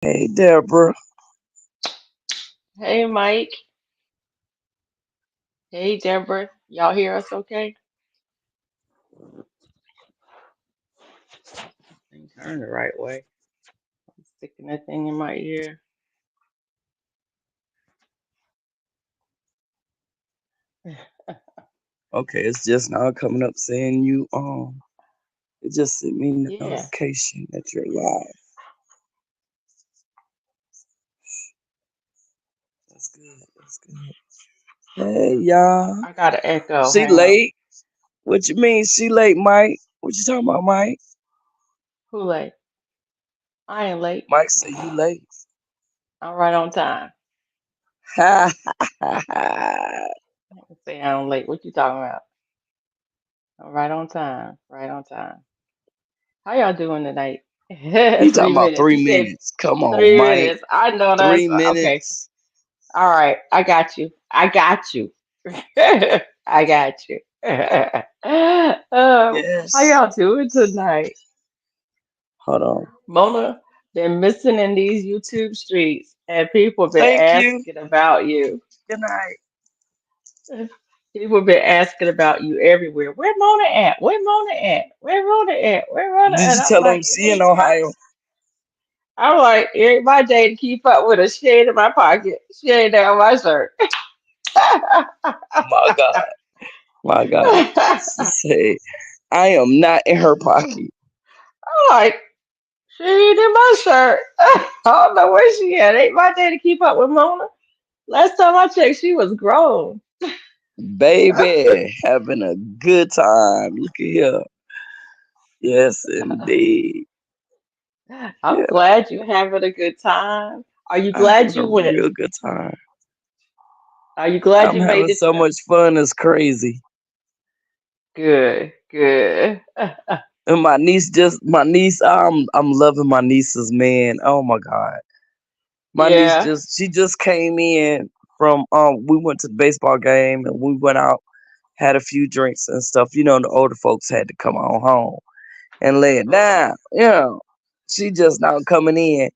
Hey, Deborah. Hey, Mike. Hey, Deborah. Y'all hear us okay? Thing turn the right way. I'm sticking that thing in my ear. Okay, it's just now coming up saying you it just sent me Yeah. notification that you're live. That's good. That's good. Hey y'all. I got an echo. She Hang on. late. What you mean she late, Mike? What you talking about, Mike? Who late? I ain't late. Mike say you late. I'm right on time. Ha ha ha. I can say I'm late. What you talking about? I'm right on time. Right on time. How y'all doing tonight? You talking Three about minutes. You three said minutes. Come on, three Mike. minutes. I know that's 3 minutes. okay. All right. I got you. I got you. I got you. How Yes. y'all doing tonight? Hold on. Mona been missing in these YouTube streets, and people been Thank you. asking about you. Good night. People been asking about you everywhere. Where Mona at? Where Mona at? Where Mona at? Where Mona Did at? you I'm tell them like, she in Ohio? every my day to keep up with her. She ain't in my pocket. She ain't down my shirt. My God. My God. She said, I am not in her pocket. I'm like, she ain't in my shirt. I don't know where she at. Ain't my day to keep up with Mona. Last time I checked, she was grown. Baby, having a good time. Look at here. Yes, indeed. I'm Yeah, glad you're having a good time. Are you I'm glad having a you went? real good time. Are you glad I'm you made having the so trip? much fun. It's crazy. Good, good. And I'm loving my nieces, man. Oh my God. My niece Yeah. she just came in from we went to the baseball game and we went out, had a few drinks and stuff. You know, the older folks had to come on home and lay it down. You know, she just now coming in.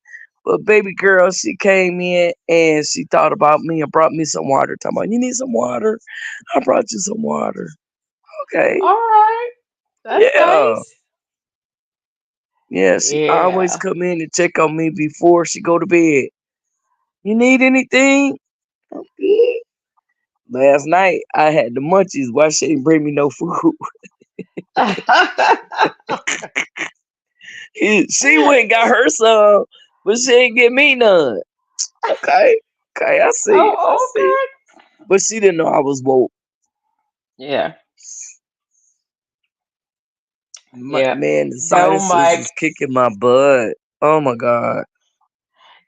But baby girl, she came in and she thought about me and brought me some water. Talking about, you need some water? I brought you some water. Okay. All right. That's Yeah. nice. Yeah, she always Yeah. come in and check on me before she go to bed. You need anything? I'm good. Last night I had the munchies. Why she ain't bring me no food? She went and got her some, but she ain't get me none. Okay. Okay, I see. I Oh, see. okay. But she didn't know I was woke. Yeah. Yeah. Man, the No, sinuses Mike. is kicking my butt. Oh my God.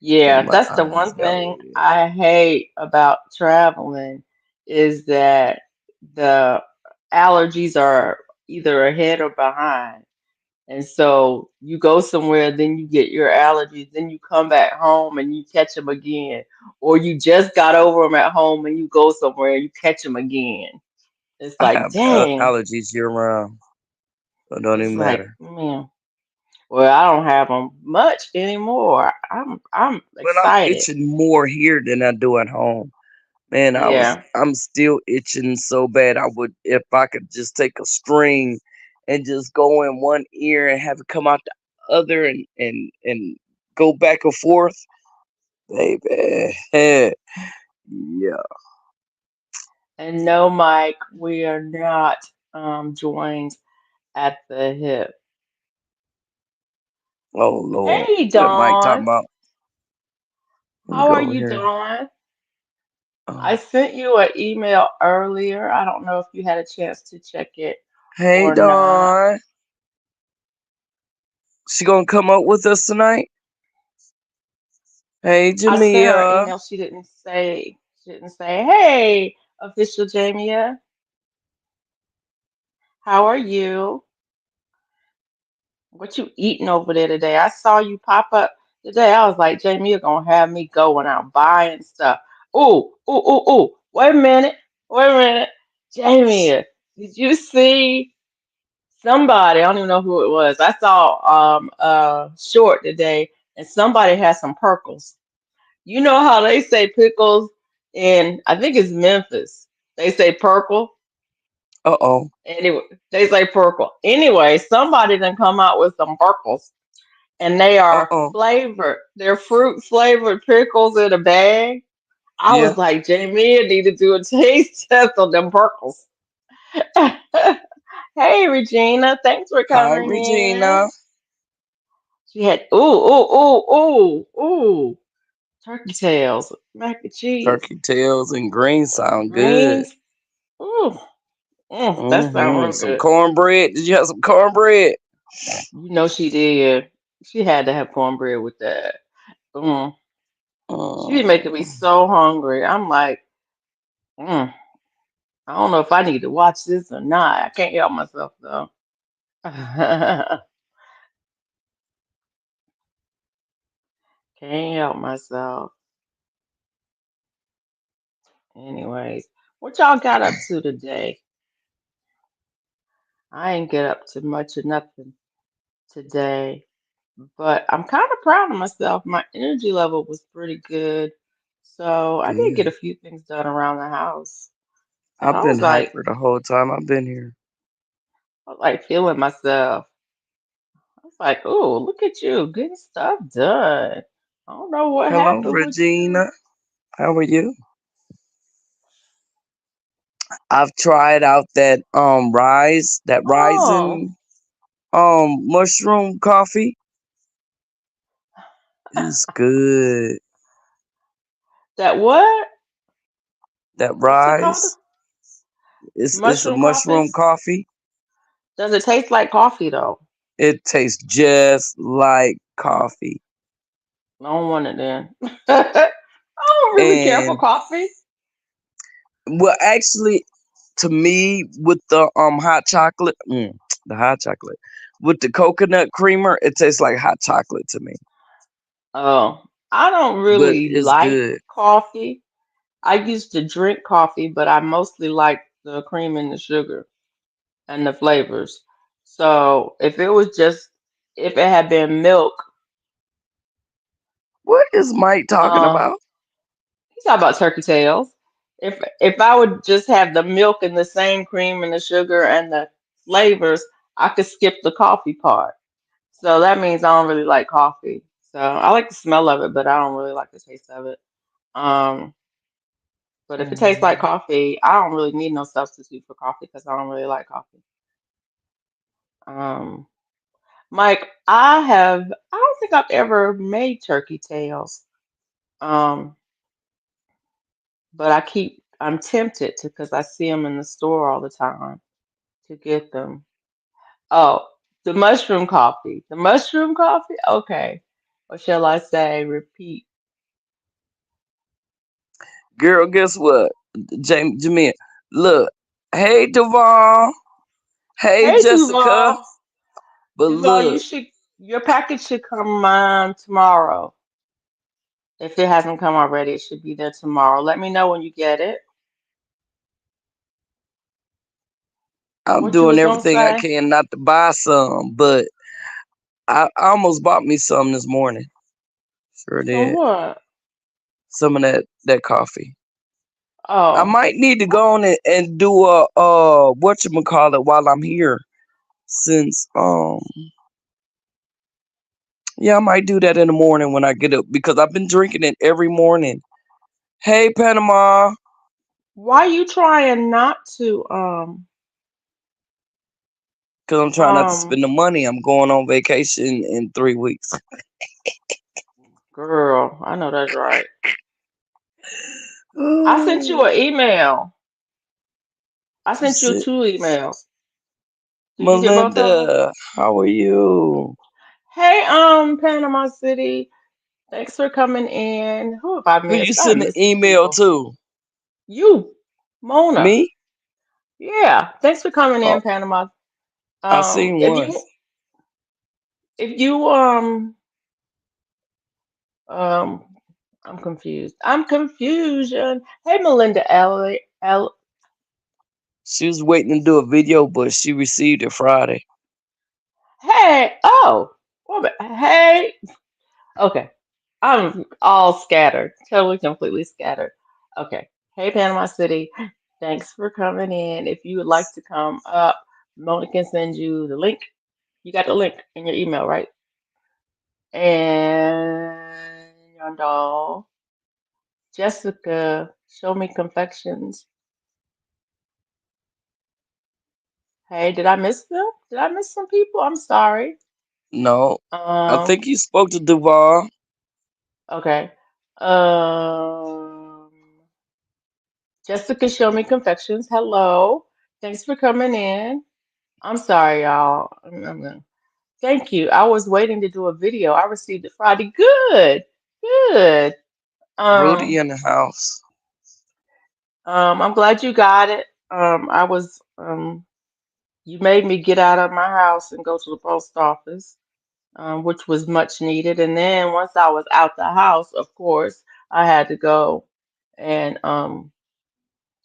Yeah, My that's the eyes one got thing red. I hate about traveling is that the allergies are either ahead or behind. And so you go somewhere, then you get your allergies, then you come back home and you catch them again. Or you just got over them at home and you go somewhere and you catch them again. It's I like, have dang. allergies year round. So it don't It's even like, matter. man, well, I don't have them much anymore. I'm But I'm excited. itching more here than I do at home. Man, Yeah. I'm still itching so bad. I would, if I could just take a string and just go in one ear and have it come out the other and go back and forth, baby. Yeah. And no, Mike, we are not joined at the hip. Oh Lord, Hey, what Mike talking Dawn. about? Let me How go are over you, here. Dawn? I Oh. sent you an email earlier. I don't know if you had a chance to check it Hey or not. Dawn, she gonna come up with us tonight? Hey I sent her an Jamia. email. She didn't say, hey, official Jamia, how are you? What you eating over there today? I saw you pop up today. I was like, Jamie, you're gonna have me going out buying stuff. Ooh, ooh, ooh, ooh. Wait a minute. Wait a minute. Jamie, did you see somebody? I don't even know who it was. I saw short today. and somebody has some perkles. You know how they say pickles in, I think it's Memphis. They say purple. Uh-oh. Anyway, they say purple. Anyway, somebody then come out with some purples, and they are Uh-oh. flavored. They're fruit flavored pickles in a bag. I Yeah. was like, Jamie, I need to do a taste test on them purples. Hey, Regina, thanks for Hi, coming Regina. in. She had ooh, turkey tails, mac and cheese, Turkey tails and greens sound good. greens. Ooh, that sounds real Some good. cornbread. Did you have some cornbread? You know she did. She had to have cornbread with that. Mm. She be making me Mm. so hungry. I'm like, mm, I don't know if I need to watch this or not. I can't help myself though. Can't help myself. Anyways, what y'all got up to today? I ain't get up to much of nothing today, but I'm kind of proud of myself. My energy level was pretty good. So I did get Good. a few things done around the house. So I've I was been like, hyper the whole time I've been here. feeling myself. I was like, oh, look at you getting stuff done. I don't know what Hello, happened with you. Regina. How are you? I've tried out that Oh, rising mushroom coffee. It's good. that what? That What's it called? rise. It's a Mushroom coffee? mushroom coffee. Does it taste like coffee though? It tastes just like coffee. I don't want it then. I don't really care for And coffee. well, actually, to me, with the hot chocolate, the hot chocolate with the coconut creamer, it tastes like hot chocolate to me. Oh, I don't But really it's like good. coffee. I used to drink coffee, but I mostly like the cream and the sugar and the flavors. So if it had been milk, What is Mike talking um, about? he's talking about turkey tails. If I would just have the milk and the same cream and the sugar and the flavors, I could skip the coffee part. So that means I don't really like coffee. So I like the smell of it, but I don't really like the taste of it. Um, but if it tastes like Mm. coffee, I don't really need no substitute for coffee because I don't really like coffee. Um, Mike, I don't think I've ever made turkey tails. Um, but I'm tempted to because I see them in the store all the time to get them. Oh, the mushroom coffee. The mushroom coffee? Okay. Or shall I say repeat? Girl, guess what? Jamia, look. Hey, Devon. Hey, Hey Jessica. Duval. But Duval, look, your package should come tomorrow. If it hasn't come already, it should be there tomorrow. Let me know when you get it. I'm What you doing was gonna everything I say? can not to buy some, but I almost bought me some this morning. Sure So did. what? Some of that coffee. I Oh, might need to go on and do a whatchamacallit while I'm here. Since yeah, I might do that in the morning when I get up because I've been drinking it every morning. Hey, Panama. why you trying not to Because I'm trying not to um spend the money. I'm going on vacation in 3 weeks. girl, I know that's right. I sent you Oh, an email. I sent you shit. 2 emails. Did you get both of them? Melinda, how are you? Hey, Panama City. Thanks for coming in. Who have I Who you missed? I send an missed some email people. to? You, Mona. Me? Yeah. Thanks for coming Oh, in, Panama. I seen If one. um, I'm confused. I'm confusion. Hey, Melinda Ellie. She was waiting to do a video, but she received it Friday. Hey. Oh. Hey. Okay. I'm all scattered, totally, completely scattered. Okay. Hey, Panama City. Thanks for coming in. If you would like to come up, Mona can send you the link. You got the link in your email, right? And Yandall, Jessica, Show Me Confections. Hey, did I miss them? Did I miss some people? I'm sorry. No, I Um, think you spoke to Duval. okay. Um, Jessica, Show Me Confections. Hello. Thanks for coming in. I'm sorry, y'all. Thank you. I was waiting to do a video. I received it Friday. Good. Good. Rudy Um, in the house. I'm glad you got it. You made me get out of my house and go to the post office, which was much needed. And then once I was out the house, of course, I had to go and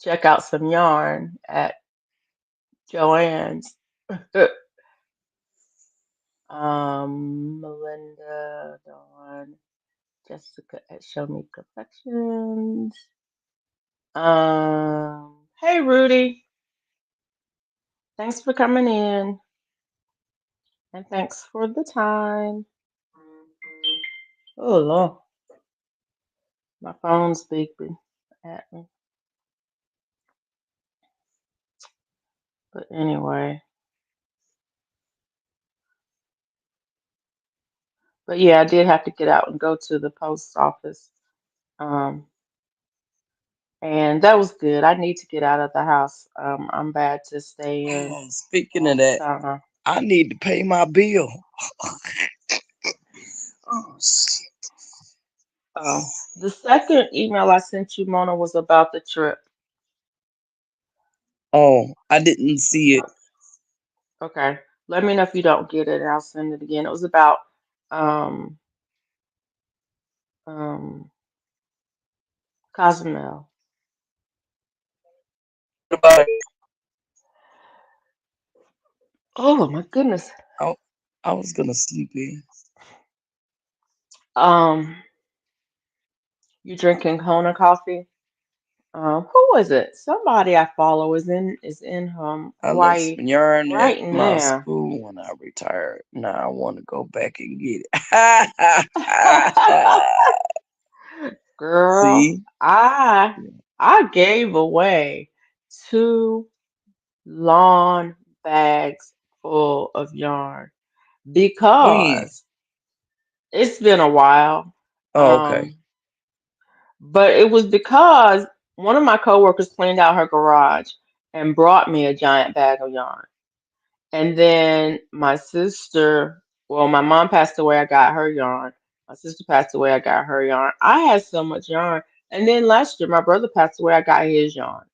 check out some yarn at Joann's. Melinda, Dawn, Jessica at Show Me Confections. Hey Rudy, thanks for coming in and thanks for the time. Oh Lord, my phone's beeping at me. But anyway, but yeah, I did have to get out and go to the post office. Um, and that was good. I need to get out of the house. I'm bad to stay in Oh, speaking all of the that, time. I need to pay my bill. Oh, shit. Oh, The second email I sent you, Mona, was about the trip. oh, I didn't see it. Okay. Let me know if you don't get it, and I'll send it again. It was about um um Cozumel. What about it? Oh my goodness. I, I was gonna sleep in. Um, you drinking Kona coffee? Who was it? Somebody I follow is in I left Hawaii some yarn at right my now. school when I retired. Now I want to go back and get it. Girl, See? I gave away 2 lawn bags full of yarn When? because it's been a while. Oh, okay. Um, but it was because one of my coworkers cleaned out her garage and brought me a giant bag of yarn. And then my sister, well, my mom passed away, I got her yarn. My sister passed away, I got her yarn. I had so much yarn. And then last year, my brother passed away, I got his yarn.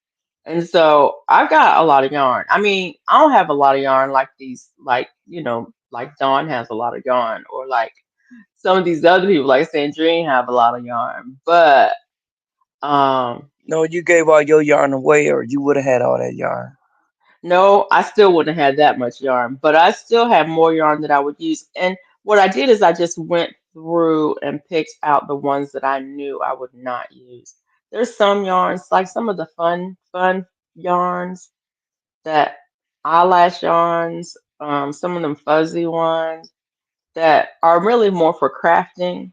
And so I got a lot of yarn. I mean, I don't have a lot of yarn like these, like, like Dawn has a lot of yarn, or like some of these other people, like Sandrine, have a lot of yarn. But um, No, you gave all your yarn away, or you would have had all that yarn. no, I still wouldn't have had that much yarn, but I still have more yarn that I would use. And what I did is I just went through and picked out the ones that I knew I would not use. There's some yarns, like some of the fun yarns, that eyelash yarns, some of them fuzzy ones that are really more for crafting.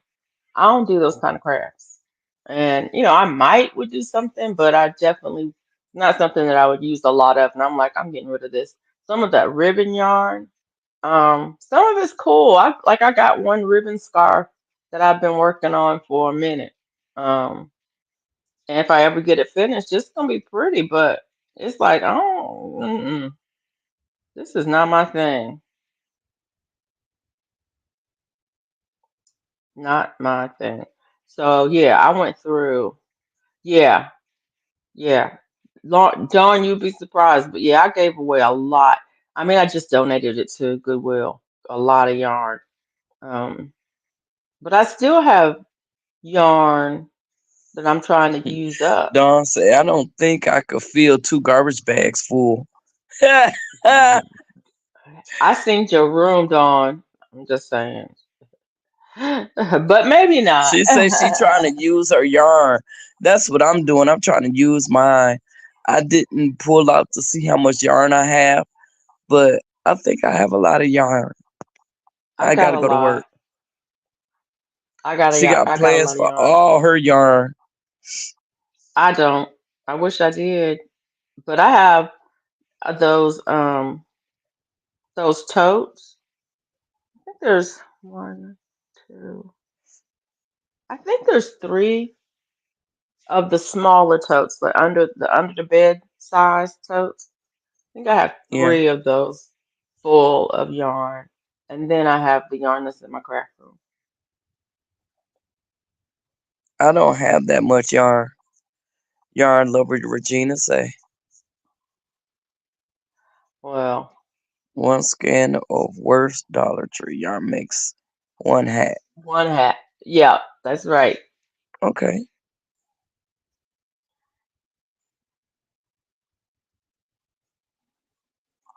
I don't do those kind of crafts. And I might would do something, but I definitely not something that I would use a lot of. And I'm like, I'm getting rid of this. Some of that ribbon yarn, some of it's cool. I got one ribbon scarf that I've been working on for a minute. Um, and if I ever get it finished, it's gonna be pretty, but it's like, oh, this is not my thing. Not my thing. So yeah, I went through. Yeah, yeah. Dawn, you'd be surprised, but yeah, I gave away a lot. I mean, I just donated it to Goodwill, a lot of yarn. Um, but I still have yarn that I'm trying to use up. Don said, I don't think I could fill 2 garbage bags full. I seen your room, Dawn. I'm just saying. But maybe not. She say she trying to use her yarn. That's what I'm doing. I'm trying to use mine. I didn't pull out to see how much yarn I have, but I think I have a lot of yarn. I've I got gotta a go to work. lot. She got I got a plans lot of for yarn. all her yarn. I don't. I wish I did, but I have those totes. I think there's one, two. I think there's three of the smaller totes, like under the bed size totes. I think I have Yeah, three of those full of yarn, and then I have the yarn that's in my craft room. I don't have that much yarn. Yarn lover Regina say Well, one scan of worst Dollar Tree yarn makes one hat. one hat. Yeah, that's right. Okay.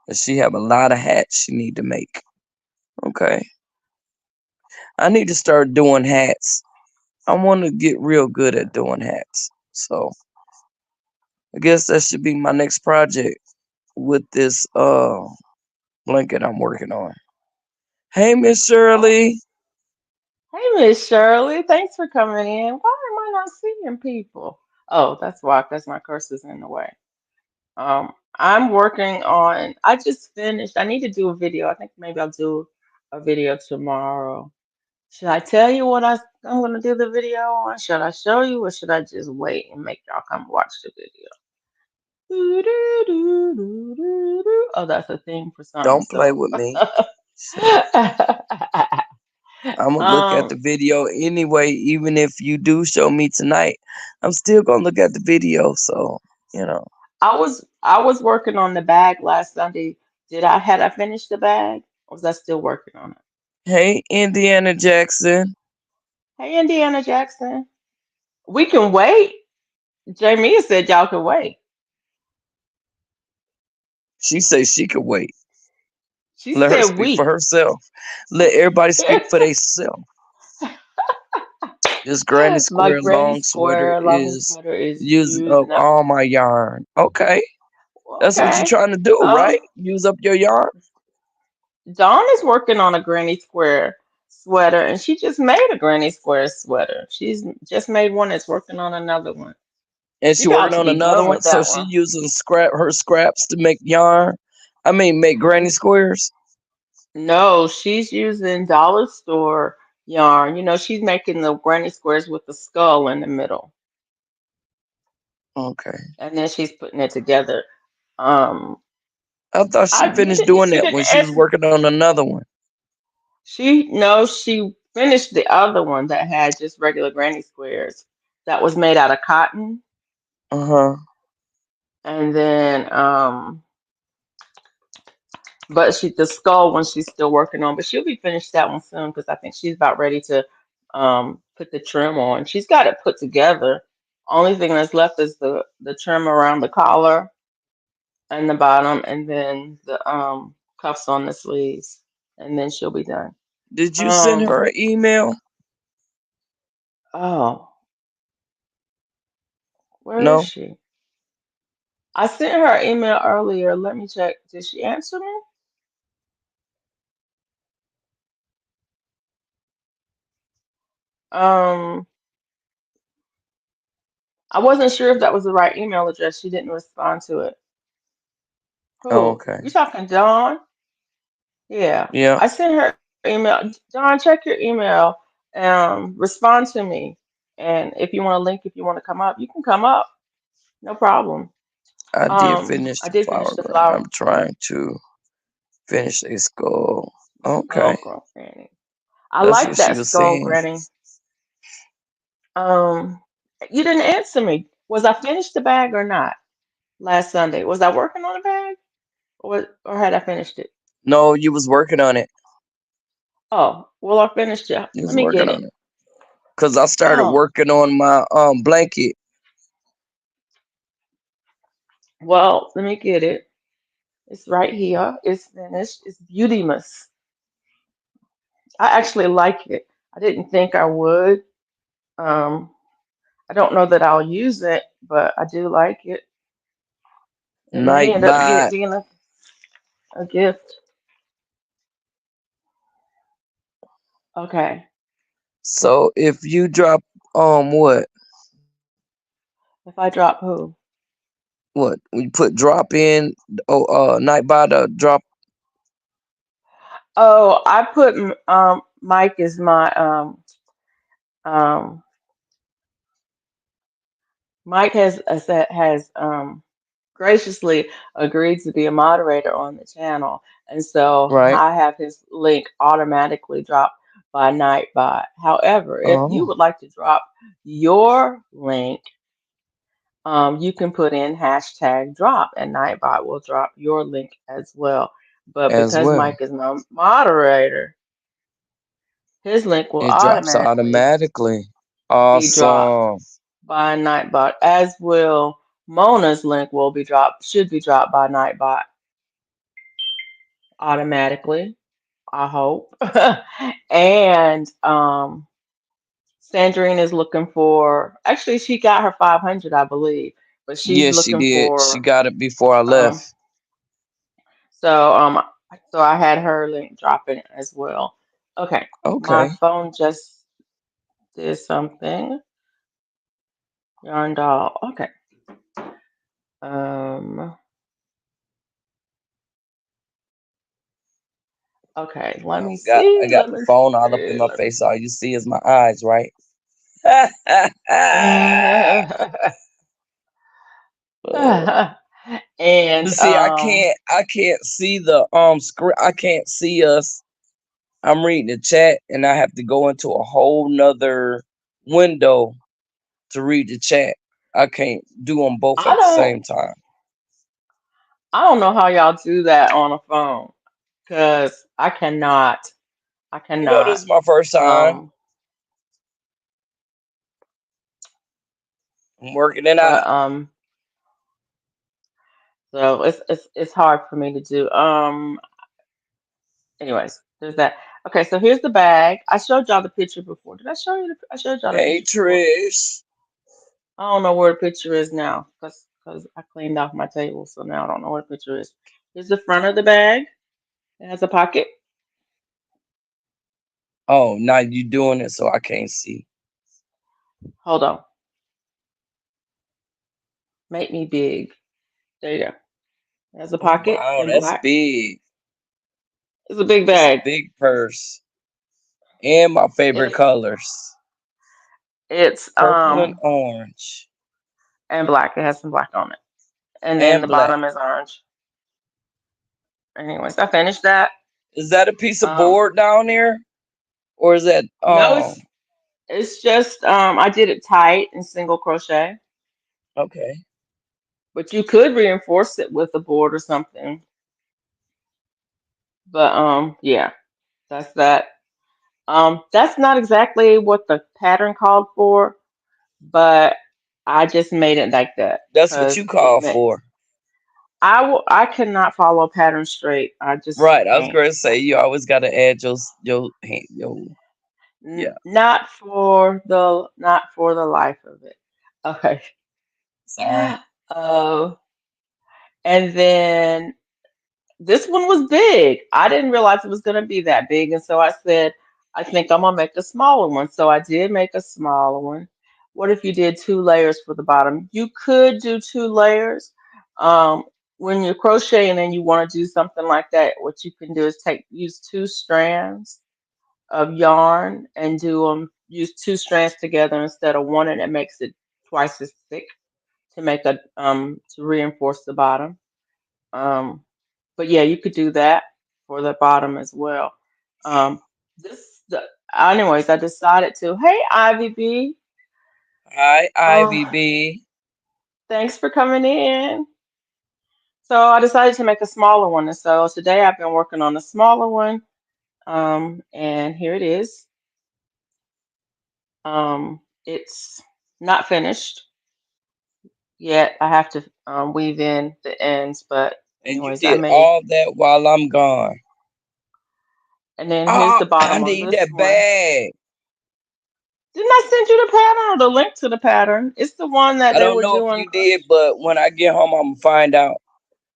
And she have a lot of hats she need to make. Okay. I need to start doing hats. I want to get real good at doing hats. So I guess that should be my next project with this blanket I'm working on. Hey Miss Oh, Shirley. hey, Miss Shirley. Thanks for coming in. Why am I not seeing people? Oh, that's why, because my cursor's in the way. I'm working on, I just finished, I need to do a video. I think maybe I'll do a video tomorrow. Should I tell you I'm going to do the video on? Should I show you or should I just wait and make y'all come watch the video? Doo-doo-doo-doo-doo-doo. Oh, that's a thing for something. Don't play So, with me. Shit. I'm gonna look at um, the video anyway, even if you do show me tonight. I'm still gonna look at the video, so you know. I was working on the bag last Sunday. Had I finished the bag? Or was I still working on it? Hey, Indiana Jackson. Hey, Indiana Jackson. We can wait. Jamie said y'all can wait. She says she could wait. She Let her said speak for we. herself. Let everybody speak for themselves. This granny My square granny long sweater square long is sweater is using up using up. all my yarn. Okay, that's what you're Okay. trying to do, Um, right? Use up your yarn. Dawn is working on a granny square sweater, and she just made a granny square sweater. She's just made one that's working on another one. And She she working about to on be another done one. with So that she one. using her scraps to make yarn. I mean, make granny squares. No, she's using dollar store yarn. You know, she's making the granny squares with the skull in the middle, Okay. and then she's putting it together. Um, I thought she I you finished didn't doing she that didn't when she was ask. working on another one. She no, she finished the other one that had just regular granny squares that was made out of cotton, Uh-huh. and then but the skull one she's still working on, but she'll be finished that one soon because I think she's about ready to put the trim on. She's got it put together. Only thing that's left is the trim around the collar and the bottom, and then the cuffs on the sleeves, and then she'll be done. Did you send Um her an email? oh, where is No. she? I sent her an email earlier. Let me check. Did she answer me? Um, I wasn't sure if that was the right email address. She didn't respond to it. Oh, Who? okay. You talking Dawn? Yeah. Yeah, I sent her email. Dawn, check your email. Respond to me. And if you want a link, if you want to come up, you can come up. No problem. I did finish I the did finish flower the granny. flower. I'm trying to finish a skull. Skull Okay. granny. I That's like what she that was skull saying. granny. Um, you didn't answer me. Was I finished the bag or not last Sunday? Was I working on a bag or had I finished it? No, you was working on it. Oh, well, I finished it. You Let was me working get on it. it. Cause I started Oh, working on my blanket. well, let me get it. It's right here. It's finished. It's beautimous. I actually like it. I didn't think I would. Um, I don't know that I'll use it, but I do like it. It may end up Nightbot. being a gift. Okay. So if you drop what If I drop who? what we put drop in Nightbot drop. Oh, I put Mike is my um Mike has graciously agreed to be a moderator on the channel, and so Right. I have his link automatically dropped by Nightbot. However, if you Oh, would like to drop your link, you can put in hashtag drop, and Nightbot will drop your link as well. But as because well. Mike is my moderator, his link will It drops automatically automatically. be dropped Awesome. by Nightbot, as will Mona's link will be dropped, should be dropped by Nightbot automatically, I hope. And Sandrine is looking for, actually, she got her 500, I believe, but she's Yes, she looking did. She for, got it before I left. um, so so I had her link dropping as well. Okay, my Okay. phone just did something. Yarn doll. Okay. Um. Okay. Let me I see. got Let the me phone all up in see. my Let me face. All you see is my eyes, right? And But see, I can't see the screen. I can't see us. I'm reading the chat, and I have to go into a whole nother window to read the chat. I can't do them both I at the don't same time. I don't know how y'all do that on a phone because I cannot. I You know, this cannot. is my first time. Um. I'm working it But out. so it's hard for me to do. Anyways, there's that. Okay, so here's the bag. I showed y'all the picture before. Did I show you? I showed y'all the Hey, picture before. Trish. I don't know where the picture is now because I cleaned off my table, so now I don't know where the picture is. Here's the front of the bag. It has a pocket. Oh, now you doing it so I can't see. Hold on. Make me big. There you go. It has a Oh, pocket wow, in that's black. big. It's a big That's a bag. big purse. And my favorite It's colors, it's purple and orange. and black. It has some black on it, and then And the black. bottom is orange. Anyways, I finished that. Is that a piece of Um, board down there? Or is that no, it's just I did it tight in single crochet, okay. but you could reinforce it with a board or something. But yeah, that's that. That's not exactly what the pattern called for, but I just made it like that That's what because you it call meant for. I cannot follow a pattern straight. I just Right. I was can't. gonna say you always gotta add your hand yeah. Not for the life of it. Okay. Sorry. Uh, and then this one was big. I didn't realize it was going to be that big. And so I said, I think I'm going to make a smaller one. So I did make a smaller one. What if you did 2 layers for the bottom? You could do 2 layers. Um, when you're crocheting and you want to do something like that, what you can do is use 2 strands of yarn and use 2 strands together instead of one, and it makes it twice as thick to make to reinforce the bottom. Um, but yeah, you could do that for the bottom as well. Um, this, the, anyways, I decided to. Hey, Ivy B. Hi, Ivy Oh, B. thanks for coming in. So I decided to make a smaller one, and so today I've been working on a smaller one. And here it is. It's not finished yet. I have to weave in the ends, but And you anyways, I did made. all that while I'm gone. And then here's Oh, the I bottom of need this that one. bag. Didn't I send you the pattern or the link to the pattern? It's the one that I they don't were know if doing. you did, but when I get home, I'm gonna find out.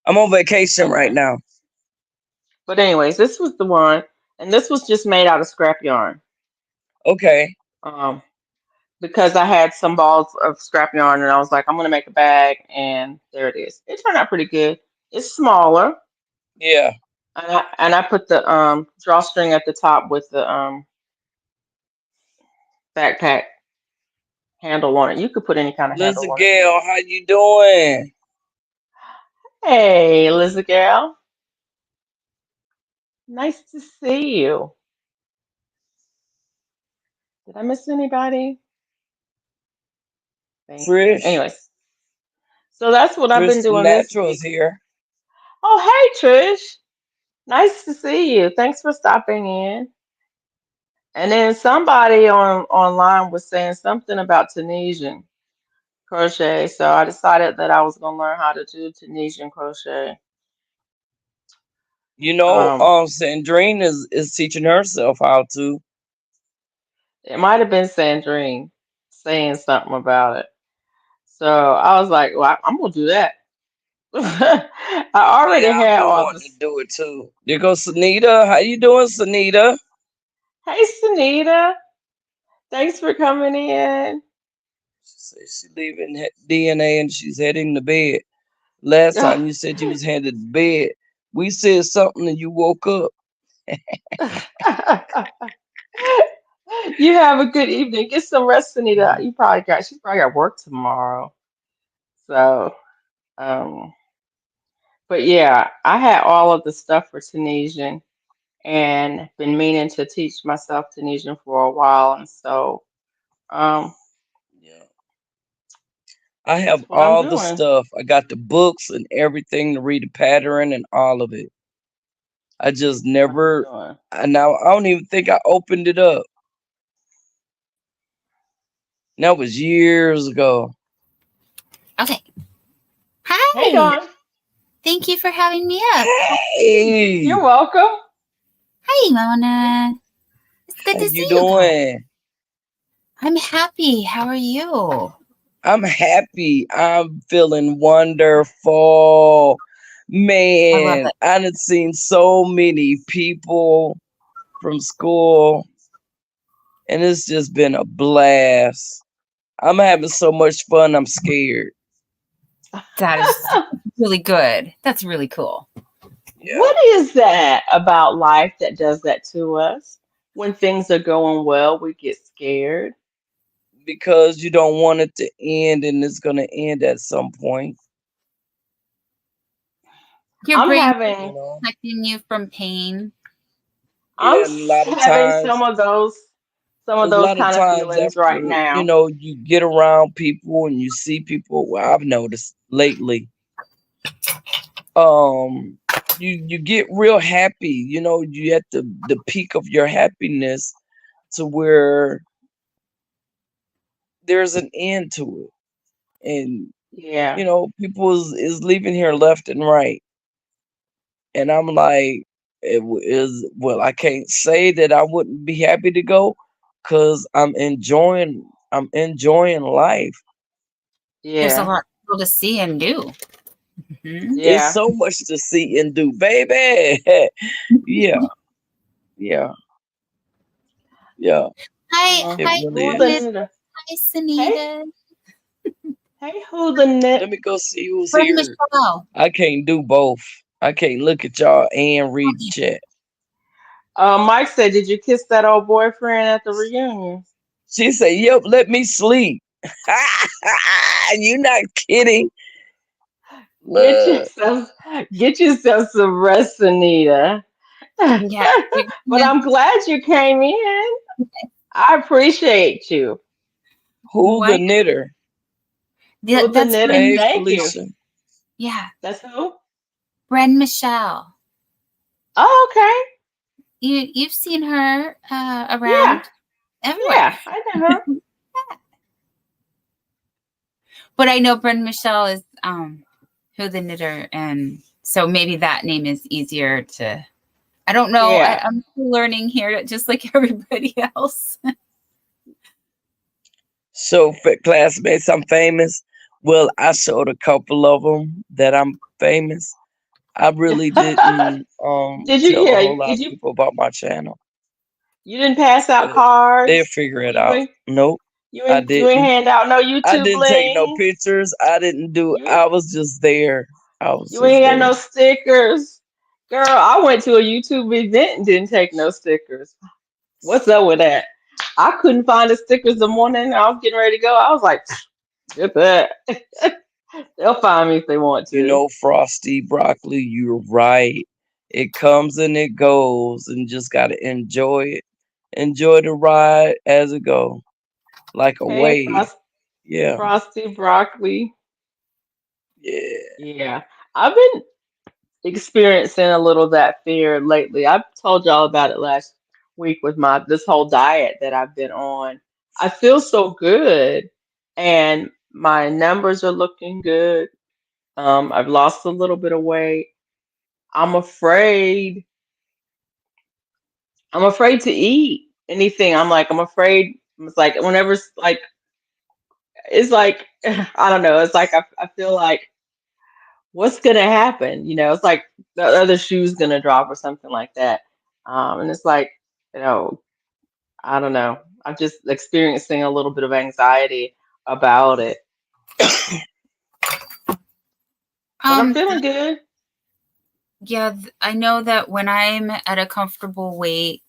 I'm on vacation right Okay. now. But anyways, this was the one, and this was just made out of scrap yarn. Okay. Um, because I had some balls of scrap yarn, and I was like, I'm gonna make a bag, and there it is. It turned out pretty good. It's smaller, Yeah. and I put the drawstring at the top with the backpack handle on it. You could put any kind of handle Listen, on it you Gail, want. how you doing? Hey, Lizzie gal, nice to see you. Did I miss anybody? Think. Trish. Anyways, so that's what I've been Trish doing this Naturals week. here. Oh, hey, Trish. Nice to see you. Thanks for stopping in. And then somebody on online was saying something about Tunisian crochet, so I decided that I was gonna learn how to do Tunisian crochet. You know, Um, Sandrine is teaching herself how to. it might have been Sandrine saying something about it. So I was like, well, I'm gonna do that. I Yeah, already I've had been all wanting to this. do it too. There goes Sunita. How you doing, Sunita? Hey, Sunita, thanks for coming in. She said she's leaving DNA and she's heading to bed. Last time you said you was headed to bed. We said something and you woke up. You have a good evening. Get some rest, Anita. She's probably got work tomorrow. So, um, but yeah, I had all of the stuff for Tunisian and been meaning to teach myself Tunisian for a while. And so, um, Yeah. I have that's what I'm all the doing. stuff. I got the books and everything to read the pattern and all of it. I just That's what I'm never, doing. and now I don't even think I opened it up. That was years ago. Okay. Hey, Hi. Dawn. Thank you for having me up. You're Hey, welcome. Hi, Mona. It's good how to you see you guys. doing? I'm happy. How are you? I'm happy. I'm feeling wonderful. I love Man, it. I done seen so many people from school, and it's just been a blast. I'm having so much fun, I'm scared. That is really good. That's really cool. Yeah, What is that about life that does that to us? When things are going well, we get scared. because you don't want it to end, and it's going to end at some point, Your I'm brain you having know? protecting you from pain. I'm Yeah, and a lot of having times, some of a those lot of kind of times feelings right after, now. you get around people and you see people, well, I've noticed lately, um you get real happy, you at the peak of your happiness to where there's an end to it, and Yeah, people is leaving here left and right, and I'm like, is well, I can't say that I wouldn't be happy to go because I'm enjoying life. There's a yeah, lot still to see and do. Mhm. It's yeah. so much to see and do, baby. Yeah, yeah, yeah, Hi, it hi, really Who the Nita. is. knitter? Hi, Hey, Sunita. hey, who the knit? Let me go see who's Where's here. Michelle? I can't do both. I can't look at y'all and read the chat. Mike said, "Did you kiss that old boyfriend at the reunion?" She said, "Yep, let me sleep." You not kidding? Get Look, yourself, get yourself some rest, Anita. Yeah, you're But gonna, I'm glad you came in. I appreciate you. who why? the knitter? Who the That's knitter? Bren. Hey, Thank you. Felicia. Yeah, That's who? Bren Michelle. Oh, okay. You've seen her Yeah, around everywhere. yeah. I know her. But I know Bren Michelle is who the knitter, and so maybe that name is easier to. I don't know. Yeah. I'm still learning here, just like everybody else. So, for classmates, I'm famous. Well, I showed a couple of them that I'm famous. I really didn't Did you? tell a Yeah. whole lot of people about my channel, You didn't pass out but they'll cards. figure it You out. ain't. Nope, You I ain't. You ain't didn't. hand out no I YouTube didn't take no links. pictures. I didn't do. You I was just there. I was You just ain't got there. no stickers. Girl, I went to a YouTube event and didn't take no stickers. What's up with that? I couldn't find the stickers the morning I was getting ready to go. I was like, get that. They'll find me if they want You to. know, Frosty Broccoli, you're right. It comes and it goes, and just gotta enjoy it. Enjoy the ride as it go, like a Hey, wave. Yeah, Frosty Broccoli. yeah. Yeah. I've been experiencing a little of that fear lately. I've told y'all about it last week with my this whole diet that I've been on. I feel so good and my numbers are looking good. I've lost a little bit of weight. I'm afraid. I'm afraid to eat anything. I'm afraid. It's like whenever it's like I don't know. It's like I feel like what's gonna happen? It's like the other shoe's gonna drop or something like that. And it's like, you know, I don't know. I'm just experiencing a little bit of anxiety about it, but I'm Um, feeling good. yeah, I know that when I'm at a comfortable weight,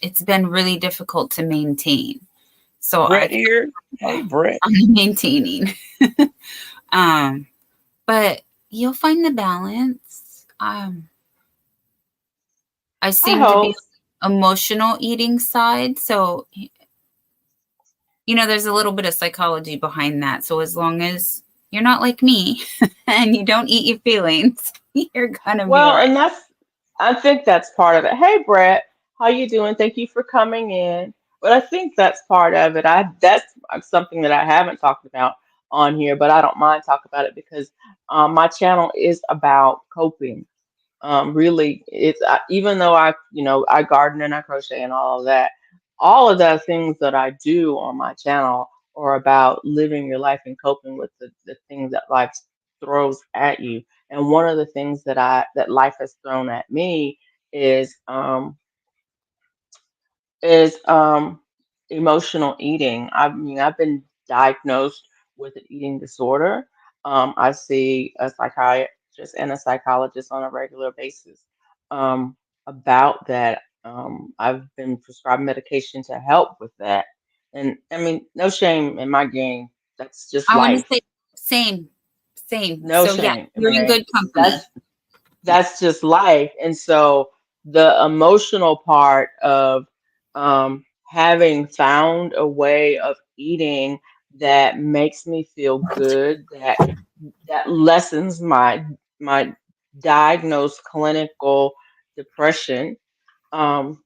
it's been really difficult to maintain. So Brett here. Hey, Brett. I'm maintaining. um, but you'll find the balance. I I seem to be hope. emotional eating side, so there's a little bit of psychology behind that. So as long as you're not like me and you don't eat your feelings, you're gonna be all Well, right. and I think that's part of it. Hey, Brett, how you doing? Thank you for coming in. But I think that's part of it. That's something that I haven't talked about on here, but I don't mind talking about it because my channel is about coping. Really, it's even though I garden and I crochet and all of the things that I do on my channel are about living your life and coping with the things that life throws at you. And one of the things that life has thrown at me is is emotional eating. I mean, I've been diagnosed with an eating disorder. I see a psychiatrist and a psychologist on a regular basis about that. I've been prescribed medication to help with that. And I mean, no shame in my game. That's just I want to life. say same, same. No So yeah, shame in you're my in game. good company. That's just life. And so the emotional part of having found a way of eating that makes me feel good, that lessens my diagnosed clinical depression. Um,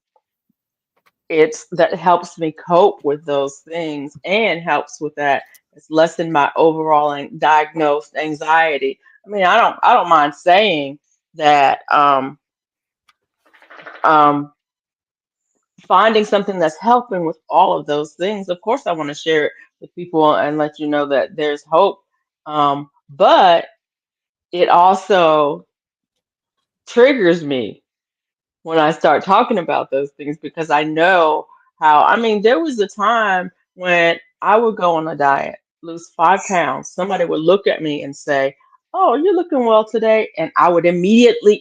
it's that helps me cope with those things and helps with that. It's lessened my overall diagnosed anxiety. I mean, I don't mind saying that um, finding something that's helping with all of those things. Of course, I want to share it with people and let you know that there's hope. But it also triggers me when I start talking about those things because I know how, I mean, there was a time when I would go on a diet, lose 5 pounds. Somebody would look at me and say, "Oh, you're looking well today." And I would immediately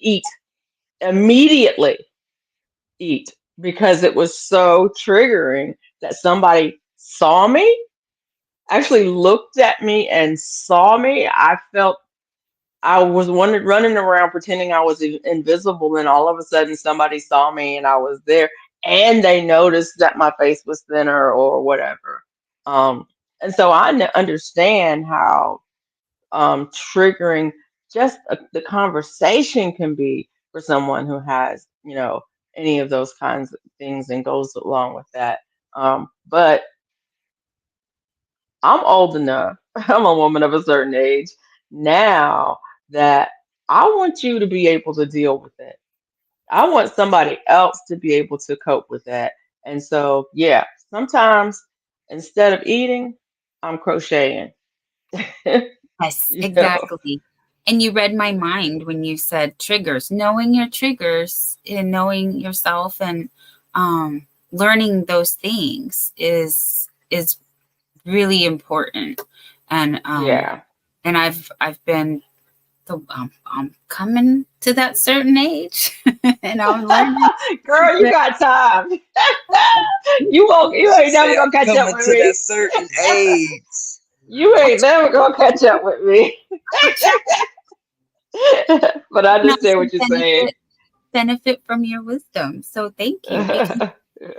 eat because it was so triggering that somebody saw me, actually looked at me and saw me. I felt I was running around pretending I was invisible, and all of a sudden somebody saw me and I was there, and they noticed that my face was thinner or whatever. Um, and so I understand how triggering just the conversation can be for someone who has, any of those kinds of things and goes along with that. But I'm old enough, I'm a woman of a certain age now that I want you to be able to deal with it. I want somebody else to be able to cope with that. And so, yeah, sometimes. instead of eating, I'm crocheting. Yes, You know? exactly. And you read my mind when you said triggers. Knowing your triggers and knowing yourself and learning those things is really important. And Yeah. and I've been I'm coming to that certain age, and I'm learning. Girl, you got time. You She ain't never said, gonna I'm catch up coming with to that me. certain age. You ain't never gonna catch up with me. But I And understand also what you're saying. benefit from your wisdom. So thank you. Because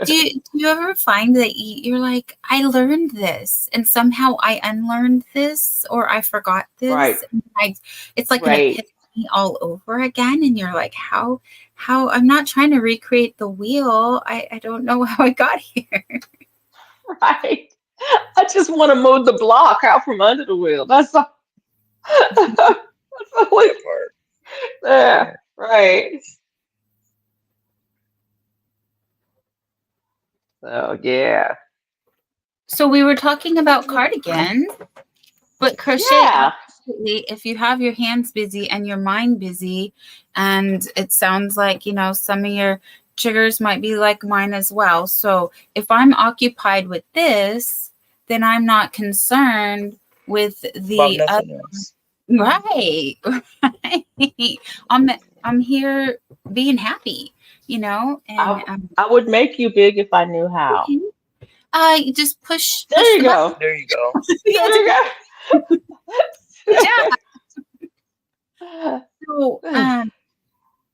do you ever find that you're like, I learned this and somehow I unlearned this or I forgot Right, this? And it's like an right, epiphany all over again. And you're like, how I'm not trying to recreate the wheel. I don't know how I got here. right. I just want to move the block out from under the wheel. That's all. That's all That it, part. yeah, Yeah. right. So yeah. So we were talking about cardigans, but crochet Yeah. absolutely, if you have your hands busy and your mind busy, and it sounds like, some of your triggers might be like mine as well. So if I'm occupied with this, then I'm not concerned with About the other. nothing else. Right. Right. I'm here being happy, and I I would make you big if I knew how. okay. You just push There you the button. go. There you go. Yeah, There you good job. go. So,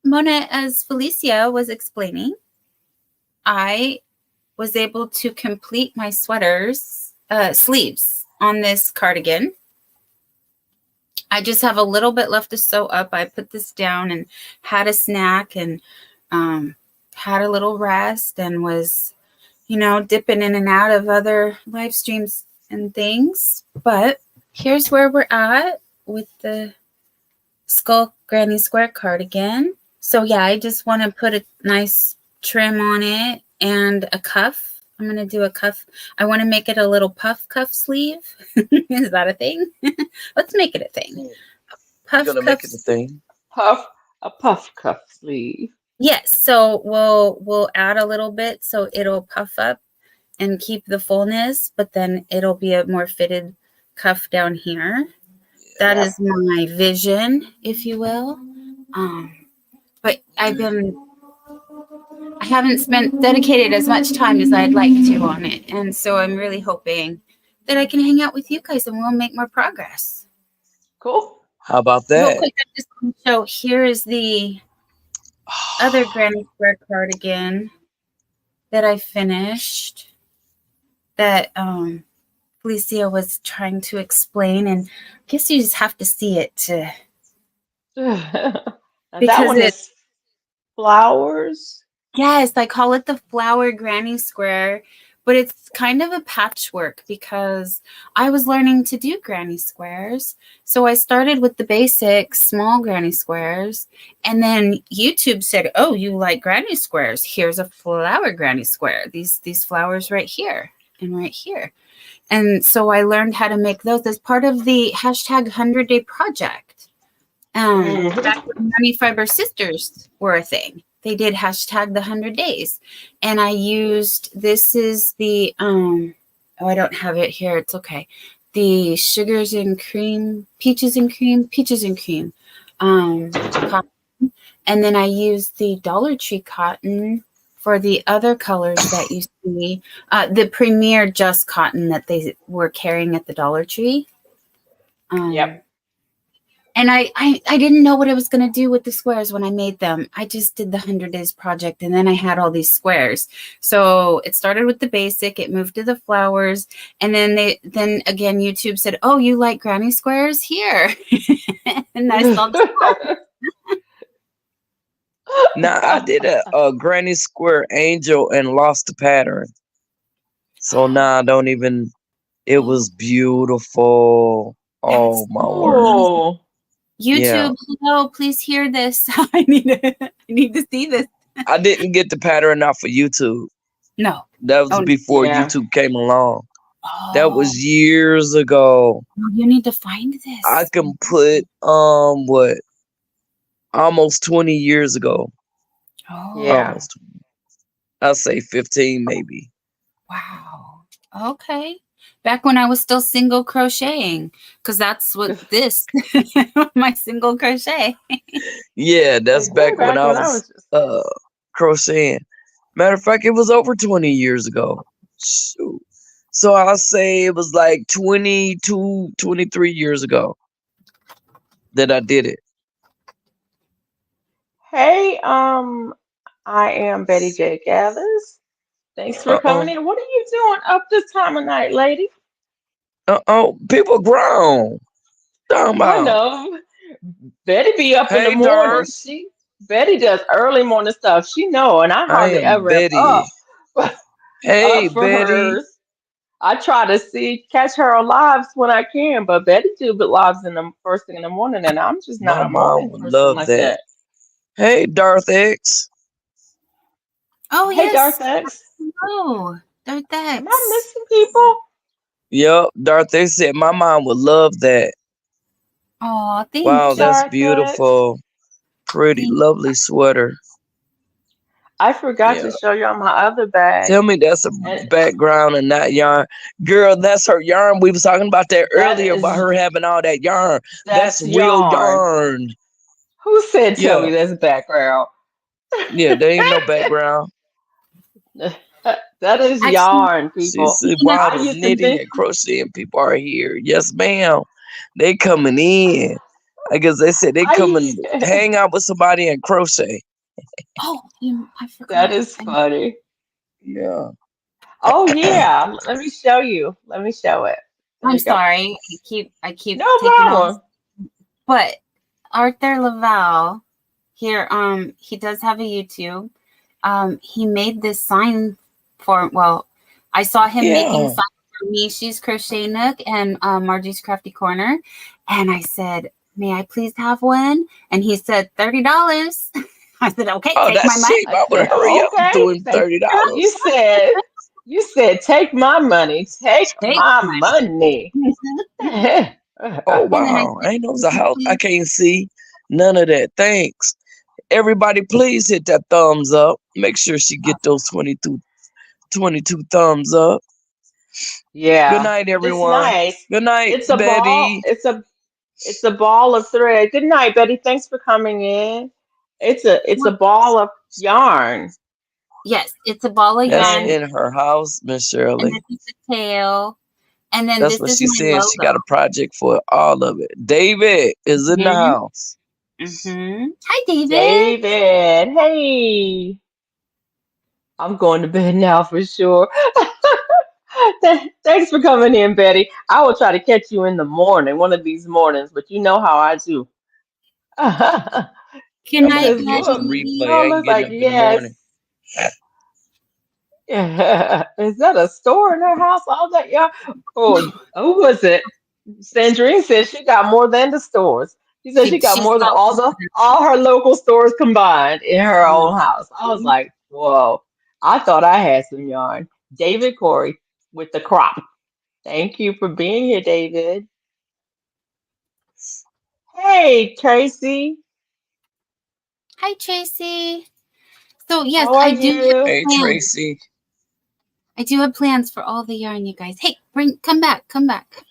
Mona, as Felicia was explaining, I was able to complete my sweater's sleeves on this cardigan. I just have a little bit left to sew up. I put this down and had a snack and had a little rest and was, dipping in and out of other live streams and things. But here's where we're at with the Skull Granny Square cardigan. So yeah, I just want to put a nice trim on it and a cuff. I'm going to do a cuff. I want to make it a little puff cuff sleeve. Is that a thing? Let's make it a thing. You're Puff gonna cuff. make it a thing. Puff a puff cuff sleeve. Yes. So we'll add a little bit so it'll puff up and keep the fullness, but then it'll be a more fitted cuff down here. That Yep. is my vision, if you will. But I haven't dedicated as much time as I'd like to on it. And so I'm really hoping that I can hang out with you guys and we'll make more progress. Cool. How about Real that? quick, I just want to show, here is the other Granny Square cardigan that I finished that Felicia was trying to explain. And I guess you just have to see it to, And that because one is flowers. yes, I call it the flower granny square, but it's kind of a patchwork because I was learning to do granny squares. So I started with the basic small granny squares, and then YouTube said, "Oh, you like granny squares? Here's a flower granny square. These flowers right here and right here." And so I learned how to make those as part of the hashtag 100-day project. Mhm. Back when Money Fiber Sisters were a thing, they did hashtag the 100 days. And I used, this is the, oh, I don't have it here. It's okay. The peaches and cream cotton. And then I used the Dollar Tree cotton for the other colors that you see, the Premier Just cotton that they were carrying at the Dollar Tree. Yep. And I didn't know what I was going to do with the squares when I made them. I just did the 100 days project and then I had all these squares. So it started with the basic, it moved to the flowers. And then again, YouTube said, "Oh, you like granny squares? Here." And I saw the Now I did a Granny Square Angel and lost the pattern. So now I don't even. It was beautiful. Oh That's my word! Oh. YouTube, hello, please hear this. I need to see this. I didn't get the pattern out for YouTube. No. That was Oh, before Yeah. YouTube came along. That Oh, was years ago. you need to find I this. can put what almost 20 years ago. Yeah. Oh, Almost, I'll say 15 maybe. wow. Okay. Back when I was still single crocheting, because that's what this my single crochet. Yeah, that's Like way back when back I when I was was just crocheting. Matter of fact, it was over 20 years ago. Shoot. So I'll say it was like 22, 23 years ago that I did it. Hey, I am Betty J. Gathers. Thanks for coming Uh-oh. in. What are you doing up this time of night, lady? Uh-oh. People grown. Talking I about, know. Betty be up in the hey, morning. Darth. Betty does early morning stuff. She know, and I I hardly am ever am Betty. Hey, up for Betty. hers. I try to catch her on lives when I can, but Betty do but lives in the first thing in the morning, and I'm just not My a mom morning would person love like that. that. Hey, Darth X. Oh Hey, yes. Darth X, Oh, they're am I thanks. missing people? Yep, Darth X said my mom would love that. Oh, Wow, thank you. that's Darth X. beautiful. Pretty, Thank lovely sweater. I forgot to Yeah. show y'all my other bag, Tell me that's a and background and not yarn. Girl, that's her yarn. We was talking about that that earlier about is her having all that yarn. That's that's real yarn. yarn. Who said tell Yeah. me that's background? Yeah, there ain't no background. That is actually, yarn, She people. said, you know, wow, I the used to knitting think and crocheting people are here. Yes, ma'am. They coming in. I guess they said they coming I hang out with somebody and crochet. oh, I that forgot. is funny. Yeah. Oh yeah, let me show you. Let me show it. There I'm you go. sorry. I keep No taking off. problem. But Arthur Laval here, he does have a YouTube. He made this sign for, well, I saw him making Yeah. signs for Mishy's Crochet Nook and Margie's Crafty Corner. And I said, may I please have one? And he said, $30. I said, okay, Oh, take my that's money. cheap. I I would said, hurry up and okay. do him You $30. said you said take my money. Take Take my my money. money. Oh And then I wow. said, I ain't know it was a "Would you house. I please?" can't see none of that. Thanks. Everybody please hit that thumbs up. Make sure she get those 22 thumbs up. Good Yeah, night, it's everyone. nice. Good night, It's a ball. Betty. It's a ball of thread. Good night, Betty. Thanks for coming in. It's a ball of yarn. Yes, it's a ball of That's yarn, And in her house, Miss and Shirley. this is the tail, and then That's this what is she's my saying. She got a logo. project for all of it. David is in the Hmm. house. Hi, David. David, hey, I'm going to bed now for sure. Thanks for coming in, Betty. I will try to catch you in the morning, one of these mornings, but you know how I do. Good I'm gonna night, have Miss to get some Betty. replay. I Wilma's ain't getting like, up in the morning. yes. Yeah. Is that a store in her house? All that, yeah. Oh, who was it? Sandrine said she got more than the stores. She said she got She's more than got all her local stores combined in her own house. I was Mhm. like, whoa. I thought I had some yarn. David Corey with the crop. Thank you for being here, David. Hey, Tracy. Hi, Tracy. So yes, How are you? Hey plans. Tracy. I do have plans for all the yarn, you guys. Hey, come back, come back.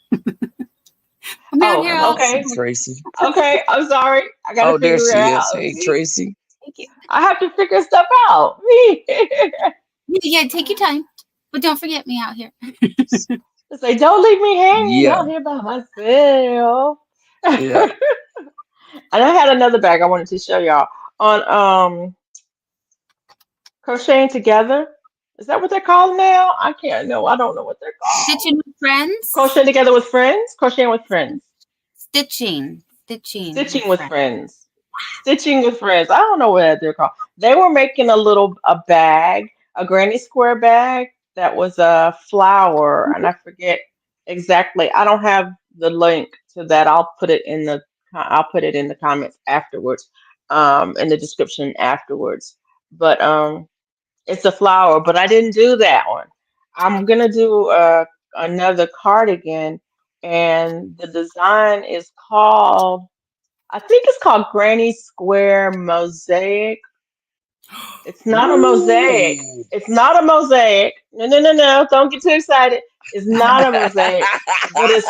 I'm out Oh, here I all don't the see okay. time. Tracy. Okay, I'm sorry. I gotta Oh, there figure it she is. out. Hey See, Tracy. Thank you. I have to figure stuff out. Yeah, take your time, but don't forget me out here. It's like, don't leave me hanging Yeah. out here by myself. Yeah. And I had another bag I wanted to show y'all on crocheting together. Is that what they're called now? I can't know. I don't know what they're called. Stitching with friends. Crocheting together with friends. Crocheting with friends. Stitching with Stitching with friends. friends. Stitching with friends. I don't know what they're called. They were making a bag, a granny square bag that was a flower, and I forget exactly. I don't have the link to that. I'll put it in the comments afterwards, in the description afterwards. But it's a flower, but I didn't do that one. I'm gonna do another cardigan, and the design is called, I think it's called Granny Square Mosaic. It's not a mosaic. Ooh. It's not a mosaic. No, no, no, no. Don't get too excited. It's not a mosaic, but it's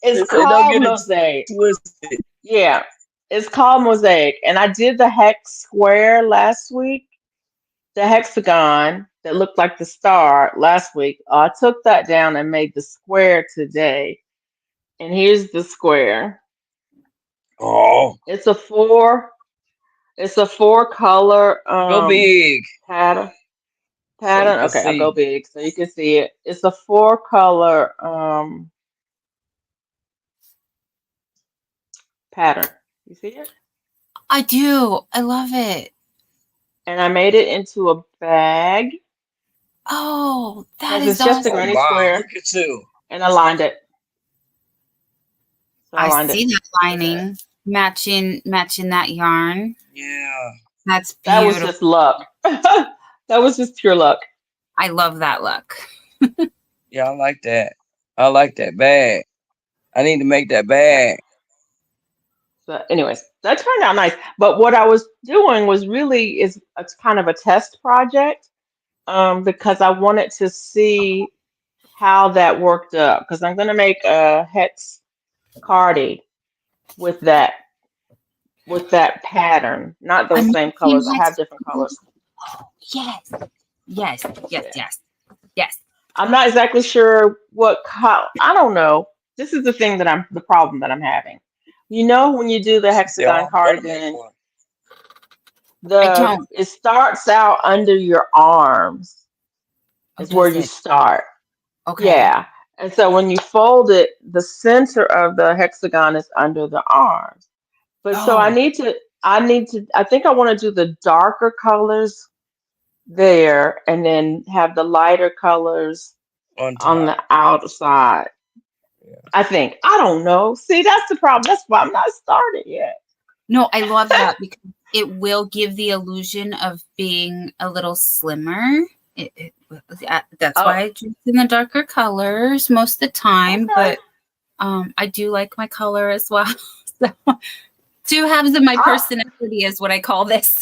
They say don't called get it mosaic. twisted. Yeah, it's called mosaic. And I did the hex square last week, the hexagon that looked like the star last week. I took that down and made the square today. And here's the square. Oh, It's a four. It's a four color go big pattern. so you Pattern. can Okay, I'll go see. big so you can see it. It's a four color pattern. You see it? I do. I love it. And I made it into a bag Oh, that because is it's just a Oh awesome. granny wow, look square, at you. and I lined it. So I I lined it see that with that. lining matching that yarn. Yeah, That's That was beautiful. just luck. That was just pure luck. I love that look. yeah, I like that. I like that bag. I need to make that Yeah. bag. So, anyways, that turned out nice. But what I was doing was really is it's kind of a test project, because I wanted to see how that worked up. Because I'm gonna make a hex cardi with that pattern, not I'm those same making colors. I have hex. different colors. Yes. Yes. Yes. Yeah. Yes. Yes. I'm not exactly sure what I don't know. This is the problem that I'm having. You know, when you do the She said, "Oh, hexagon I'm gonna make cardigan, one." I don't. it starts out under your arms Oh, is where does you it? start. Okay. Yeah. And so when you fold it, the center of the hexagon is under the arms. But so Oh. I think I want to do the darker colors there and then have the lighter colors On on top. the outside. Yeah. I think. I don't know. See, that's the problem. That's why I'm not started yet. No, I love that because it will give the illusion of being a little slimmer. That's Oh, why I dress in the darker colors most of the time, okay. but I do like my color as well. So, two halves of my I, personality is what I call this.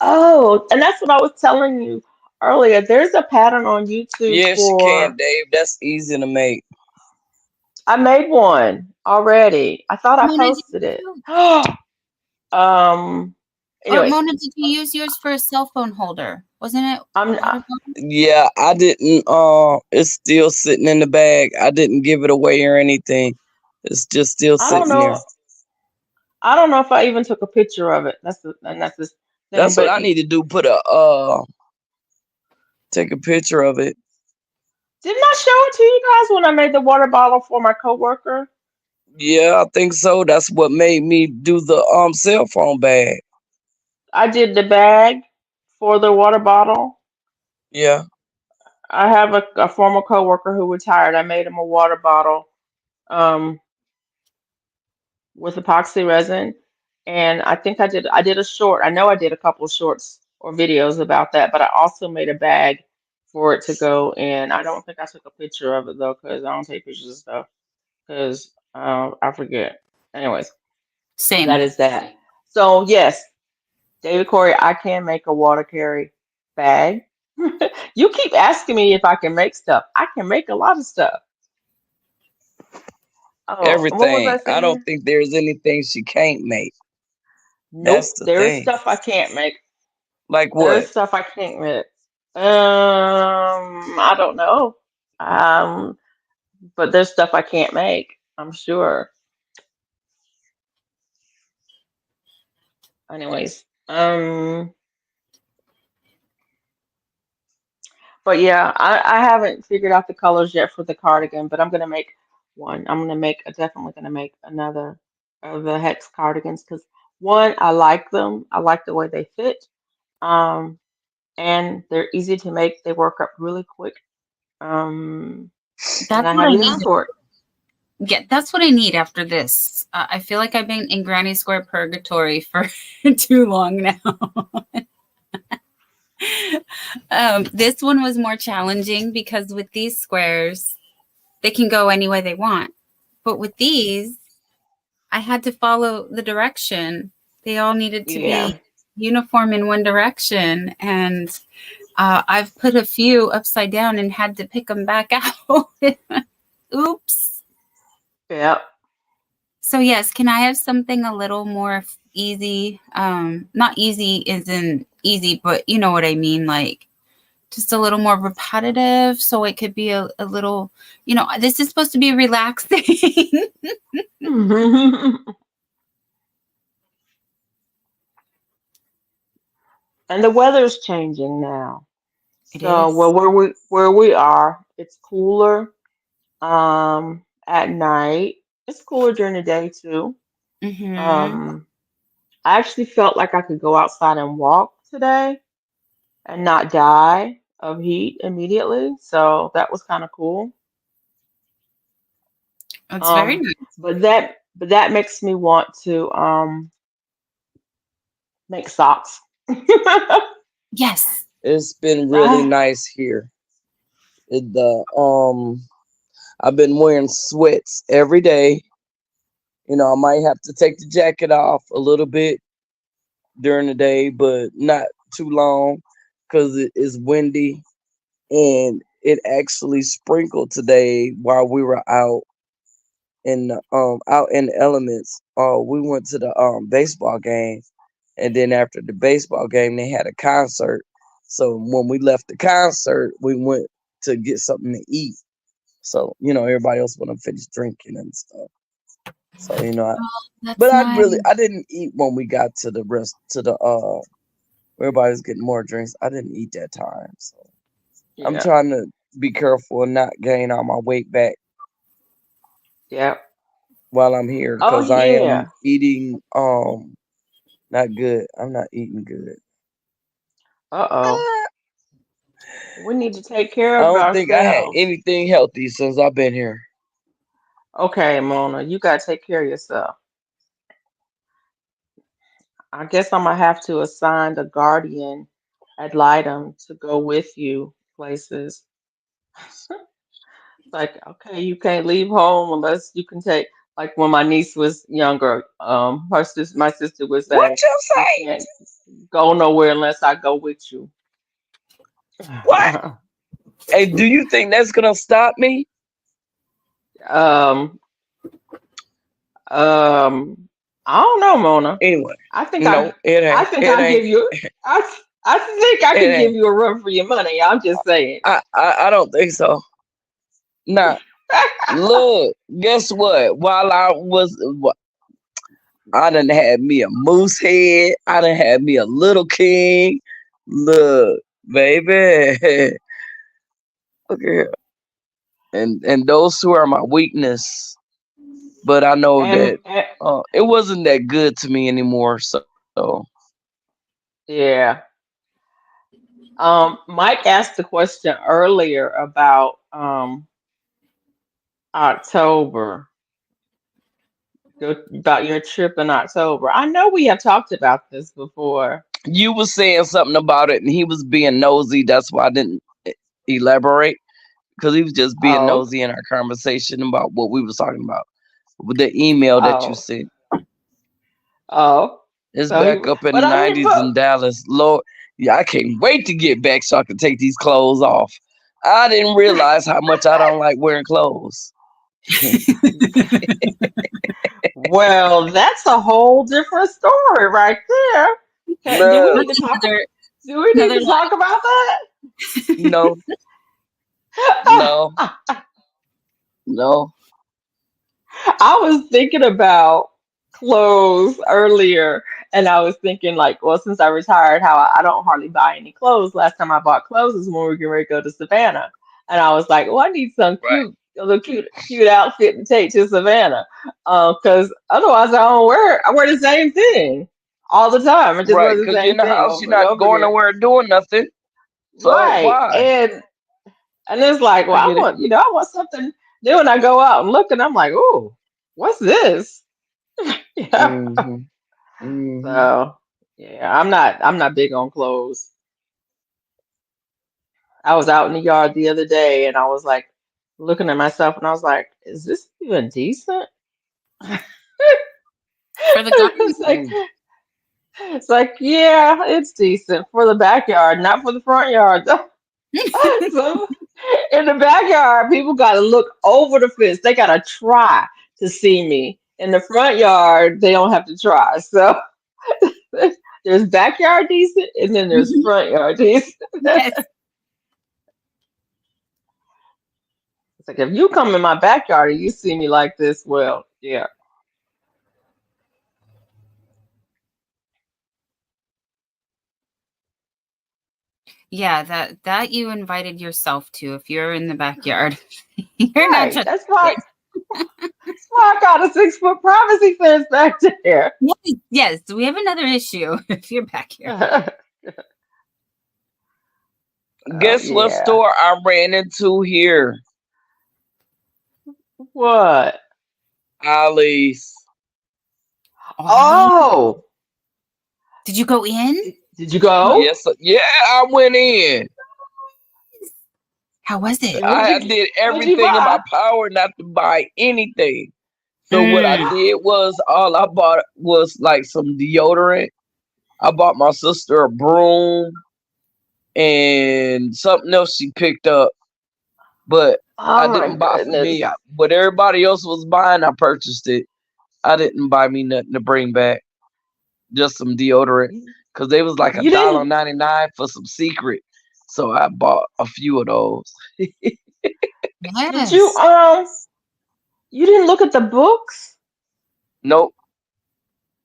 oh, and that's what I was telling you earlier. There's a pattern on YouTube Yes, you can, for. Dave. That's easy to make. I made one already. I thought I Mona, did posted it. you, um. or Anyways, Mona, did you use yours for a cell phone holder? Wasn't it I'm. water bottle? Yeah, I didn't. It's still sitting in the bag. I didn't give it away or anything. It's just still I don't sitting there. know. I don't know if I even took a picture of it. That's the thing. That's what But I need to do. Take a picture of it. didn't I show it to you guys when I made the water bottle for my coworker? Yeah, I think so. That's what made me do the cell phone bag. I did the bag for the water bottle. Yeah. I have a former coworker who retired. I made him a water bottle um, with epoxy resin, and I did a short. I know I did a couple of shorts or videos about that, but I also made a bag for it to go in. I don't think I took a picture of it though, because I don't take pictures of stuff because I forget. Anyways, that Same. is that. So yes, David Corey, I can make a water carry bag. You keep asking me if I can make stuff. I can make a lot of stuff. Oh, what was I Everything. I don't saying? think there's anything she can't make. Nope, That's the there is thing. stuff I can't make. Like There is what? stuff I can't make. I don't know. Um, but there's stuff I can't make. I'm sure. Anyways, but yeah, I haven't figured out the colors yet for the cardigan, but I'm gonna make one. Definitely gonna make another of the hex cardigans because one, I like them. I like the way they fit. Um, and they're easy to make. They work up really quick. Um, and That's I what have I use need. for it. Yeah, that's what I need after this. I feel like I've been in Granny Square purgatory for too long now. This one was more challenging because with these squares, they can go any way they want. But with these, I had to follow the direction. They all needed to Yeah. be uniform in one direction. And I've put a few upside down and had to pick them back out. Oops. Yep. So yes, can I have something a little more easy? Not easy isn't easy, but you know what I mean, like just a little more repetitive, so it could be a little, this is supposed to be relaxing. And the weather's changing now. It So is. where we are, it's cooler at night. It's cooler during the day too. Mm-hmm. Um I actually felt like I could go outside and walk today and not die of heat immediately. So that was kind of cool. It's very Um nice. but that makes me want to make socks. Yes. It's been really Ah, nice here. I've been wearing sweats every day. I might have to take the jacket off a little bit during the day, but not too long because it is windy, and it actually sprinkled today while we were out in the elements. We went to the baseball game, and then after the baseball game they had a concert. So when we left the concert, we went to get something to eat. So everybody else went to finish drinking and stuff. So but That's nice. I didn't eat when we got to the rest to the where everybody's getting more drinks. I didn't eat that time. So I'm yeah, trying to be careful and not gain all my weight back yeah. while I'm here Oh because I am yeah. eating not good. I'm not eating good. Uh-oh. Ah, We need to take care I of don't think I had ourselves. anything healthy since I've been here. Okay, Mona, you gotta take care of yourself. I guess I'm gonna have to assign the guardian ad litem to go with you places. Like, okay, you can't leave home unless you can take, like when my niece was younger, my sister would What say, you you say? can't go nowhere unless I go with you. What? Hey, do you think that's gonna stop me? Um, um, I don't know, Mona. Anyway, I think no, I, it I ain't. think It I ain't. give you, I, I think I It could give ain't. you a run for your money. I'm just saying. I don't think so. Nah, look, guess what? I done had me a moose head. I done had me a little king. Look, baby. Okay, and those two are my weakness. But I know that And it wasn't that good to me anymore. So yeah. Mike asked the question earlier about October, about your trip in October. I know we have talked about this before. you was saying something about it, and he was being nosy. That's why I didn't elaborate because he was just being Oh, nosy in our conversation about what we was talking about with the email that you oh, sent. oh. It's So he, back up in but the I mean, 90s but in Dallas. Lord, yeah, I can't wait to get back so I can take these clothes off. I didn't realize how much I don't like wearing clothes. well, that's a whole different story right there. Do we Look, need to That's talk? another Do we need another to talk about no, that? no, no. I was thinking about clothes earlier, and I was thinking like, well, since I retired, how I don't hardly buy any clothes. Last time I bought clothes was when we were getting ready to go to Savannah, and I was like, oh, I need some Right, a little cute outfit to take to Savannah, because otherwise I don't wear it. I wear the same thing all the time. I just right. wear the Because you're in same the thing house, you're over and not over going again. nowhere doing nothing. So Right, why? and it's like, well, I get it. I want something new, and I go out and look, and I'm like, oh, what's this? Yeah. Hmm. Hmm. So yeah, I'm not big on clothes. I was out in the yard the other day and I was like looking at myself and I was like, is this even decent? For the garden. It's like it's like, yeah, it's decent for the backyard, not for the front yard. So in the backyard, people gotta look over the fence. They gotta try to see me. In the front yard, they don't have to try. So there's backyard decent and then there's front yard decent. Yes. It's like if you come in my backyard and you see me like this, well, yeah. Yeah, that you invited yourself to if you're in the backyard. You're not Right. just That's why I got a 6-foot privacy fence back there. yes, we have another issue if you're back here. Guess what Yeah. store I ran into here? What? Ollie's. Oh, Did you go in? did you go? Yes, yeah, I went in. How was it? And what I did you did what did you everything in my buy? power not to buy anything. So what I Mm. did was all I bought was like some deodorant. I bought my sister a broom and something else she picked up, but I Oh my didn't buy for goodness. me. What everybody else was buying, I purchased it. I didn't buy me nothing to bring back, just some deodorant, because they was like You didn't $1.99 for some secret. So I bought a few of those. did Yes, you didn't look at the books? Nope.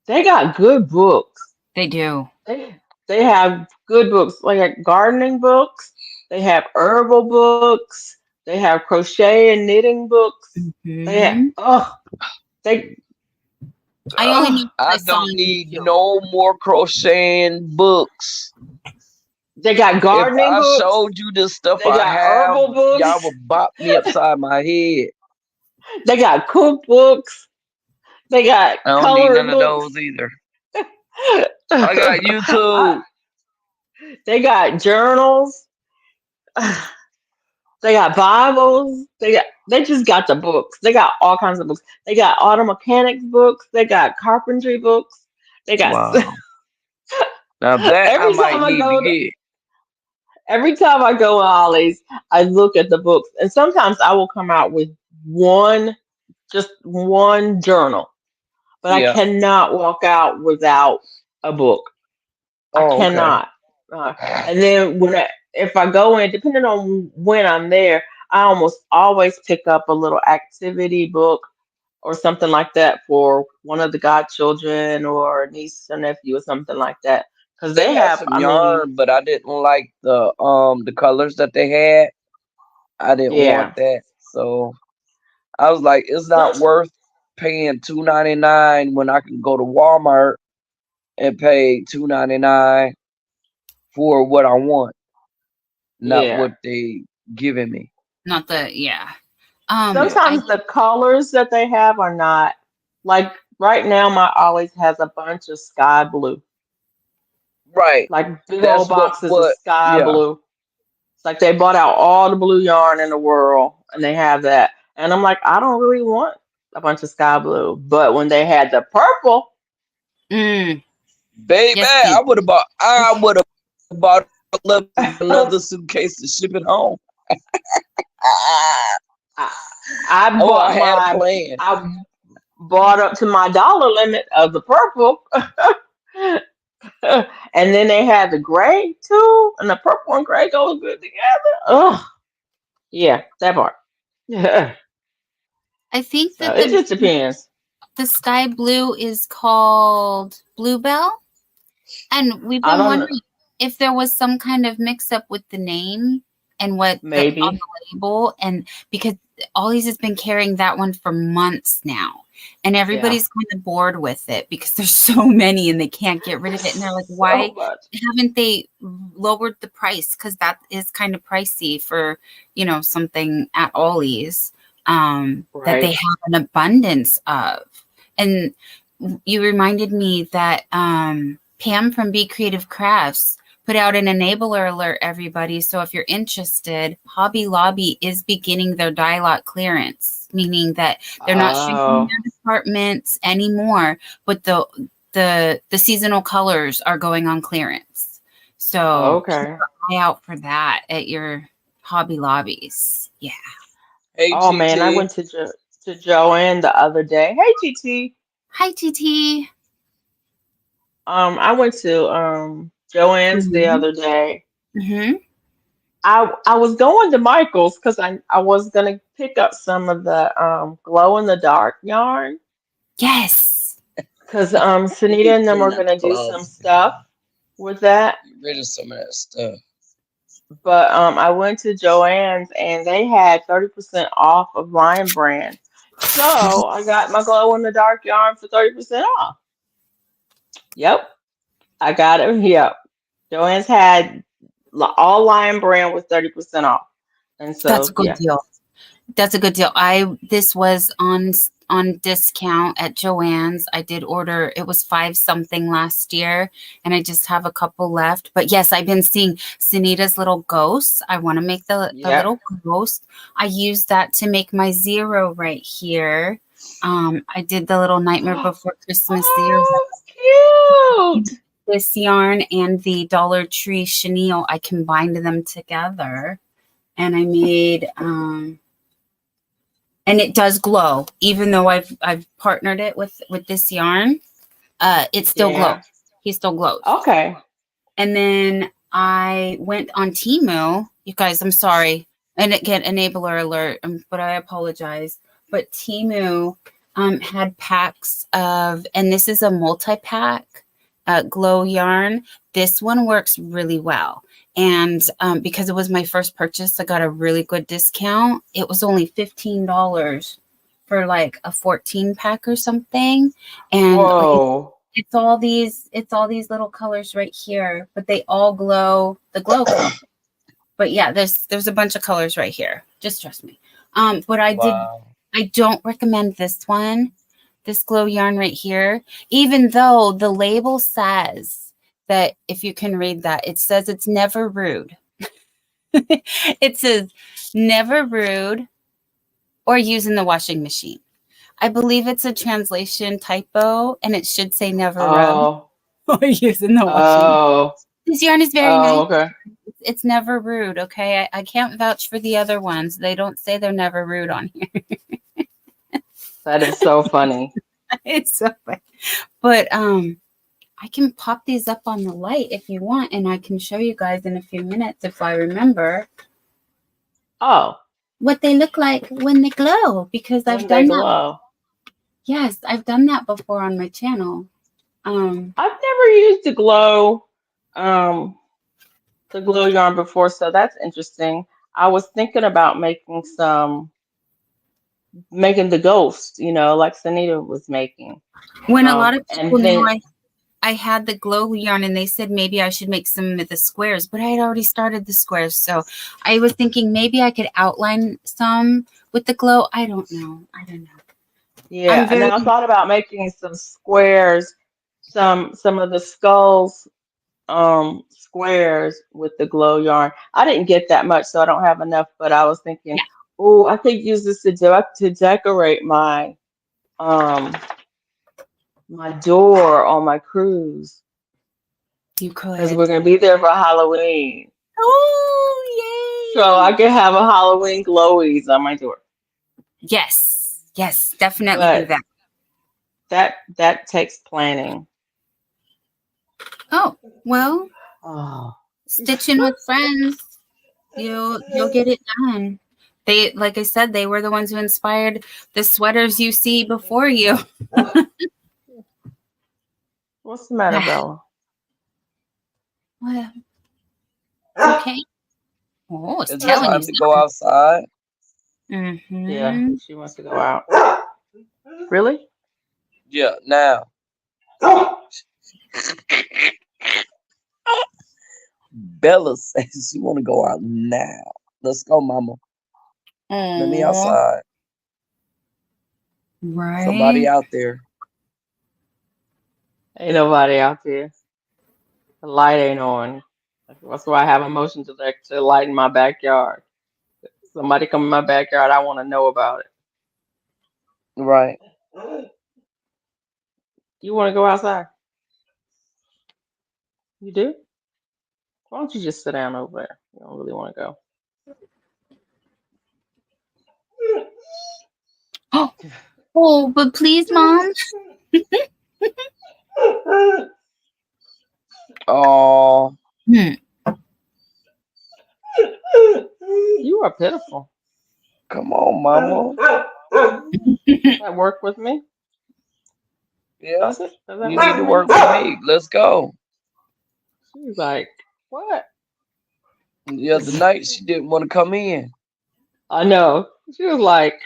They got good books. they do. They have good books, like gardening books. They have herbal books. They have crochet and knitting books. They have Mhm. they I only need I I saw don't on need YouTube. no more crocheting books. they got If gardening I books. showed you the stuff They I got have, herbal y'all books. would bop me upside my head. They got cookbooks. They got I don't need none coloring of those books. either. I got YouTube. They got journals. They got Bibles. They just got the books. They got all kinds of books. They got auto mechanics books. They got carpentry books. They got Wow. Now that I every might time I need to go get. every time I go to Ollie's, I look at the books. And sometimes I will come out with one just one journal. But I Yeah. cannot walk out without a book. I Oh, okay. cannot. And then if I go in, depending on when I'm there, I almost always pick up a little activity book or something like that for one of the godchildren or niece or nephew or something like that. Because They they had have, some I mean, yarn, but I didn't like the colors that they had. I didn't want yeah. that. So I was like, it's not Some, worth paying $2.99 when I can go to Walmart and pay $2.99 for what I want, not yeah. what they giving me. Not the yeah. Yeah. Sometimes the colors that they have are not like right now. My always has a bunch of sky blue, Right. like big That's old what boxes of what sky yeah. blue. It's like they bought out all the blue yarn in the world and they have that. And I'm like, I don't really want a bunch of sky blue. But when they had the purple, Mm, Baby, yes, I would have bought I, another suitcase to ship it home. I Oh, I bought had a my plan. I bought up to my dollar limit of the purple. And then they had the gray too, and the purple and gray go good together. Oh, yeah, that part. Yeah. I think So that it just depends. the sky blue is called Bluebell, and we've I been don't know. wondering if there was some kind of mix up with the name and what the on Maybe. the label, and because Ollie's has been carrying that one for months now, and Yeah. everybody's kind of bored with it because there's so many and they can't get rid of it, and they're like, why So much. haven't they lowered the price? Because that is kind of pricey for something at Ollie's that they Right. have an abundance of. And you reminded me that Pam from Be Creative Crafts put out an enabler alert, everybody. So if you're interested, Hobby Lobby is beginning their dye lot clearance, meaning that they're not shrinking their departments anymore, but the seasonal colors are going on clearance. So keep an eye out for that at your Hobby Lobbies. Yeah. Hey, Oh man, I GT. went to Joanne the other day. Hey GT. Hi, TT. I went to Joanne's the Mm-hmm. other day. Mm-hmm. I was going to Michael's because I was gonna pick up some of the glow in the dark yarn Yes. because Sunita and them are Clean out the gonna do some closet. stuff with that. Get rid of some of that stuff. But I went to Joann's and they had 30% off of Lion Brand. So I got my glow in the dark yarn for 30% off. Yep, I got it. Yep. Joann's had all Lion Brand with 30% off. And That's a so, good yeah. deal. That's a good deal. This was on discount at Joann's. I did order, it was 5 something last year, and I just have a couple left. But yes, I've been seeing Sunita's little ghosts. I want to make the Yep. little ghost. I used that to make my zero right here. I did the little Nightmare Before Christmas zero. Oh, cute. This yarn and the Dollar Tree chenille, I combined them together, and I made and it does glow, even though I've partnered it with this yarn. It still glows. Yeah. He still glows. Okay. And then I went on Temu. You guys, I'm sorry, and again, enabler alert, but I apologize. But Temu had packs of, and this is a multi-pack glow yarn. This one works really well. And because it was my first purchase, I got a really good discount. It was only $15 for like a 14 pack or something. And Whoa. it's all these little colors right here, but they all glow the glow color. But yeah, there's a bunch of colors right here. Just trust me. But I don't recommend this one, this glow yarn right here, even though the label says that, if you can read that, it says it's never rude. It says never rude or use in the washing machine. I believe it's a translation typo, and it should say never rub or use in the washing. Oh. This yarn is very nice. Okay. It's never rude, okay? I can't vouch for the other ones. They don't say they're never rude on here. That is so funny. It's so funny. But I can pop these up on the light if you want, and I can show you guys in a few minutes, if I remember, what they look like when they glow, because I've done that. Yes, I've done that before on my channel. I've never used the glow yarn before, so that's interesting. I was thinking about making the ghost, like Sunita was making. When a lot of people knew I had the glow yarn, and they said maybe I should make some of the squares, but I had already started the squares. So I was thinking maybe I could outline some with the glow. I don't know. Yeah, and then I thought about making some squares, some of the skulls squares with the glow yarn. I didn't get that much, so I don't have enough, but I was thinking, oh, I could use this to decorate my my door on my cruise. You could. Because we're going to be there for Halloween. Oh, yay! So I can have a Halloween glowies on my door. Yes, definitely do that. That takes planning. Oh, well, stitching with friends, you'll get it done. They, like I said, they were the ones who inspired the sweaters you see before you. What's the matter, Bella? Well, okay. Oh, it's time to go outside. Mm-hmm. Yeah, she wants to go out. Really? Yeah, now. Bella says she want to go out now. Let's go, Mama. Let me outside. Right. Somebody out there. Ain't nobody out there. The light ain't on. That's why I have a motion to lighten my backyard. Somebody come in my backyard, I want to know about Right. it. You want to go outside? You do? Why don't you just sit down over there? You don't really want to Oh, but please, Mom. go. Oh, Hmm. You are pitiful. come on, mama. That work with me? Yeah, Does it? Does that you work need with to me? work with me. Let's go. She's like, what? The other night she didn't want to come in. I know. She was like,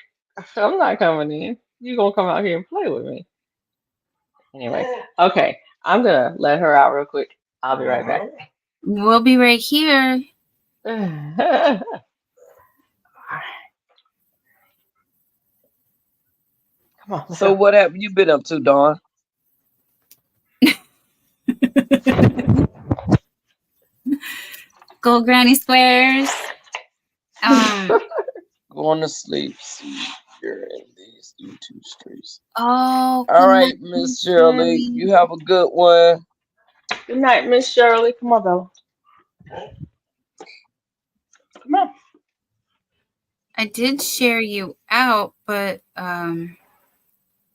I'm not coming in. You gonna come out here and play with me. Anyway, okay. I'm gonna let her out real quick. I'll be right back. We'll be right here. Come on. So what have you been up to, Dawn? Go Granny Squares. Going to sleep. See, you're in these YouTube streets. Oh, All right, Miss Shirley. You have a good one. Good night, Miss Shirley. Come on, Bella. Come on. I did share you out, but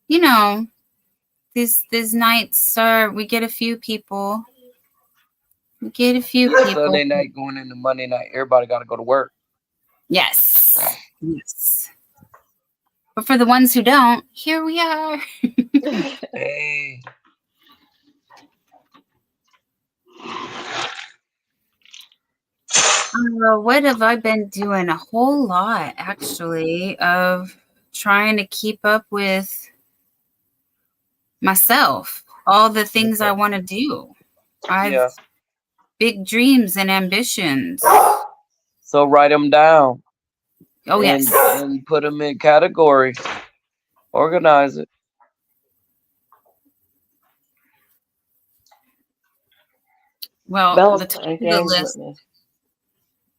you know, these nights we get a few people. We get a few people. Sunday night going into Monday night. Everybody got to go to work. Yes. Yes. But for the ones who don't, here we are. Hey. What have I been doing? A whole lot, actually, of trying to keep up with myself, all the things I want to do. I've big dreams and ambitions. So write them down. Oh, yes. And put them in categories. Organize it. Well, Bella's the top playing of the games list. with me.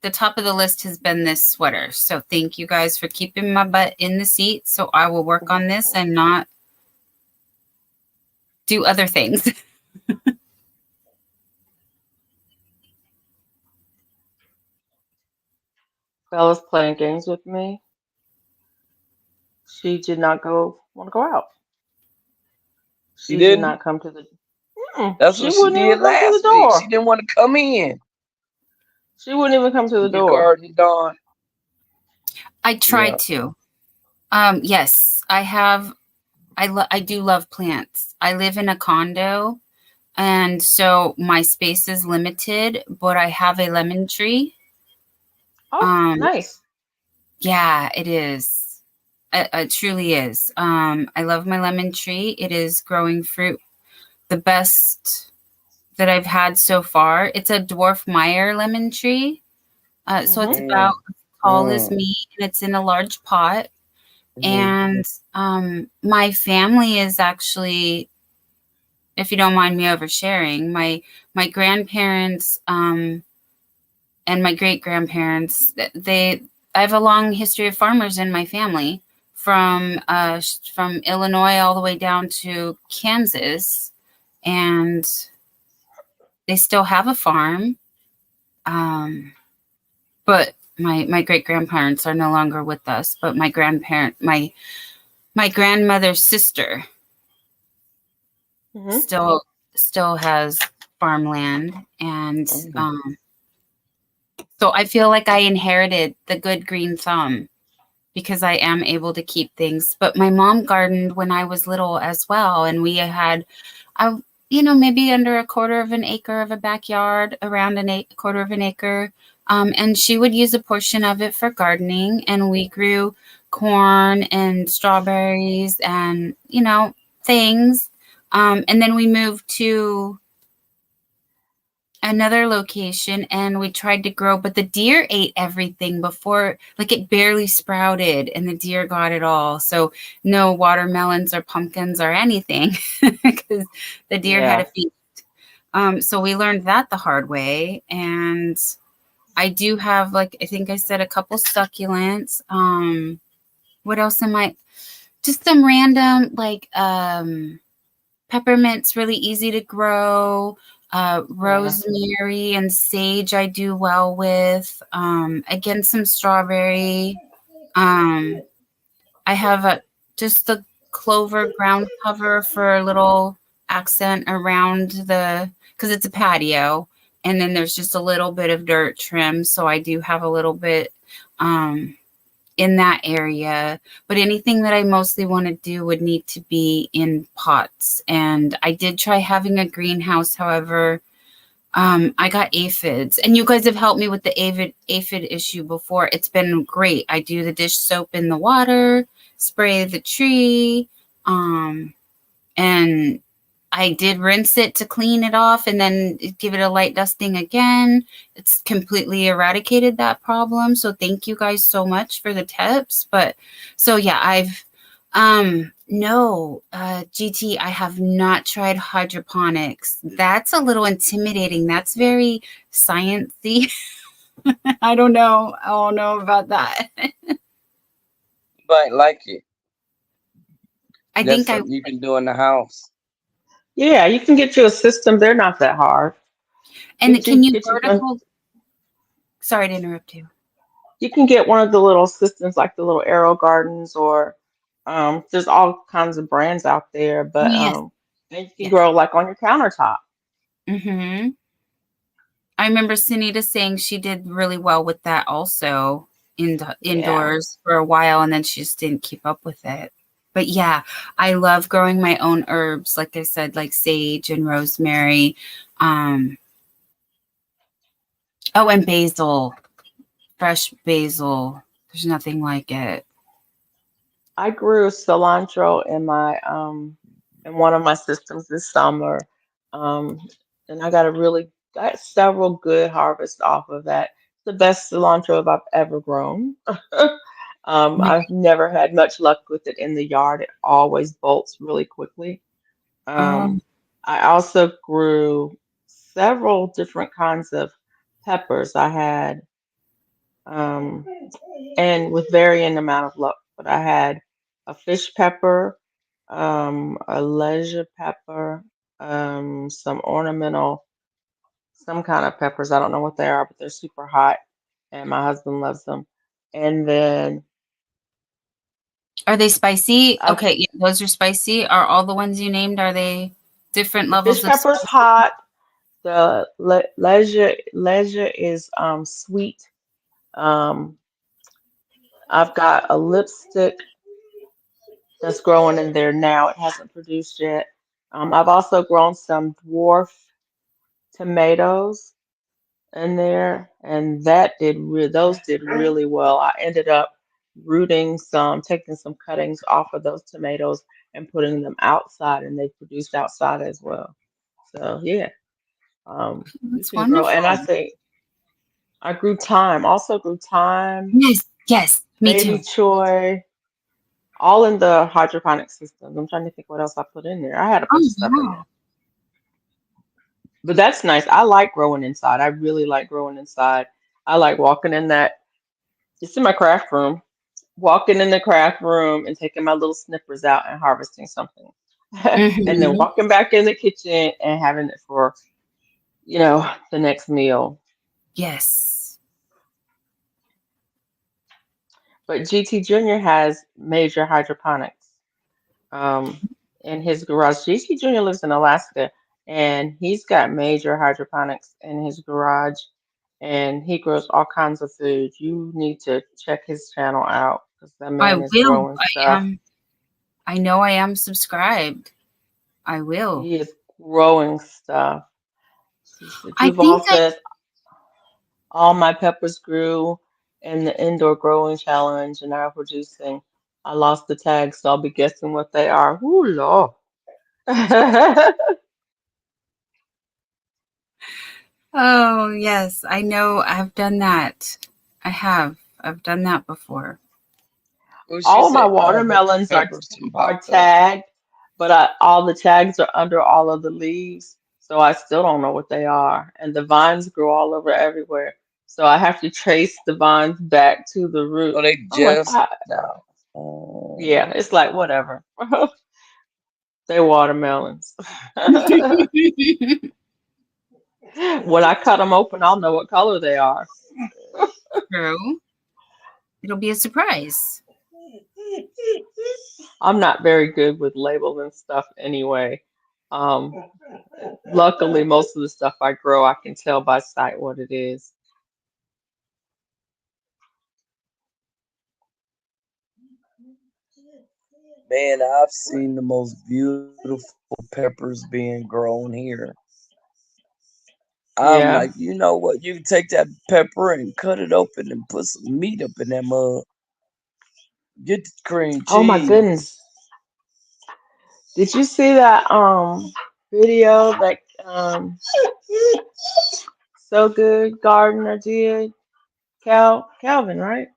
The top of the list has been this sweater. So thank you guys for keeping my butt in the seat. So I will work on this and not do other things. Bella's playing games with me. She did not want to go out. She did not come to the. That's what she did last week. She didn't want to come in. She wouldn't even come to the door. Garden, Dawn. I tried to. Yes, I have. I do love plants. I live in a condo, and so my space is limited, but I have a lemon tree. Oh, nice. Yeah, it is. It truly is. I love my lemon tree. It is growing fruit. The best that I've had so far. It's a dwarf Meyer lemon tree. So it's about as tall as me, and it's in a large pot. And my family is actually, if you don't mind me oversharing, my grandparents and my great grandparents, I have a long history of farmers in my family, from Illinois all the way down to Kansas, and they still have a farm. But my great grandparents are no longer with us. But my grandmother's sister still has farmland, and so I feel like I inherited the good green thumb because I am able to keep things. But my mom gardened when I was little as well, and we had, maybe under a quarter of an acre of a backyard, around a quarter of an acre. And she would use a portion of it for gardening, and we grew corn and strawberries and, things. And then we moved to another location and we tried to grow, but the deer ate everything before, like it barely sprouted and the deer got it all. So no watermelons or pumpkins or anything because the deer had a feast. So we learned that the hard way. And I do have, like, I think I said a couple succulents. What else am I? Just some random, like, peppermint's really easy to grow. Rosemary and sage I do well with. Again, some strawberry. I have just the clover ground cover for a little accent around because it's a patio. And then there's just a little bit of dirt trim. So I do have a little bit in that area. But anything that I mostly want to do would need to be in pots. And I did try having a greenhouse. However, I got aphids, and you guys have helped me with the aphid issue before. It's been great. I do the dish soap in the water, spray the tree, and I did rinse it to clean it off and then give it a light dusting again. It's completely eradicated that problem. So thank you guys so much for the tips. But so yeah, GT, I have not tried hydroponics. That's a little intimidating. That's very sciencey. I don't know. I don't know about that. You might like it. I That's think something you can do in the house. Yeah, you can get you a system. They're not that hard. And can you vertical? Sorry to interrupt you. You can get one of the little systems like the little Arrow Gardens, or there's all kinds of brands out there. But Yes. and you can grow like on your countertop. Mm-hmm. I remember Sunita saying she did really well with that also indoors for a while, and then she just didn't keep up with it. But yeah, I love growing my own herbs, like I said, like sage and rosemary. And basil, fresh basil. There's nothing like it. I grew cilantro in my in one of my systems this summer, and I got several good harvests off of that. The best cilantro I've ever grown. I've never had much luck with it in the yard. It always bolts really quickly. I also grew several different kinds of peppers. I had, and with varying amount of luck, but I had a fish pepper, a leisure pepper, some ornamental, some kind of peppers. I don't know what they are, but they're super hot, and my husband loves them. And then Are they spicy? I, Okay, yeah, those are spicy. Are all the ones you named, are they different the levels fish of pepper's spicy? hot. The leisure is sweet. Um, I've got a lipstick that's growing in there now. It hasn't produced yet. I've also grown some dwarf tomatoes in there, and those did really well. I ended up taking some cuttings off of those tomatoes and putting them outside, and they produced outside as well. So yeah, you That's can grow. And wonderful. I grew thyme. Also grew thyme, Yes, me baby too. choy, all in the hydroponic system. I'm trying to think what else I put in there. I had a bunch Oh, of stuff in there. wow. But that's nice. I like growing inside. I really like growing inside. I like walking in that. It's in my craft room. Walking in the craft room and taking my little snippers out and harvesting something. And then Mm-hmm. walking back in the kitchen and having it for, the next meal. Yes. But GT Junior has major hydroponics in his garage. GT Junior lives in Alaska, and he's got major hydroponics in his garage, and he grows all kinds of food. You need to check his channel out because that I man is will. growing stuff. I know I am subscribed. I will. He is growing stuff. I Duval think says all my peppers grew in the indoor growing challenge and are producing. I lost the tag, so I'll be guessing what they are. Ooh, Lord. Oh, yes. I know I've done that. I have. I've done that before. Well, she All my said all her watermelons peppers from are about the. tagged, but all the tags are under all of the leaves. so I still don't know what they are. And the vines grow all over everywhere. So I have to trace the vines back to the root. Oh, they I'm like, just now. yeah, it's like whatever. They're watermelons. When I cut them open, I'll know what color they are. True. It'll be a surprise. I'm not very good with labeling stuff anyway. Um, Luckily, most of the stuff I grow, I can tell by sight what it is. Man, I've seen the most beautiful peppers being grown here. I'm like, Yeah. you know what? You can take that pepper and cut it open and put some meat up in that mug. Get the cream Oh my cheese. goodness. Did you see that video that So Good Gardener did? Calvin, right?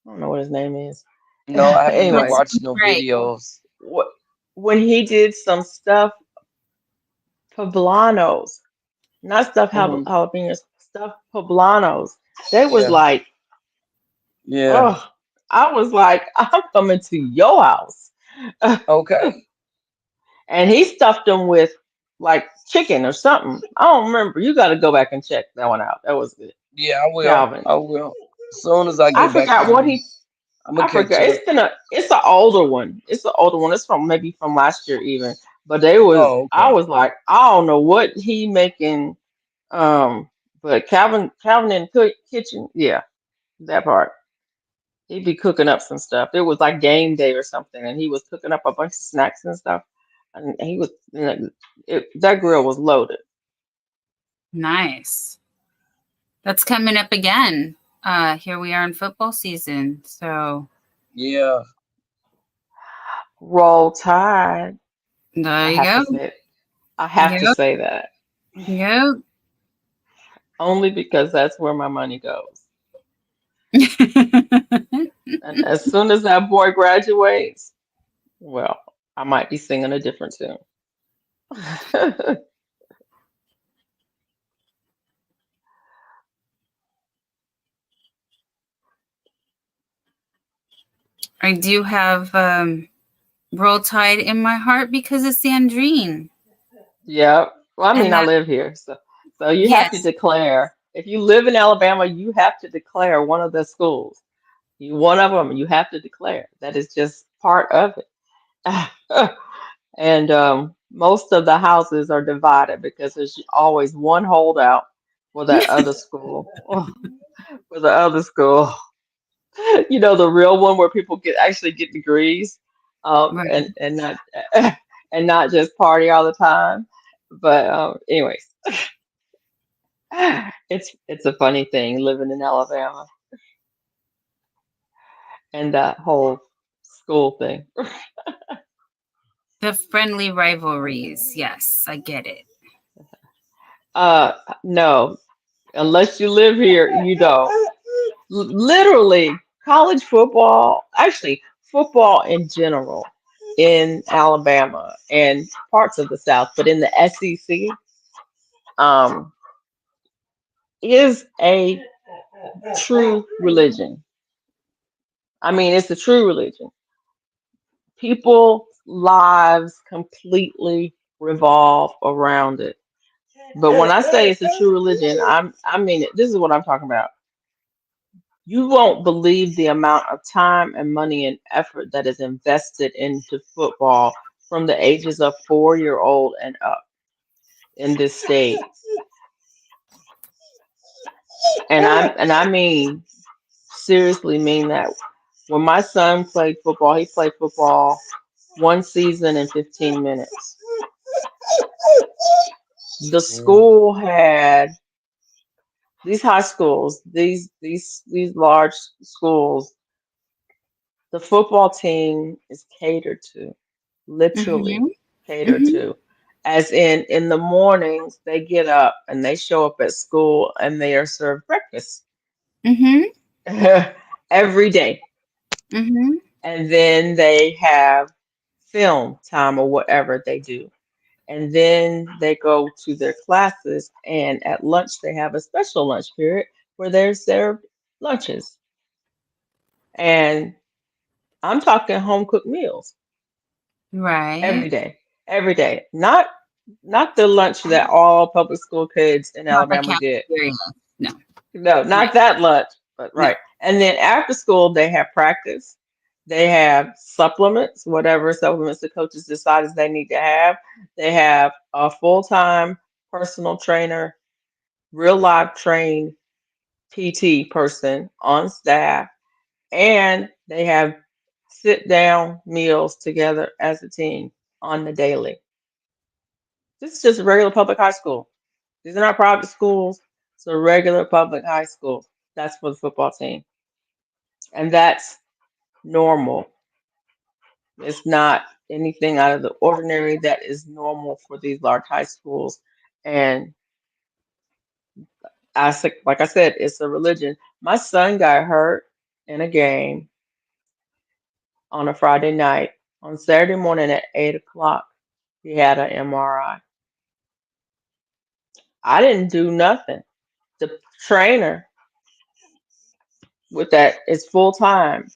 I don't know what his name is. No, I haven't been Anyway, That watching sounds no right. videos. wh- when he did some stuff poblanos, not stuff Hmm. jalapenos, stuff poblanos. They was Yeah, like, yeah. oh, I was like, I'm coming to your house. Okay. And he stuffed them with like chicken or something. I don't remember. You got to go back and check that one out. That was good. Yeah, I will. Calvin. I will. As soon as I I get back forgot what home, he. I'm gonna I catch forgot. up. It's an older one. It's an older one. It's from maybe from last year even. But they was. Oh, I okay. was like, I don't know what he making. Um, but Calvin in the kitchen. Yeah, that part. He'd be cooking up some stuff. It was like game day or something, and he was cooking up a bunch of snacks and stuff. And he was, that grill was loaded. Nice. That's coming up again. Here we are in football season. So Yeah. Roll Tide. there I you have to go. say it. I have to Yep. say that Yep. only because that's where my money goes. And as soon as that boy graduates, well, I might be singing a different tune. I do have Roll Tide in my heart because of Sandrine. Yeah. Well, I mean, And I that, live here, so you have to yes. declare. If you live in Alabama, you have to declare one of the schools. You one of them, you have to declare. That is just part of it. And most of the houses are divided because there's always one holdout for that other school. For the other school. You know, the real one where people actually get degrees, Right. and not and not just party all the time. But anyways, it's a funny thing living in Alabama and that whole school thing. The friendly rivalries. Yes, I get it. No, unless you live here, you don't. Literally, college football, actually, football in general in Alabama and parts of the South, but in the SEC, um, is a true religion. I mean, it's a true religion. People's lives completely revolve around it. But when I say it's a true religion, I mean it. This is what I'm talking about. You won't believe the amount of time and money and effort that is invested into football from the ages of 4 year old and up in this state. And I mean seriously mean that. When my son played football, he played football one season in 15 minutes. The Mm. school had these high schools, these large schools, the football team is catered to, literally Mm-hmm. catered Mm-hmm. to. As in the mornings, they get up and they show up at school and they are served breakfast Mm-hmm. every day. Mm-hmm. And then they have film time or whatever they do. and then they go to their classes. And at lunch, they have a special lunch period where they're served lunches. And I'm talking home cooked meals every Right. day, every day. Not the lunch that all public school kids in Not the Alabama get. cafeteria. No. No, Right. not that lunch, but No. right. And then after school, they have practice. They have supplements, whatever supplements the coaches decide they need to have. They have a full-time personal trainer, real life trained PT person on staff, and they have sit down meals together as a team on the daily. This is just a regular public high school. These are not private schools. It's a regular public high school. That's for the football team. And that's normal. It's not anything out of the ordinary. That is normal for these large high schools. And like I said, it's a religion. My son got hurt in a game on a Friday night. On Saturday morning at 8 o'clock, he had an MRI. I didn't do nothing. The trainer with that is full time,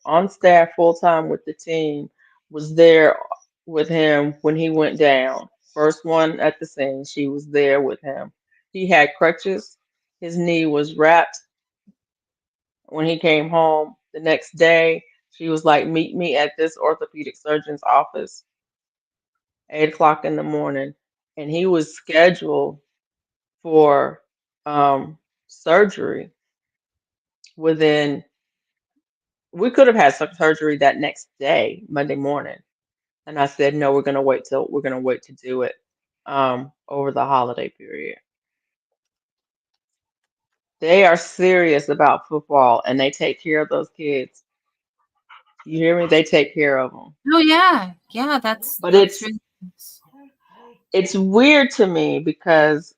on staff full time with the team, was there with him when he went down. First one at the scene, she was there with him. He had crutches. His knee was wrapped when he came home the next day. She was like, "Meet me at this orthopedic surgeon's office, 8 o'clock in the morning." And he was scheduled for surgery within, we could have had some surgery that next day, Monday morning. And I said, no, we're gonna wait to do it over the holiday period. They are serious about football and they take care of those kids. You hear me? They take care of them. Oh yeah. Yeah, But that's really nice. it's weird to me because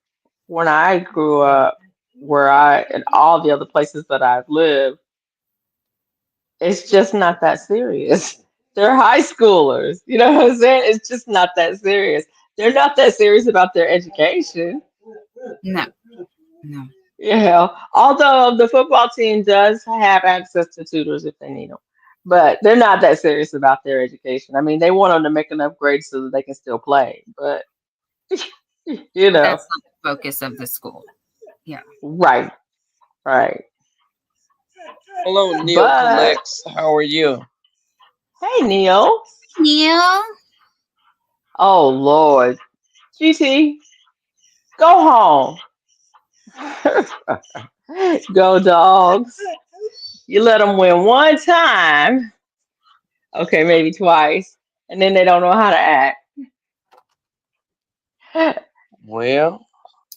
when I grew up, where I and all the other places that I've lived, it's just not that serious. They're high schoolers. You know what I'm saying? It's just not that serious. They're not that serious about their education. No. No. Yeah, although the football team does have access to tutors if they need them, but they're not that serious about their education. I mean, they want them to make enough grades so that they can still play, but you But know, that's not the focus of the school. Yeah. right, right. Hello, Neil But Collects. How are you? hey, Neil. Neil. Oh Lord, GT, go home. Go dogs. You let them win one time, okay, maybe twice, and then they don't know how to act. Well,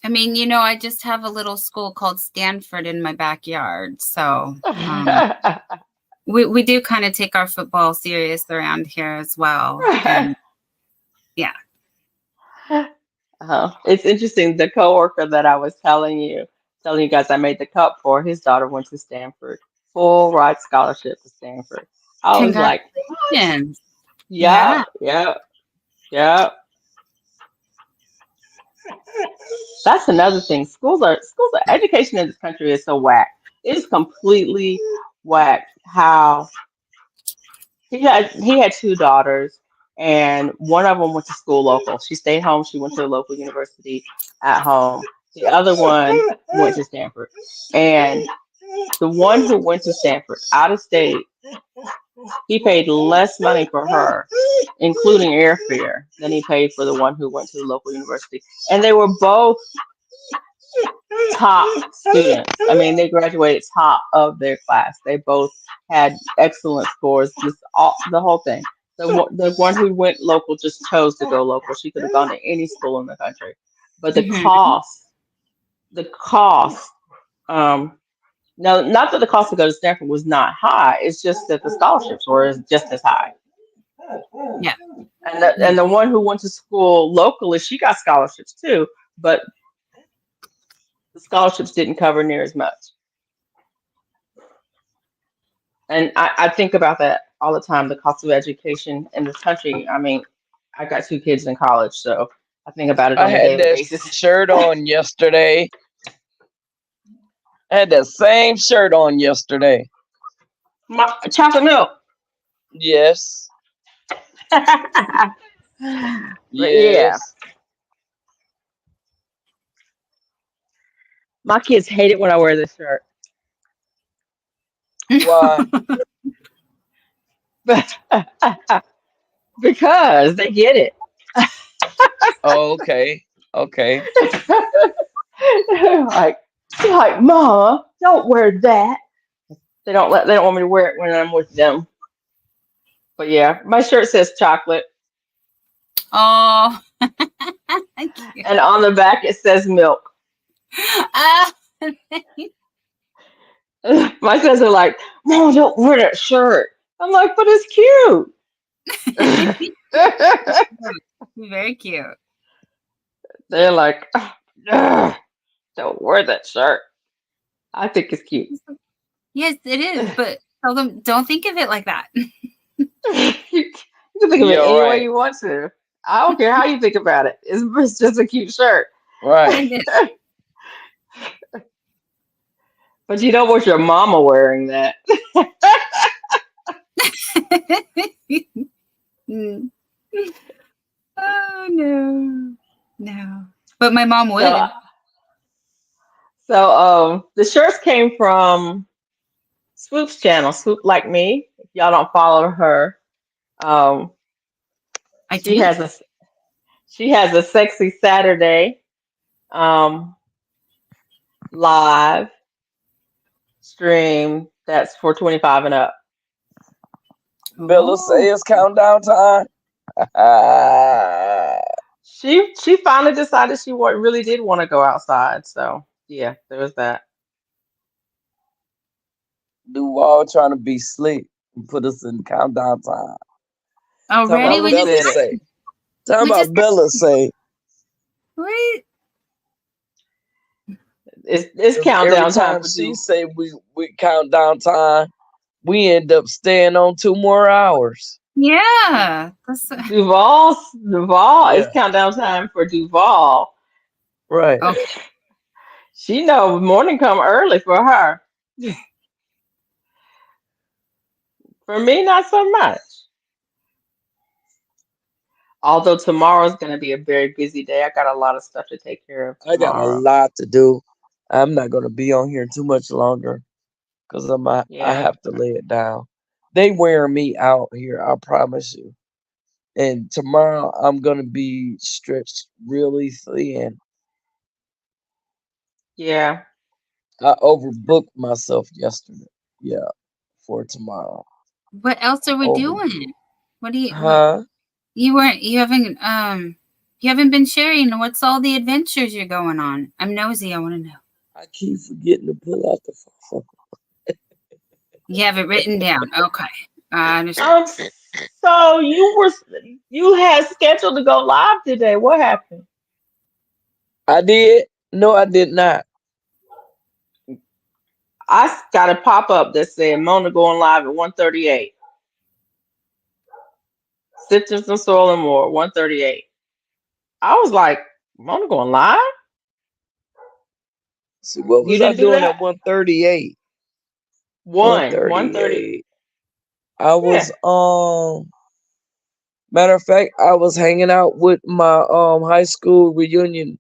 I mean, I just have a little school called Stanford in my backyard. So we do kind of take our football serious around here as well. And yeah. It's interesting. The coworker that I was telling you guys I made the cup for, his daughter went to Stanford, full ride scholarship to Stanford. I was like, what? Congratulations. Yeah, Yeah. yeah, yeah. That's another thing. Education in this country is so whack. It's completely whack. How he had two daughters, and one of them went to school local. She stayed home. She went to a local university at home. The other one went to Stanford, and the one who went to Stanford out of state, he paid less money for her, including airfare, than he paid for the one who went to the local university. And they were both top students. I mean, they graduated top of their class. They both had excellent scores. Just the whole thing. The one who went local just chose to go local. She could have gone to any school in the country, but Hmm. the cost. No, not that the cost to go to Stanford was not high. It's just that the scholarships were just as high. Yeah. And the one who went to school locally, she got scholarships too, but the scholarships didn't cover near as much. And I think about that all the time, the cost of education in this country. I mean, I got two kids in college, so I think about it I on a had daily that basis. shirt on yesterday. I had that same shirt on yesterday. My chocolate milk. Yes. But yeah, Yes. my kids hate it when I wear this shirt. Why? Because they get it. Oh, okay. Okay. like, they're like, Mama, don't wear that. They don't want me to wear it when I'm with them. But yeah, my shirt says chocolate, Oh, cute. and on the back it says milk. Ah. My sons are like, Mom, don't wear that shirt. I'm like, but it's cute. Very cute. They're like, "Ugh, don't wear that shirt. I think it's cute. Yes, it is, but tell them don't think of it like that. You can think of it Yeah, any way right. you want to. I don't care how you think about it. It's just a cute shirt. Right. It But you don't want your mama wearing that. is. Mm. Oh no. No. But my mom So, would. the shirts came from Swoop's channel, Swoop Like Me. If y'all don't follow her, um, I she do. has a she has a sexy Saturday um, live stream that's for 25 and up. Bella Oh. say it's countdown time. She finally decided really did want to go outside. So yeah, there was that. Duval trying to be slick and put us in countdown time. Talk Already? about Bella We just Bella said it. say. Talk we just about Bella say. wait. It's Because every countdown time time for she say we countdown time, we end up staying on 2 more hours. Yeah. That's Duval is Yeah. countdown time for Duval. Right. okay. She know morning come early for her. For me, not so much. Although tomorrow's going to be a very busy day. I got a lot of stuff to take care of I got a tomorrow. lot to do. I'm not gonna be on here too much longer because I Yeah. have to lay it down. They wearing me out here, I promise you. And tomorrow I'm gonna be stretched really thin. Yeah. I overbooked myself yesterday. Yeah, for tomorrow. What else are we Overbooked. doing? What Huh? you haven't been sharing what's all the adventures you're going on. I'm nosy, I want to know. I keep forgetting to pull out the phone. You have it written down. Okay. I understand. Um. So you had scheduled to go live today. What happened? I did? No, I did not. Got a pop up that said Mona going live at 1:38. Citrus and Soil and More 1:38. I was like, Mona going live? See, what You was I didn't do doing at that? 138? 1:30. 138. I was Yeah. matter of fact, I was hanging out with my high school reunion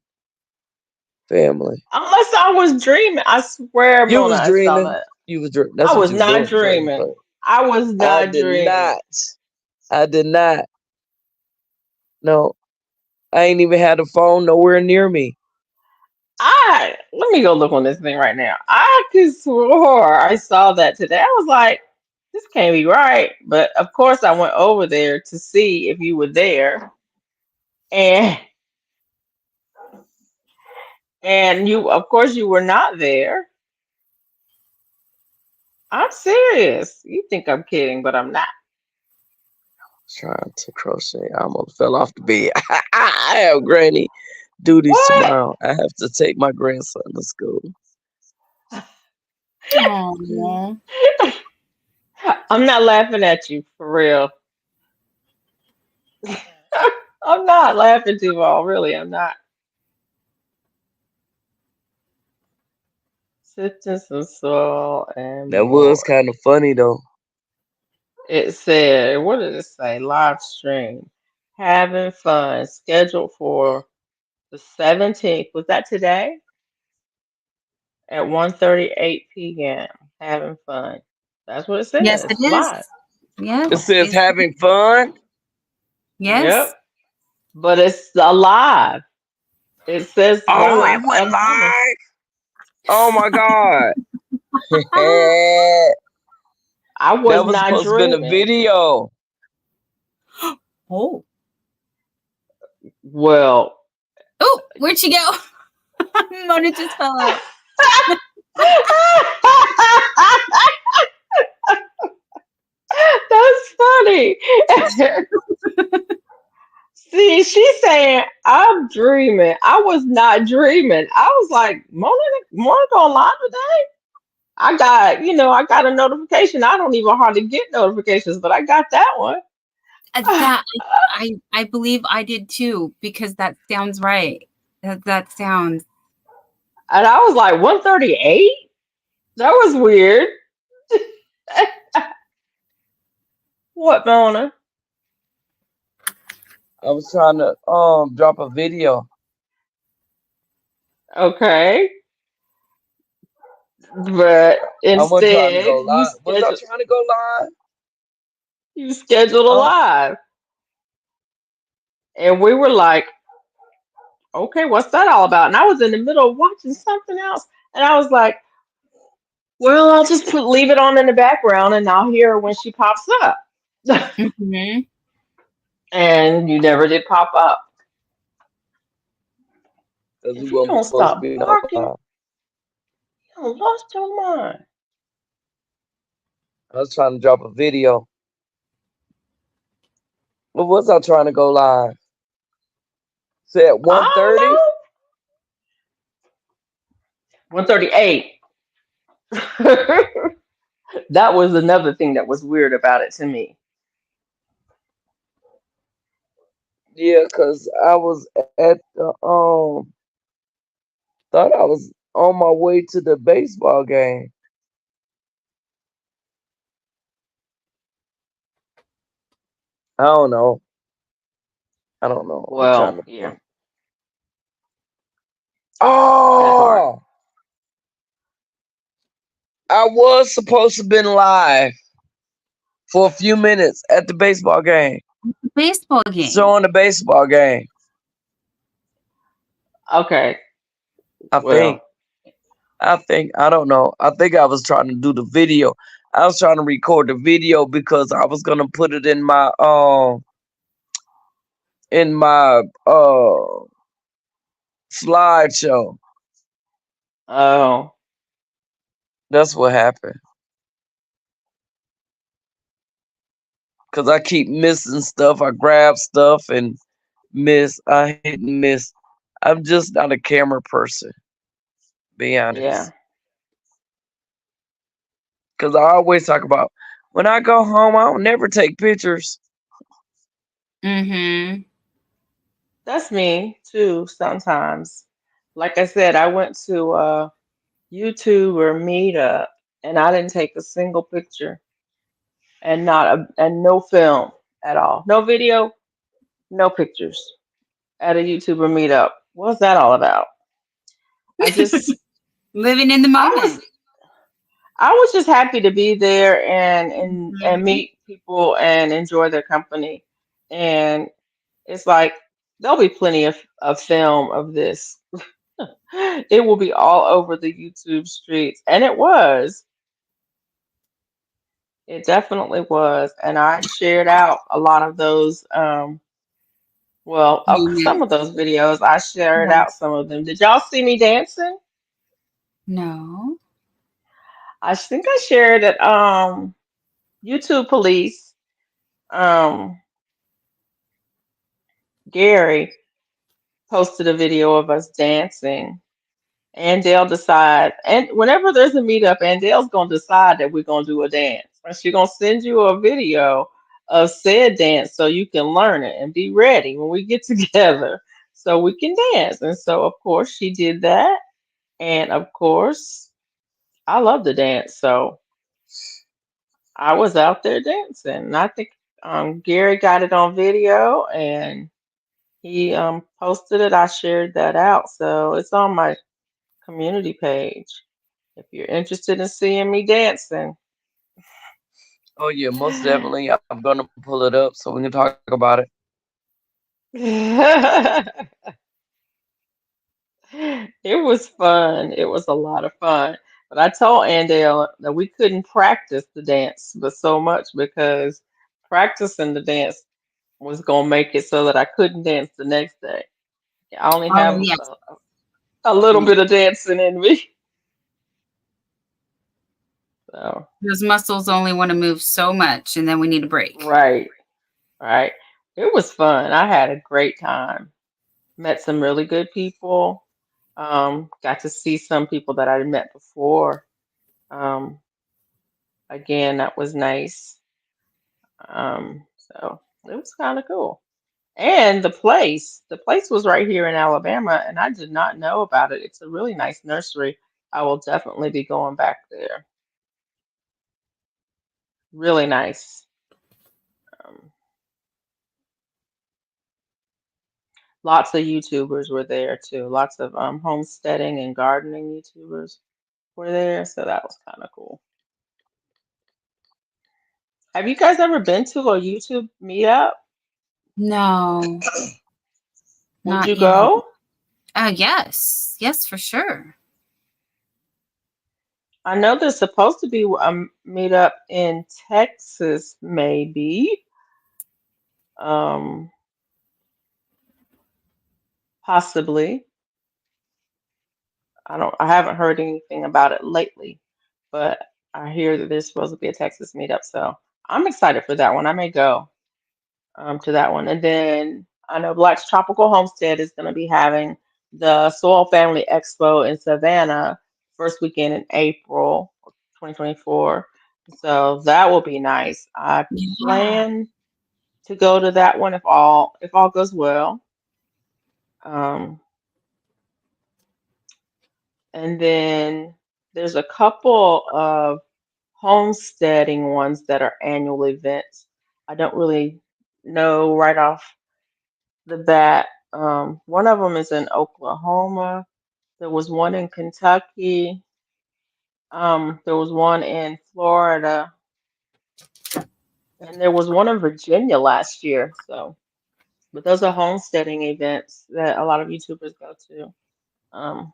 family. Unless I was dreaming. I swear, You Mona, was I saw dreaming. that. You was dreaming. That's I what was you was not doing, dreaming. dreaming. But I was I not did dreaming. not. I did not. No, I ain't even had a phone nowhere near me. Let me go look on this thing right now. I could swore I saw that today. I was like, this can't be right. But of course, I went over there to see if you were there, and you, of course, you were not there. I'm serious. You think I'm kidding, but I'm not. Trying to crochet. I almost fell off the bed. I have granny duties What? tomorrow. I have to take my grandson to school. Oh. I'm not laughing at you for real. I'm not. not laughing too well, really. I'm not. Sifting some soil and That was more. kind of funny though. It said, what did it say? Live stream. Having fun. Scheduled for the 17th. Was that today? At 1:38 p.m. Having fun. That's what it Yes, it says. is. Live. It Yes. says having fun. Yes. Yep. But it's alive. It says Oh, it live went up on it. live. Oh my god. I was That was not supposed to be a dreaming. video. Oh. Well, Oh, where'd she go? Mona just fell out. that's funny. See, she's saying I'm dreaming. I was not dreaming. I was like, Mona going live today? I got a notification. I don't even hardly get notifications, but I got that one. That I believe I did too, because that sounds right. That sounds. And I was like, 138? That was weird. What, Mona? I was trying to drop a video. Okay. But I wasn't trying to go instead, live. Was I trying to go live? you scheduled a Uh, live. And we were like, okay, what's that all about? And I was in the middle of watching something else. And I was like, well, I'll just leave it on in the background and I'll hear her when she pops up. Mhm. And you never did pop up. Because we If you weren't don't supposed to stop be no barking, live. you done lost your mind. I was trying to drop a video. What was I trying to go live? Say at I 1:30? don't know. 138. That was another thing that was weird about it to me. Yeah, because I was at the thought I was on my way to the baseball game. I don't know. I don't know. I'm trying Well, to yeah, think. that part. Oh, I was supposed to have been live for a few minutes at the baseball game, Baseball game. showing the baseball game. Okay, I think. well, I don't know. I think I was trying to do the video. I was trying to record the video because I was gonna put it in my slideshow. oh, That's what happened. Cause I keep missing stuff. I grab stuff and miss. I hit and miss. I'm just not a camera person, be honest. yeah, Cause I always talk about when I go home, I don't never take pictures. Mm-hmm. that's me too. Sometimes, like I said, I went to YouTube or Meetup, and I didn't take a single picture, and no film at all, no video, no pictures at a YouTube or Meetup. What's that all about? I just, Living in the I was moment. I was just happy to be there and Mhm. meet people and enjoy their company. And it's like there'll be plenty of film of this. It will be all over the YouTube streets. And it was. It definitely was. And I shared out a lot of those some Moment. of those videos. I shared Yes. out some of them. Did y'all see me dancing? No. I think I shared it YouTube Police. Um Gary posted a video of us dancing. And they'll decide, and whenever there's a meetup, and Dale's gonna decide that we're gonna do a dance. And she's gonna send you a video of said dance so you can learn it and be ready when we get together so we can dance. And so, of course, she did that. And of course, I love to dance. So I was out there dancing. And I think Gary got it on video and he posted it. I shared that out. So it's on my community page if you're interested in seeing me dancing. Oh yeah, most definitely. I'm gonna pull it up so we can talk about it. It was fun. It was a lot of fun. But I told Andale that we couldn't practice the dance but so much because practicing the dance was gonna make it so that I couldn't dance the next day. I only Oh, have yes. a little Yeah. bit of dancing in me. So Those muscles only want to move so much, and then we need a break. right, right. It was fun. I had a great time. Met some really good people. Got to see some people that I met before. Um, Again, that was nice. So it was kind of cool. And the place was right here in Alabama, and I did not know about it. It's a really nice nursery. I will definitely be going back there. Really nice. Um, Lots of YouTubers were there too. Lots of homesteading and gardening YouTubers were there, so that was kind of cool. Have you guys ever been to a YouTube meetup? No, Would not you yet. go? Yes. Yes, for sure. I know there's supposed to be a meetup in Texas, maybe. Um, Possibly. I haven't heard anything about it lately, but I hear that there's supposed to be a Texas meetup, so I'm excited for that one. I may go to that one. And then I know Black's Tropical Homestead is going to be having the Soil Family Expo in Savannah first weekend in April of 2024. So that will be nice. I Yeah. plan to go to that one if all goes well. Um, and then there's a couple of homesteading ones that are annual events. I don't really know right off the bat. One of them is in Oklahoma. There was one in Kentucky. There was one in Florida, and there was one in Virginia last year. So, but those are homesteading events that a lot of YouTubers go to. Um,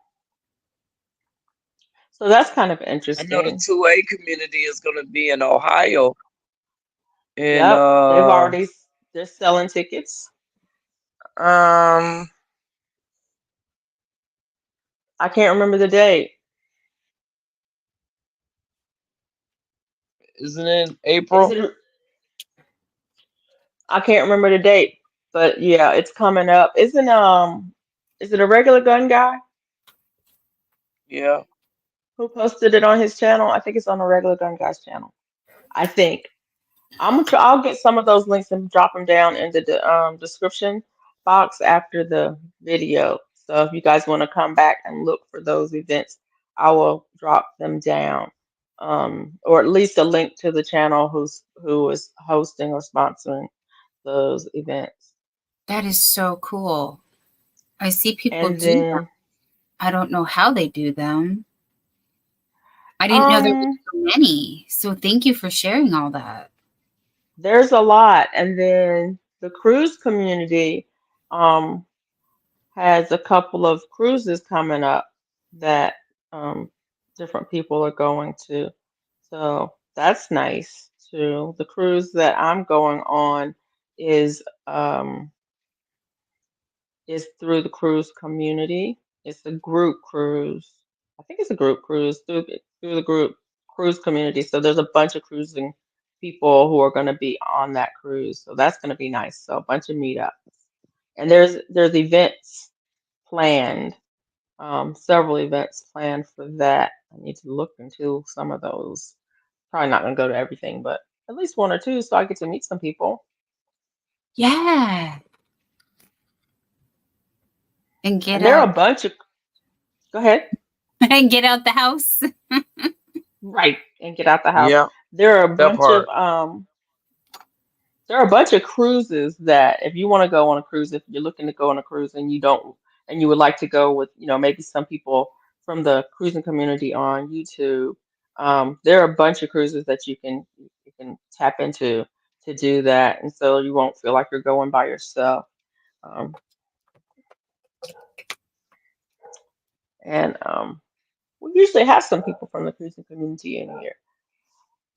so that's kind of I know the interesting. 2A community is gonna be in Ohio in Yep, they're selling tickets. um I can't remember the date. isn't it in Is April? it? I can't remember the date, but yeah, it's coming up. Is it a regular gun guy Yeah. who posted it on his channel? I think it's on a regular gun guy's channel. I think I'll get some of those links and drop them down in the description box after the video. So if you guys want to come back and look for those events, I will drop them down. Or at least a link to the channel who is hosting or sponsoring those events. That is so cool. I see people And do them. then I don't know how they do them. I didn't know there were Um, so many. So thank you for sharing all that. there's a lot, and then the cruise community um has a couple of cruises coming up that um different people are going to. So that's nice too. The cruise that I'm going on is um is through the cruise community. It's a group cruise. I think it's a group cruise through the group cruise community. So there's a bunch of cruising people who are going to be on that cruise. So that's going to be nice. So a bunch of meetups. And there's events planned, several events planned for that. I need to look into some of those. Probably not going to go to everything, but at least one or two, so I get to meet some people. Yeah. And get And there are out a bunch of. Go ahead. and get out the house. Right, and get out the house. Yeah, There are a that bunch of part. there are a bunch of cruises that if you want to go on a cruise, if you're looking to go on a cruise and you don't and you would like to go with, maybe some people from the cruising community on YouTube, there are a bunch of cruises that you can tap into to do that, and so you won't feel like you're going by yourself. Um, and we usually have some people from the cruising community in here.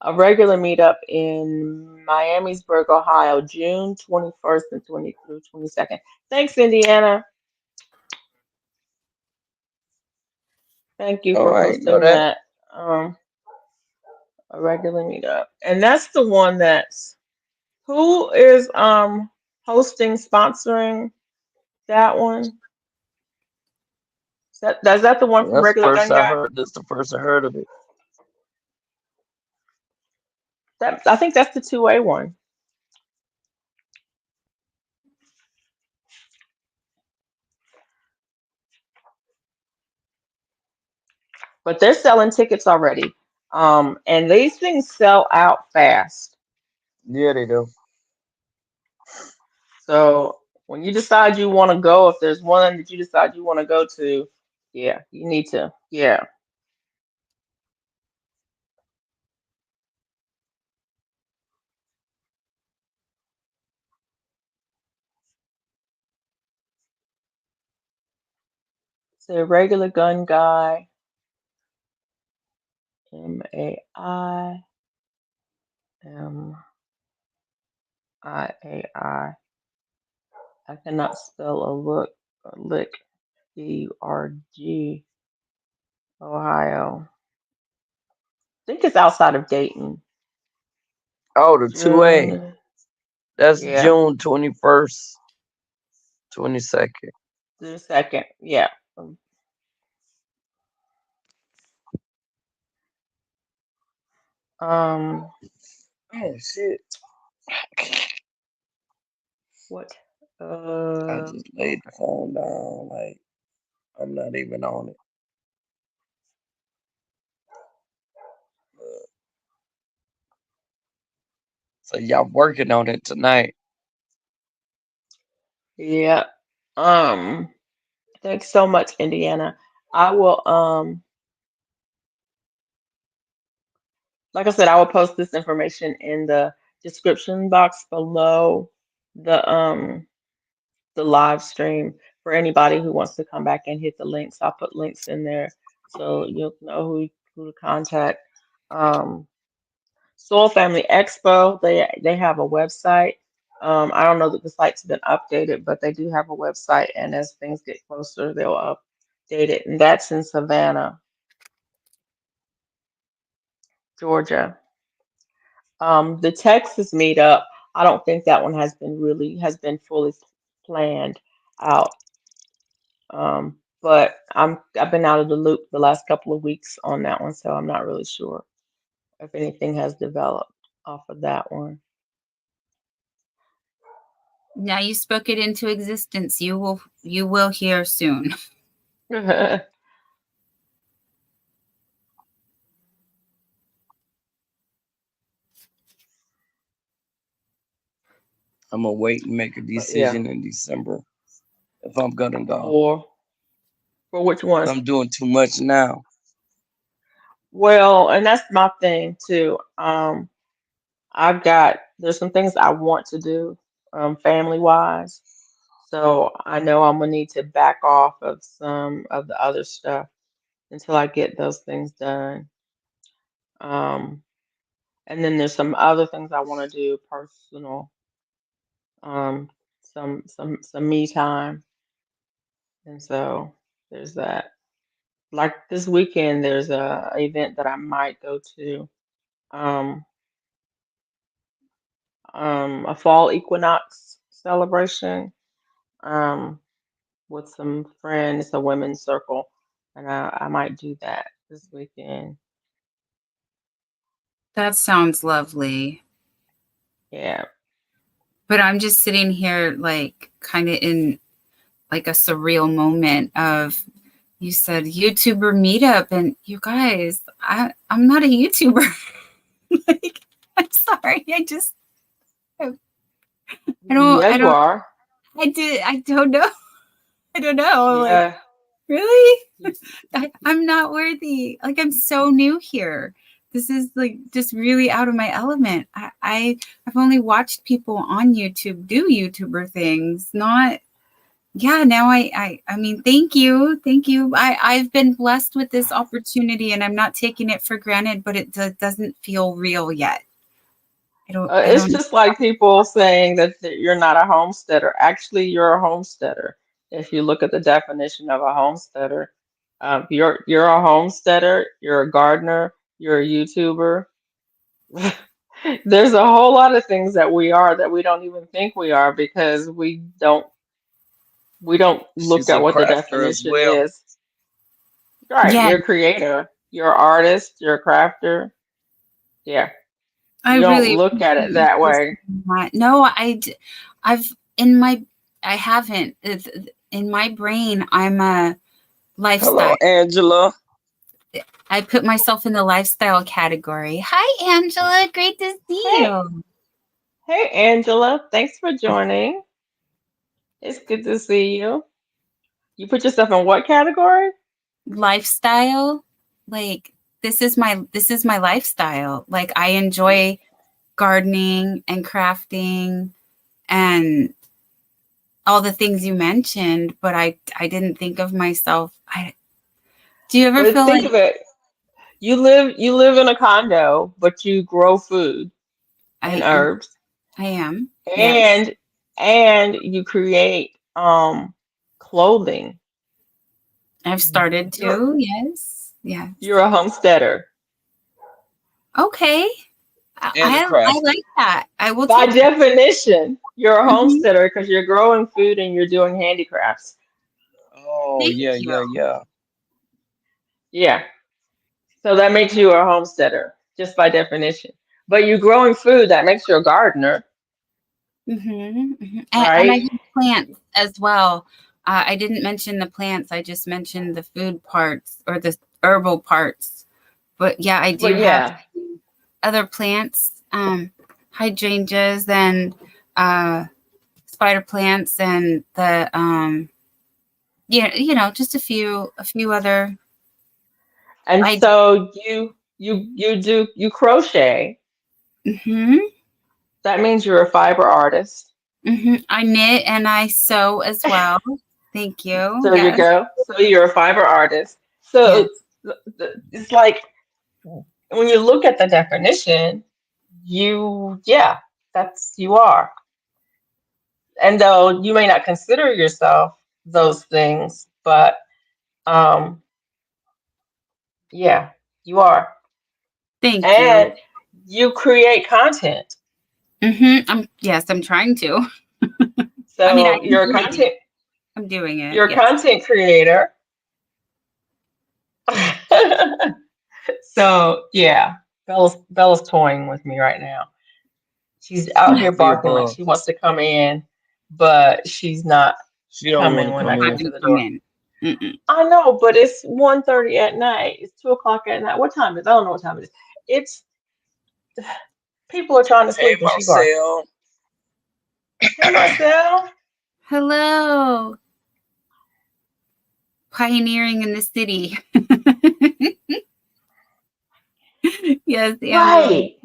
A regular meetup in Miamisburg, Ohio, June 21st and 20 through 22nd. Thanks, Indiana. Thank you Oh, for I ain't know posting that. that. Um, a regular meetup. And that's the one that's who is hosting, sponsoring that one? Is that the one from That's the Regular first Gun I Guy? heard. That's the first I heard of it. That I think that's the 2A one. But they're selling tickets already. And these things sell out fast. Yeah, they do. So when you decide you want to go, if there's one that you decide you want to go to, yeah, you need to. Yeah. So regular gun guy, Maimpii. I cannot spell a lick. Burg, Ohio. I think it's outside of Dayton. Oh, the 2A. June. That's Yeah, June 21st, 22nd. the second. Yeah. Um. Oh shit! What? I just laid the phone down. Like I'm not even on it. So y'all working on it tonight? Yeah. Um. Thanks so much, Indiana. I will. Like I said, I will post this information in the description box below the the live stream for anybody who wants to come back and hit the links. I'll put links in there so you'll know who to contact. Um, Soul Family Expo, they have a website. I don't know that the site's been updated, but they do have a website, and as things get closer, they'll update it. And that's in Savannah, Georgia. The Texas meetup, I don't think that one has been fully planned out. But I've been out of the loop the last couple of weeks on that one, so I'm not really sure if anything has developed off of that one. Now you spoke it into existence. You will hear soon. But I'm gonna wait and make a yeah, decision in December if I'm gonna go. for for which ones? I'm doing too much now. Well, and that's my thing too. There's some things I want to do, family wise. So I know I'm gonna need to back off of some of the other stuff until I get those things done. Um, and then there's some other things I want to do personal, um, some me time, and so there's that. Like this weekend, there's a event that I might go to, um, a fall equinox celebration, um, with some friends. It's a women's circle, and I might do that this weekend. That sounds lovely. Yeah. But I'm just sitting here like kind of in like a surreal moment of, you said YouTuber meetup, and you guys, I'm not a YouTuber. Like, I'm sorry. I Yeah, you don't, are. I don't know. I don't know. Like, Yeah. really? I'm not worthy. Like, I'm so new here. This is like just really out of my element. I've only watched people on YouTube do YouTuber things, not, yeah, now I mean, thank you. Thank you. I've been blessed with this opportunity and I'm not taking it for granted, but it doesn't feel real yet. I It's don't, just like people saying that you're not a homesteader. Actually, you're a homesteader. If you look at the definition of a homesteader, you're a homesteader, you're a gardener, you're a YouTuber. There's a whole lot of things that we are that we don't even think we are because we don't look She's at a what the crafter as definition well. is. Right, yeah, you're a creator, you're an artist, you're a crafter. Yeah, I you don't really look at it appreciate you that guys way. saying that. No, I've in my, I haven't. In my brain, I'm a Hello, lifestyle. Angela. I put myself in the lifestyle category. Hi, Angela. Great to see Hey, you. hey, Angela, thanks for joining. It's good to see you. You put yourself in what category? Lifestyle, like, this is my lifestyle. Like, I enjoy gardening and crafting and all the things you mentioned, but I didn't think of myself. I Do you ever But feel think like of it. You live in a condo, but you grow food and I am herbs, I am? Yes. and you create clothing. I've started You're to. Yes. Yes. you're a homesteader. Okay. And a I crafter. like that. I will By take that. definition, you're a Mhm. homesteader because you're growing food and you're doing handicrafts. Oh Thank yeah, you. yeah, yeah. Yeah. So that makes you a homesteader, just by definition. But you're growing food, that makes you a gardener, And I right? have plants as well. I didn't mention the plants. I just mentioned the food parts or the herbal parts. But yeah, I do But have yeah, other plants, hydrangeas and uh, spider plants, and the yeah, just a few other. and I so you crochet. hmm That means you're a fiber artist. I knit and I sew as well. Thank you. So you Yes. go. So you're a fiber artist. Yes. So it's like when you look at the definition, yeah, that's you are. And though you may not consider yourself those things, but um, yeah, you are. Thank you. And you create content. I'm trying to. I mean, I So am doing it. I'm doing it. you're a Yes. content creator. So yeah, Bella's toying with me right now. She's out All here of the barking like above. she wants to come in, but she's not She don't want coming to when I'm I come come in. to having the come door. in. Mm-mm. I know, but it's 1:30 at night. It's 2 o'clock at night. What time is it? I don't know what time it is. It's people are trying to Hey, sleep and she barking. Marcel. Hey Marcel. Hello, pioneering in the city. Yes, Angela. Right,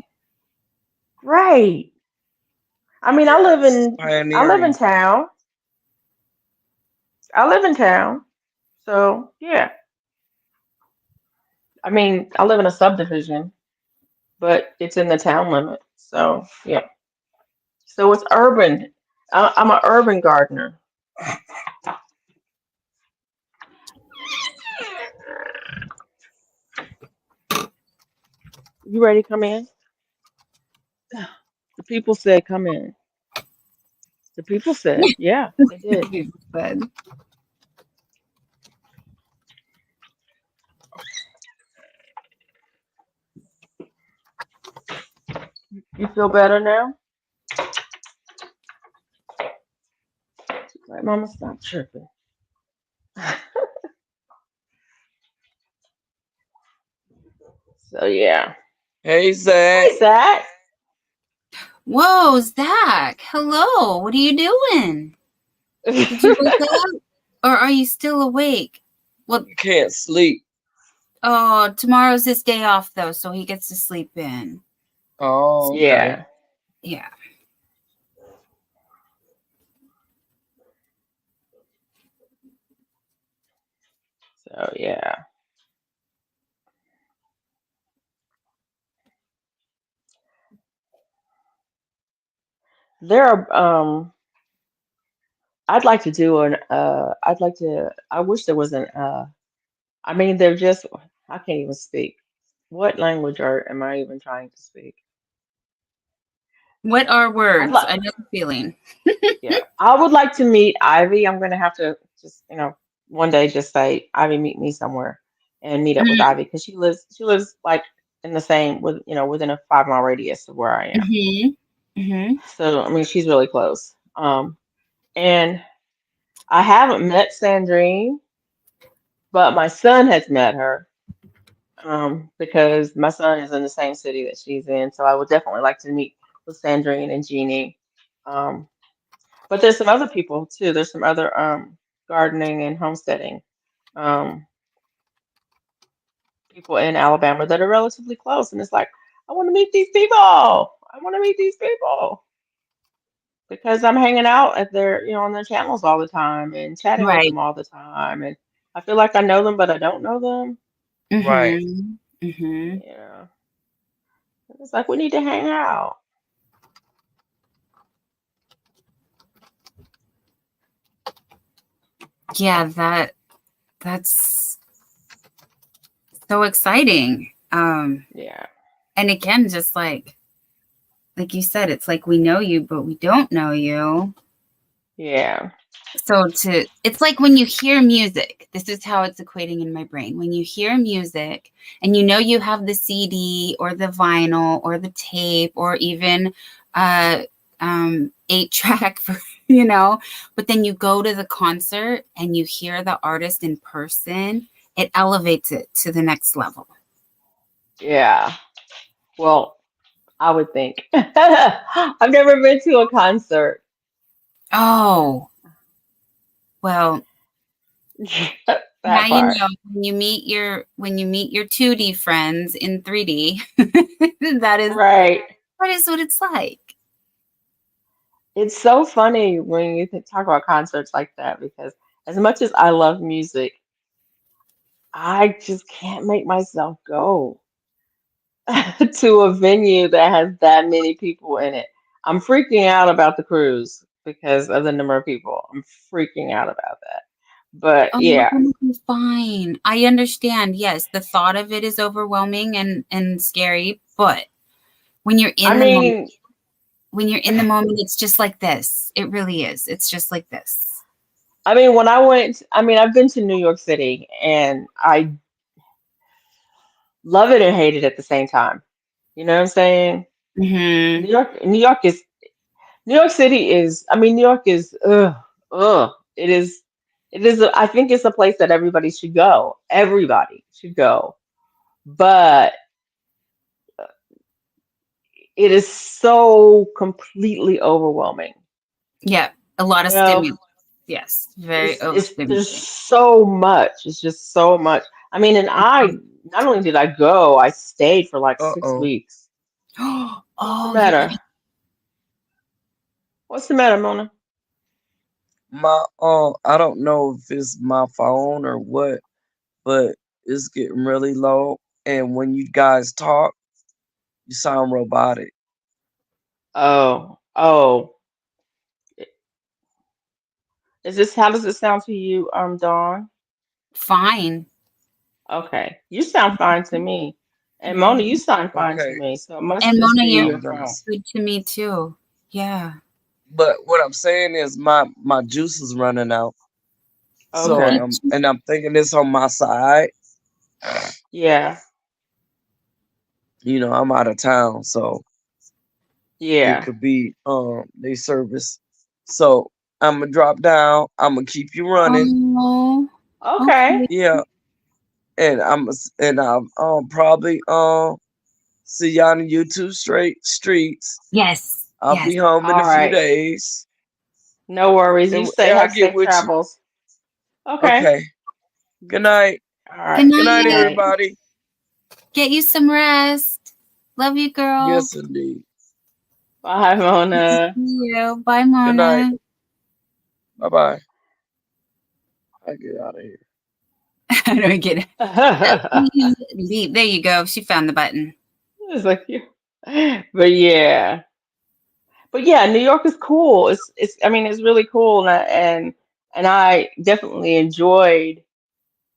right. I mean, Yes, I live in pioneering. town. I live in town. So yeah. I mean, I live in a subdivision, but it's in the town limit. So yeah. So it's urban. I'm an urban gardener. You ready to come in? The people said come in. The people said, yeah, they did. But You feel better now? Like, Mama, stop tripping. So yeah. Hey, Hey, Zach. Zach. Whoa, Zach. Hello. What are you doing? Did you wake up? Or are you still awake? Well, You can't sleep. oh, tomorrow's his day off, though, so he gets to sleep in. Oh, okay. Yeah. Yeah. So yeah. There are I'd like to do an I'd like to I wish there was an I mean they're just I can't even speak. What language are am I even trying to speak? What are I'd words? like I know the feeling. yeah. I would like to meet Ivy. I'm gonna have to just, one day just say, Ivy, meet me somewhere and meet up with Ivy because she lives like in the same within a 5 mile radius of where I am. Mm-hmm. Mm-hmm. So I mean she's really close. And I haven't met Sandrine, but my son has met her. Because my son is in the same city that she's in. So I would definitely like to meet with Sandrine and Jeannie. Um, but there's some other people too. There's some other gardening and homesteading um, people in Alabama that are relatively close. And it's like, I want to meet these people. I want to meet these people because I'm hanging out at on their channels all the time and chatting with Right. them all the time. And I feel like I know them, but I don't know them. Right. Mm-hmm. Mm-hmm. Yeah. It's like we need to hang out. Yeah, that's so exciting. Yeah. And again, just like you said, it's like we know you, but we don't know you. Yeah. So it's like when you hear music, this is how it's equating in my brain. When you hear music and you know you have the CD or the vinyl or the tape or even uh 8 track for but then you go to the concert and you hear the artist in person, it elevates it to the next level. Yeah. Well, I would think. I've never been to a concert. Oh, well, now That you part. know when you meet your 2D friends in 3D. that is Right. that is what it's like. It's so funny when you talk about concerts like that because as much as I love music, I just can't make myself go to a venue that has that many people in it. I'm freaking out about the cruise because of the number of people. I'm freaking out about that. But Oh, you're yeah, gonna be fine. I understand. Yes, the thought of it is overwhelming and scary, but when you're I in the moment, mean, it's just like this. It really is. It's just like this. when I've been to New York City and I love it and hate it at the same time. You know what I'm saying? Mm-hmm. New York City is, New York is, ugh. I think it's a place that everybody should go. Everybody should go. But it is so completely overwhelming. Yeah, a lot You of know, stimulus. Yes, very there's overstimulating. so much. It's just so much. And not only did I go, I stayed for like six Uh-oh. weeks. What's the Oh, you're gonna. matter? What's the matter, Mona? I don't know if it's my phone or what, but it's getting really low. And when you guys talk, you sound robotic. Oh. How does it sound to you, Dawn? Fine. Okay. You sound fine to me. And Mona, you Mhm. sound fine to Okay. me. So it must And just Mona, be you're your I'm gonna phone. good to me too. Yeah. but what I'm saying is my juice is running out. So What Okay. I'm thinking it's on my side. Yeah. I'm out of town, so it Yeah. could be they service. So I'm gonna drop down. I'm gonna keep you running. Oh, Okay. okay. Yeah, and I'm probably see y'all in YouTube streets. Yes. I'll Yes. be home in All a few right. days, No worries. You stay, and I'll have get safe with you. travels. Okay. Okay. Good night. All Good right. Good Good night, night. night. everybody. Get you some rest. Love you, girl. Yes, indeed. Bye, Mona. See you. Bye, Good night. Mona. Bye bye. I get out of here. How do I get it? It's Leave. There you go. She found the button. like you. But yeah. But yeah, New York is cool. It's I mean it's really cool and I definitely enjoyed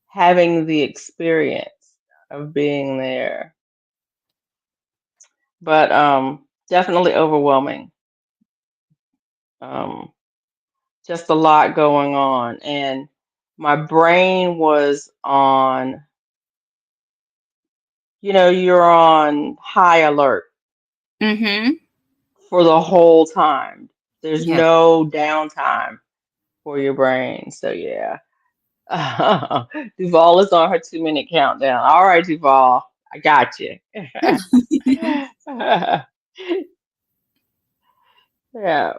having the experience of being there. But definitely overwhelming. Um just a lot going on and my brain was on, you're on high alert Mm-hmm. for the whole time. There's Yeah. no downtime for your brain. So yeah. Duval is on her 2 minute countdown. All right, Duval, I got you. Yeah,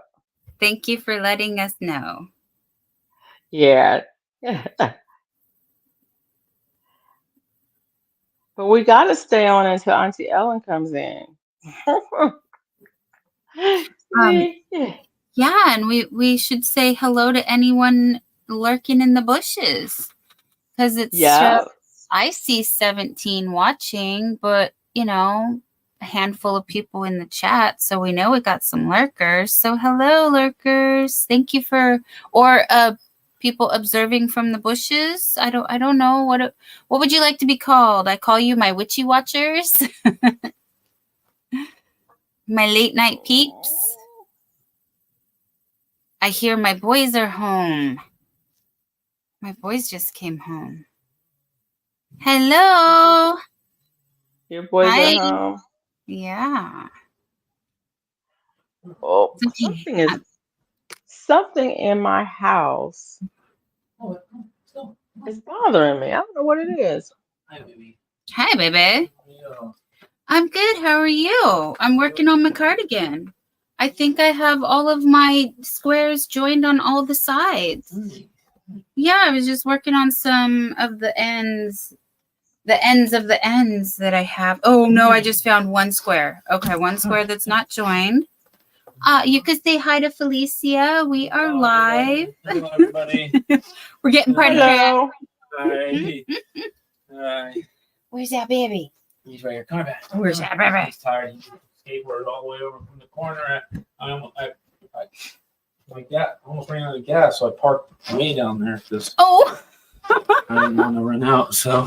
Thank you for letting us know. yeah. But we got to stay on until Auntie Ellen comes in. Um, See? yeah, and we should say hello to anyone lurking in the bushes because Yeah, I see 17 watching, but a handful of people in the chat, so we know we got some lurkers. So hello, lurkers. Thank you or people observing from the bushes. I don't know what would you like to be called? I call you my witchy watchers, my late night peeps. I hear my boys are home. My boys just came home. Hello. your boys are Hi. home. Yeah. Oh, It's okay. something in my house is bothering me. I don't know what it is. Hi, baby. I'm good. How are you? I'm working on my cardigan. I think I have all of my squares joined on all the sides. Yeah, I was just working on some of the ends of the ends that I have. Oh, no, I just found one square. Okay, one square that's not joined. You could say hi to Felicia. We are live. Hello, everybody. We're getting party crap. Hello. Hi. Hi. Where's that baby? He's right here. Come on back. Where's that baby? He's tired. He skateboarded all the way over from the corner. Like that. Almost ran out of gas, so I parked way down there because Oh. I didn't want to run out. So.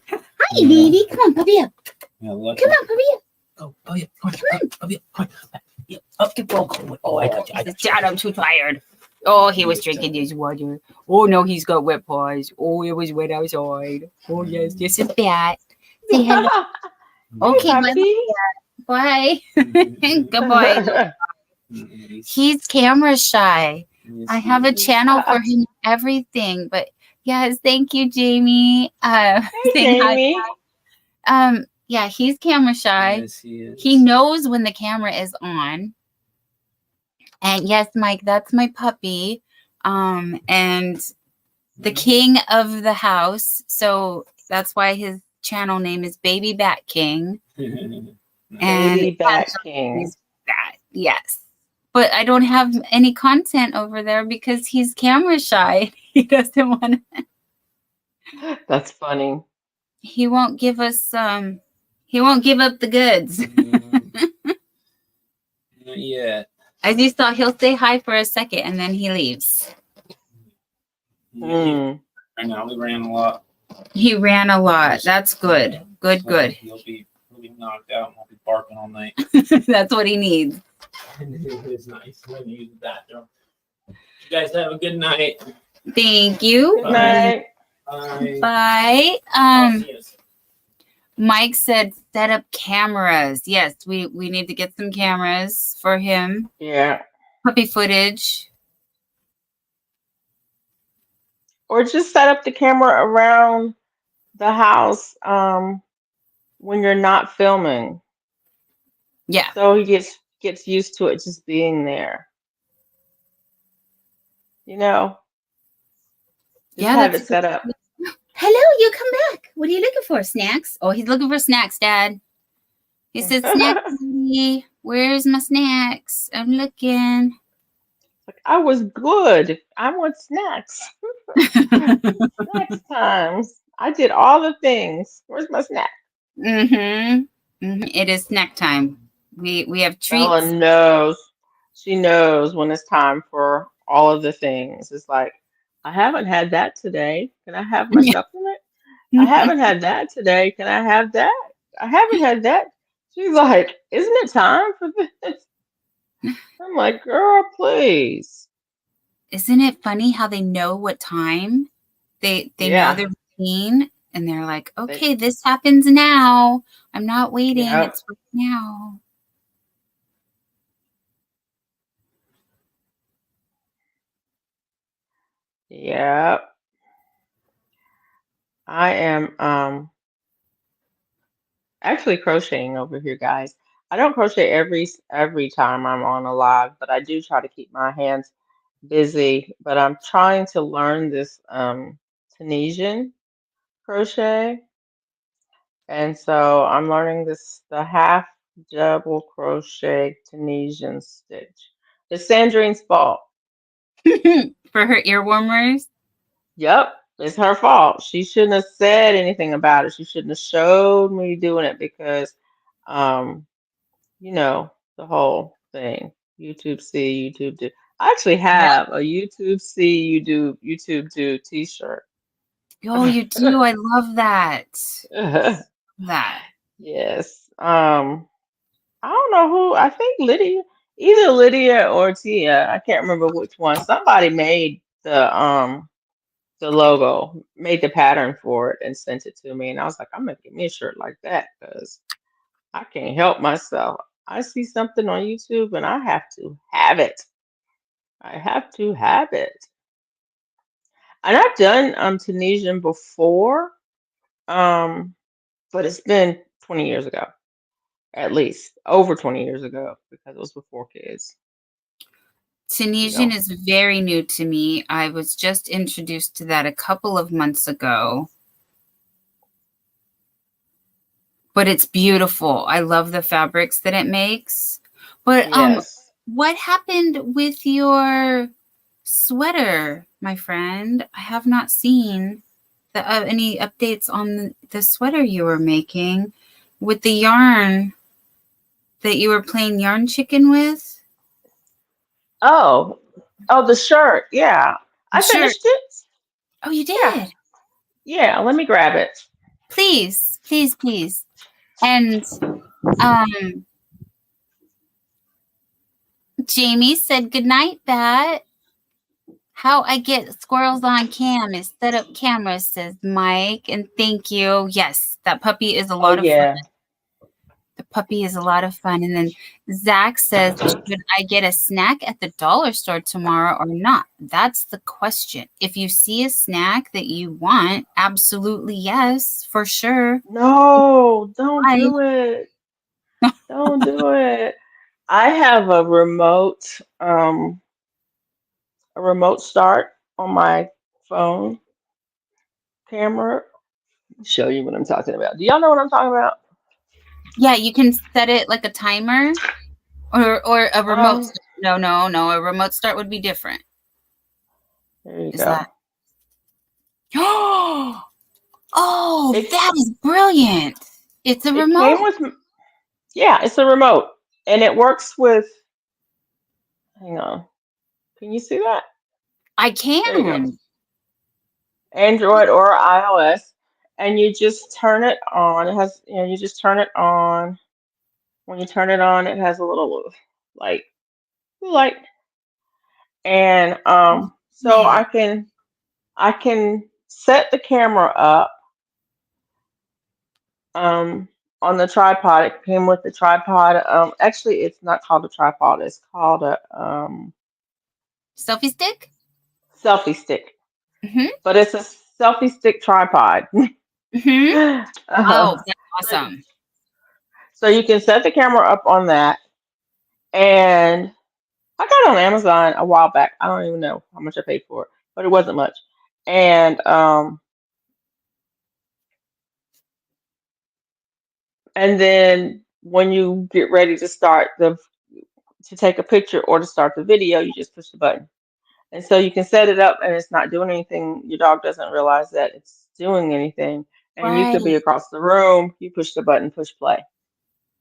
Hi, baby. Come on, puppy up. Yeah, lucky. Come on, puppy up. Go, puppy up. Puppy up. Come on. Yeah, up, get broke. Oh, I got you. Dad, I'm too tired. Oh, he was drinking his water. Oh, no, he's got wet paws. Oh, it was wet outside. Oh, yes, this is bad. Say hello. Okay, bye. Good boy. He's camera shy. I have a channel for him, everything. But yes, thank you, Jamie. Hey, saying Jamie. hi. Yeah, he's camera shy. Yes, he is. He knows when the camera is on. And yes, Mike, that's my puppy. And the king of the house. So that's why his channel name is Baby Bat King. And Baby Bat King. He's Bat, yes. But I don't have any content over there because he's camera shy. He doesn't want to. That's funny. He won't give us he won't give up the goods. Not yet. As you saw, he'll say hi for a second and then he leaves. Mm. Right now, we ran a lot. He ran a lot. That's good. Good, So good. He'll be knocked out and won't be barking all night. That's what he needs. It's nice when you use the bathroom. You guys have a good night. Thank you. Good night. Bye. Bye. Mike said set up cameras. Yes, we need to get some cameras for him. Yeah. Puppy footage. or just set up the camera around the house when you're not filming. Yeah. So he gets used to it just being there. You know, just Yeah, have that's it a good set up. idea. Hello, you come back. What are you looking for? Snacks? Oh, he's looking for snacks, Dad. He said, snack daddy. Where's my snacks? I'm looking. Like, I was good. I want snacks. Snacks times. I did all the things. Where's my snack? It is snack time. We have Bella treats. knows. She knows when it's time for all of the things. It's like, I haven't had that today. Can I have my supplement? I haven't had that today. Can I have that? I haven't had that. She's like, isn't it time for this? I'm like, girl, please. Isn't it funny how they know what time? They know Yeah. their routine and they're like, They, okay, this happens now. I'm not waiting. yeah. It's right now. Yeah. I am actually crocheting over here, guys. I don't crochet every time I'm on a live, but I do try to keep my hands busy. But I'm trying to learn this Tunisian crochet, and so I'm learning the half double crochet Tunisian stitch. It's Sandrine's fault. For her ear warmers. Yep, it's her fault. She shouldn't have said anything about it. She shouldn't have showed me doing it because um you know, the whole thing. YouTube see, YouTube do. I actually Yeah. have a YouTube see, you do, YouTube do t-shirt. Oh, you do. I love that. That. Yes. I don't know who, I think Lydia, either Lydia or Tia, I can't remember which one. Somebody made the logo, made the pattern for it and sent it to me. And I was like, I'm gonna get me a shirt like that because I can't help myself. I see something on YouTube and I have to have it. I have to have it. And I've done Tunisian before, um, but it's been 20 years ago, at least over 20 years ago, because it was before kids, you Tunisian know. is very new to me. I was just introduced to that a couple of months ago. But it's beautiful. I love the fabrics that it makes. But Yes. what happened with your sweater, my friend? I have not seen any updates on the sweater you were making with the yarn that you were playing yarn chicken with. Oh, oh, the shirt. Yeah. I Sure. finished it. Oh, you Yeah. did? Yeah. Let me grab it. Please, please, please. And um, Jamie said good night, Bat. How I get squirrels on cam is set up camera, says Mike. And thank you. Yes, that puppy is a Oh, lot of fun. yeah. The puppy is a lot of fun. And then Zach says, should I get a snack at the dollar store tomorrow or not? That's the question. If you see a snack that you want, absolutely yes, for sure. No, don't do it. Don't do it. I have a remote start on my phone camera. Show you what I'm talking about. Do y'all know what I'm talking about? Yeah, you can set it like a timer or a remote. Um, No. A remote start would be different. there you Is go. that? Oh, It that is brilliant. It's a it came remote. with yeah, it's a remote and it works with hang on. Can you see that? I There you go. can. Android or iOS and you just turn it on. It has you just turn it on. When you turn it on, it has a little like light and so Yeah. I can set the camera up um on the tripod. It came with the tripod. Actually it's not called a tripod, it's called a Selfie stick? selfie stick. Mm-hmm. but it's a selfie stick tripod. Mm-hmm. Oh, uh, that's so, awesome. so you can set the camera up on that, and I got it on Amazon a while back. I don't even know how much I paid for it, but it wasn't much. And then when you get ready to start to take a picture or to start the video, you just push the button. And so you can set it up and it's not doing anything. Your dog doesn't realize that it's doing anything. And you Right. could be across the room, you push the button, push play,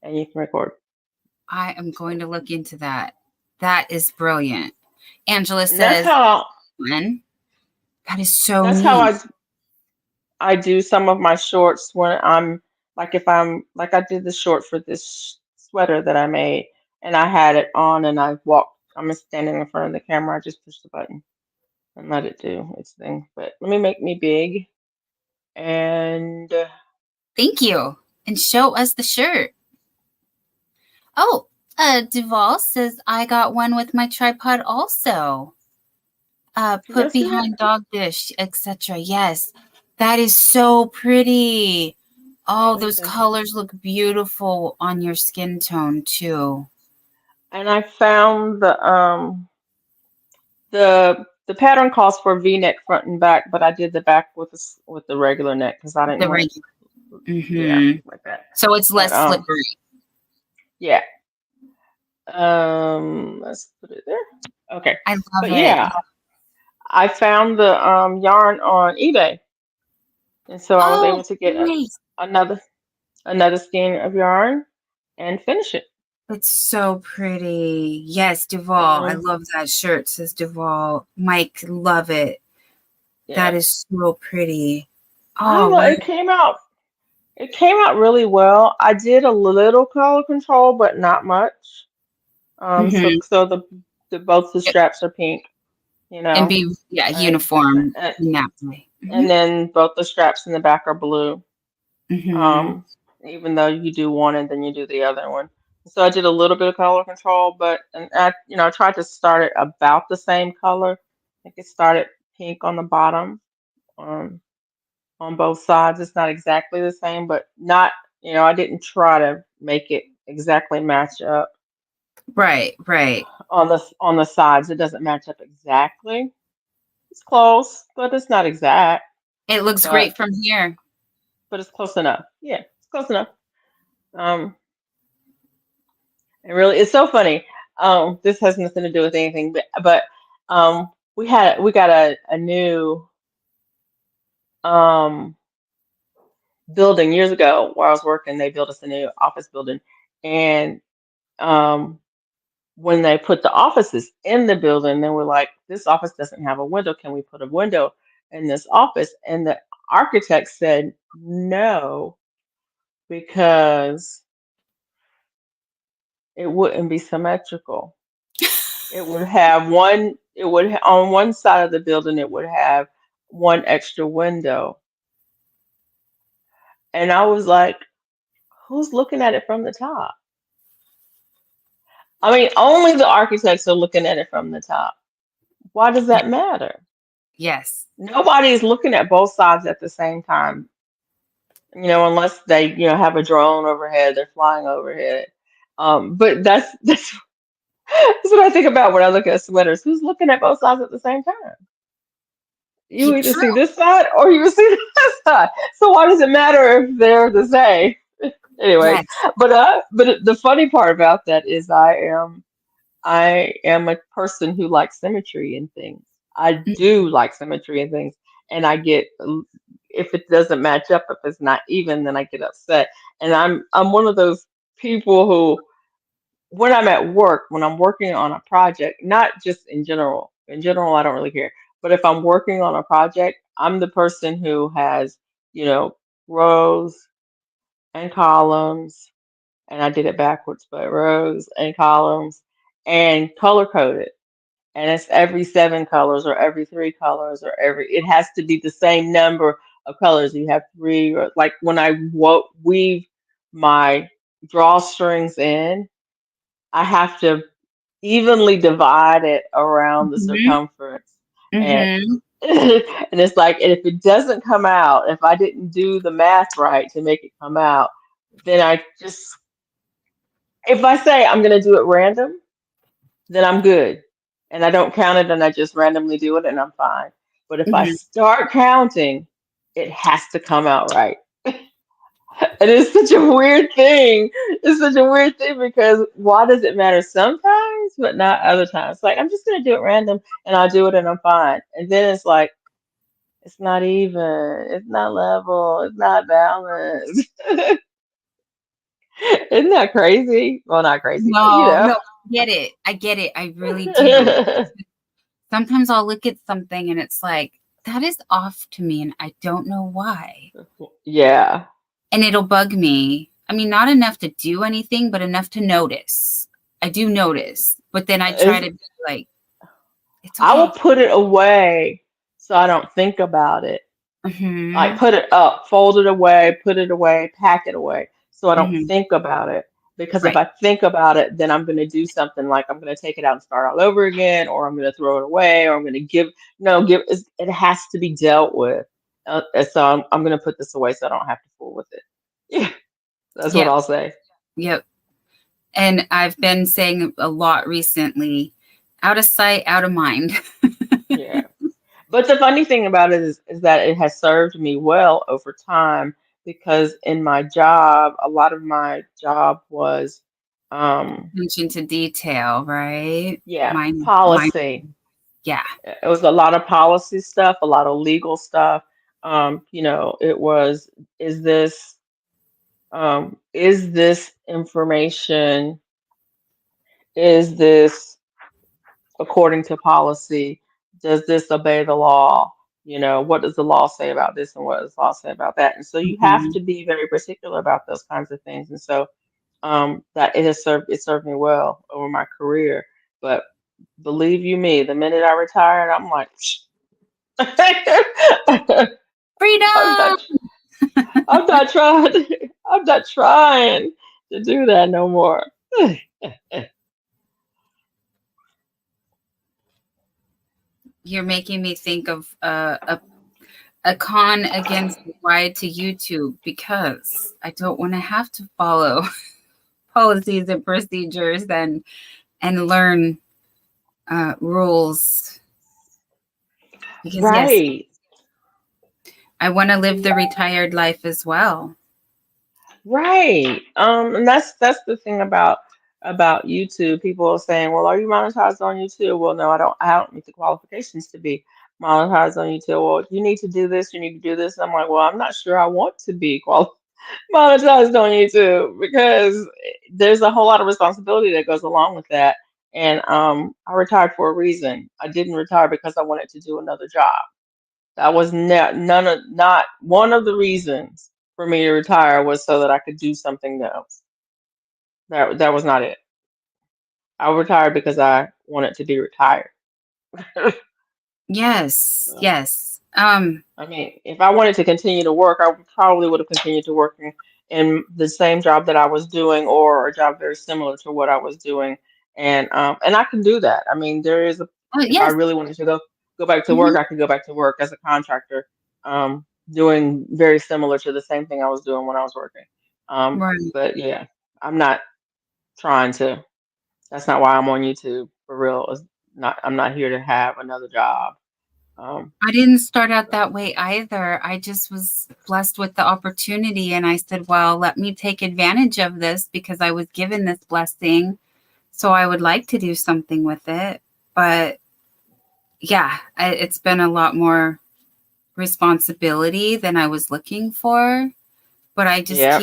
and you can record. I am going to look into that. That is brilliant. Angela And that's says, how "Man, that is so that's how neat." I do some of my shorts when I'm like if I'm like I did the short for this sweater that I made and I had it on and I'm standing in front of the camera, I just push the button and let it do its thing. But let me make me big and Thank you. And show us the shirt. Oh, Duval says, I got one with my tripod also. can y'all Put see that? behind dog dish, etc. Yes, that is so pretty. Oh, Thank those you. colors look beautiful on your skin tone too. And I found the pattern calls for V-neck front and back, but I did the back with with the regular neck because I didn't The want regular. it, yeah, Mm-hmm. like that. So it's But less slippery. yeah. Let's put it there. Okay. I love But it. yeah, I found the yarn on eBay, and so I was Oh, able to get nice. another skein of yarn and finish it. It's so pretty. Yes, Duval. I And love that shirt. Says Duval. Mike, love it. That yeah, is so pretty. I Oh, lo- wow. it came out. It came out really well. I did a little color control, but not much. Mm-hmm. So both the straps are pink, you And know, be, yeah, and uniform and, in that way. Mm-hmm. and then both the straps in the back are blue. Mm-hmm. Um, Even though you do one and then you do the other one. So I did a little bit of color control, but and I tried to start it about the same color. I think it started pink on the bottom, um, on both sides. It's not exactly the same, but not, I didn't try to make it exactly match up Right, right. on the sides. It doesn't match up exactly. It's close, but it's not exact. It looks But great from here. it's close enough. Yeah, it's close enough. Um, And really, it's so funny. This has nothing to do with anything, but we got a new um building years ago where I was working. They built us a new office building, and um when they put the offices in the building, they were like, "This office doesn't have a window. Can we put a window in this office?" And the architect said no because it wouldn't be symmetrical. On one side of the building, it would have one extra window. And I was like, who's looking at it from the top? I mean, only the architects are looking at it from the top. Why does Yeah. that matter? Yes. Nobody is looking at both sides at the same time, unless they, have a drone overhead, they're flying overhead. But that's what I think about when I look at sweaters. Who's looking at both sides at the same time? You either True. see this side or you see this side. So why does it matter if they're the same? Anyways, Yes. but the funny part about that is I am a person who likes symmetry in things. I do like symmetry in things, and I get if it doesn't match up, if it's not even, then I get upset. And I'm one of those people who when I'm at work, when I'm working on a project, not just in general, I don't really care. But if I'm working on a project, I'm the person who has, you know, rows and columns, and I did it backwards, but rows and columns and color coded. And it's every 7 colors or every 3 colors or it has to be the same number of colors. You have three, or like when I weave my drawstrings in, I have to evenly divide it around the Mm-hmm. circumference. And Mm-hmm. And it's like, and if it doesn't come out, if I didn't do the math right to make it come out, then I just, if I say I'm going to do it random, then I'm good. And I don't count it and I just randomly do it and I'm fine. But if I Mhm. start counting, it has to come out right. And it's such a weird thing. It's such a weird thing because why does it matter sometimes, but not other times? Like, I'm just going to do it random and I'll do it and I'm fine. And then it's like, it's not even, it's not level, it's not balanced. Isn't that crazy? Well, not crazy, but you No, know. no, I get it. I get it. I really do. Sometimes I'll look at something and it's like, that is off to me and I don't know why. Yeah. And it'll bug me. I mean, not enough to do anything, but enough to notice. I do notice, but then I try It's, to be like, it's I will okay. put it away so I don't think about it. Like Mm-hmm. put it up, fold it away, put it away, pack it away so I don't Mm-hmm. think about it. Because if Right. I think about it, then I'm going to do something like I'm going to take it out and start all over again, or I'm going to throw it away, or I'm going to give, no, give, it has to be dealt with. And so I'm going to put this away so I don't have to fool with it. Yeah, that's what Yep. I'll say. Yep. And I've been saying a lot recently, out of sight, out of mind. Yeah. But the funny thing about it is that it has served me well over time because in my job, a lot of my job was, Attention to detail, right? yeah, Mine, policy. yeah. It was a lot of policy stuff, a lot of legal stuff. It was, is this, is this information, is this according to policy? Does this obey the law? What does the law say about this and what does the law say about that? And so you have Mhm. to be very particular about those kinds of things. And so that it served me well over my career. But believe you me, the minute I retired, I'm like, I'm Freedom! not I'm not trying I'm not trying to do that no more. You're making me think of a con against why to YouTube because I don't want to have to follow policies and procedures and learn rules because yes, Right. I want to live the retired life as well. Right. And that's the thing about YouTube. People are saying, "Well, are you monetized on YouTube?" Well, no, I don't. I don't meet the qualifications to be monetized on YouTube. Well, you need to do this. You need to do this. I'm like, well, I'm not sure I want to be monetized on YouTube because there's a whole lot of responsibility that goes along with that. And I retired for a reason. I didn't retire because I wanted to do another job. That was not one of the reasons for me to retire was so that I could do something else. That was not it. I retired because I wanted to be retired. Yes, So, yes. I mean, if I wanted to continue to work, I probably would have continued to working in the same job that I was doing or a job very similar to what I was doing. And I can do that. I mean, if I Yes. really wanted to go back to work, Mhm. I could go back to work as a contractor, doing very similar to the same thing I was doing when I was working. Right. But yeah, I'm not trying to. That's not why I'm on YouTube for real. I'm not here to have another job. Um, I didn't start out that way either. I just was blessed with the opportunity and I said, well, let me take advantage of this because I was given this blessing. So I would like to do something with it. But yeah, it's been a lot more responsibility than I was looking for. But yeah,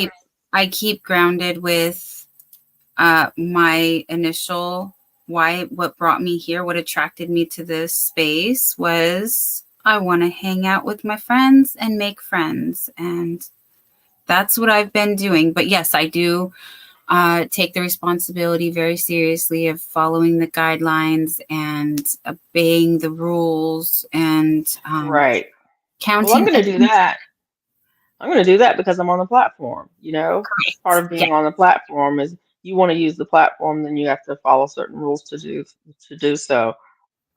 I keep grounded with my initial why, what brought me here, what attracted me to this space was I want to hang out with my friends and make friends. And that's what I've been doing. But yes, I do take the responsibility very seriously of following the guidelines and obeying the rules and right. Well, I'm counting going to do attention. that. I'm going to do that because I'm on the platform. That's part of Yeah. being on the platform is you want to use the platform, then you have to follow certain rules to do so.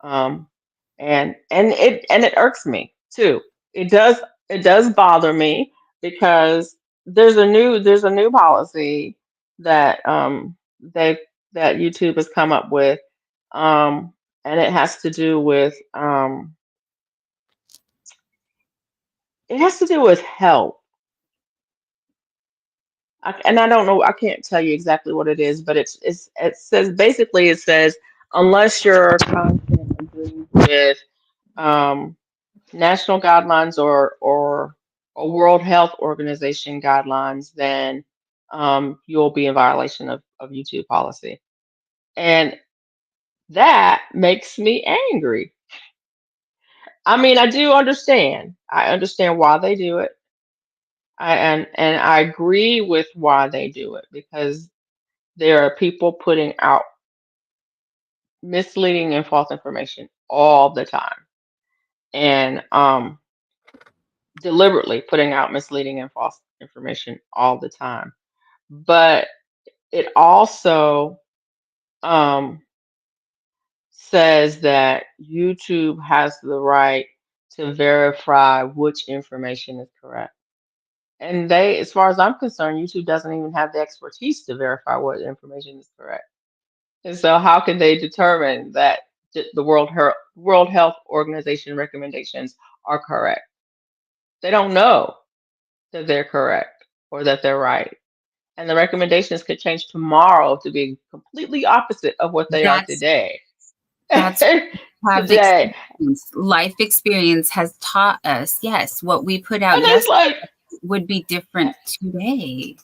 Um, and it irks me too. It does bother me because there's a new policy that they that YouTube has come up with, and it has to do with health. And I don't know, I can't tell you exactly what it is, but it says unless your content agrees with um, national guidelines or World Health Organization guidelines, then you'll be in violation of YouTube policy. And that makes me angry. I mean, I do understand. I understand why they do it. And I agree with why they do it because there are people putting out misleading and false information all the time. And deliberately putting out misleading and false information all the time. But it also um, says that YouTube has the right to verify which information is correct. And as far as I'm concerned, YouTube doesn't even have the expertise to verify what information is correct. And so, how can they determine that the World Health Organization recommendations are correct? They don't know that they're correct or that they're right. And the recommendations could change tomorrow to be completely opposite of what they are That's today. that's have Today. experience. Life experience has taught us, yes, what we put out And it's yesterday like, would be different today.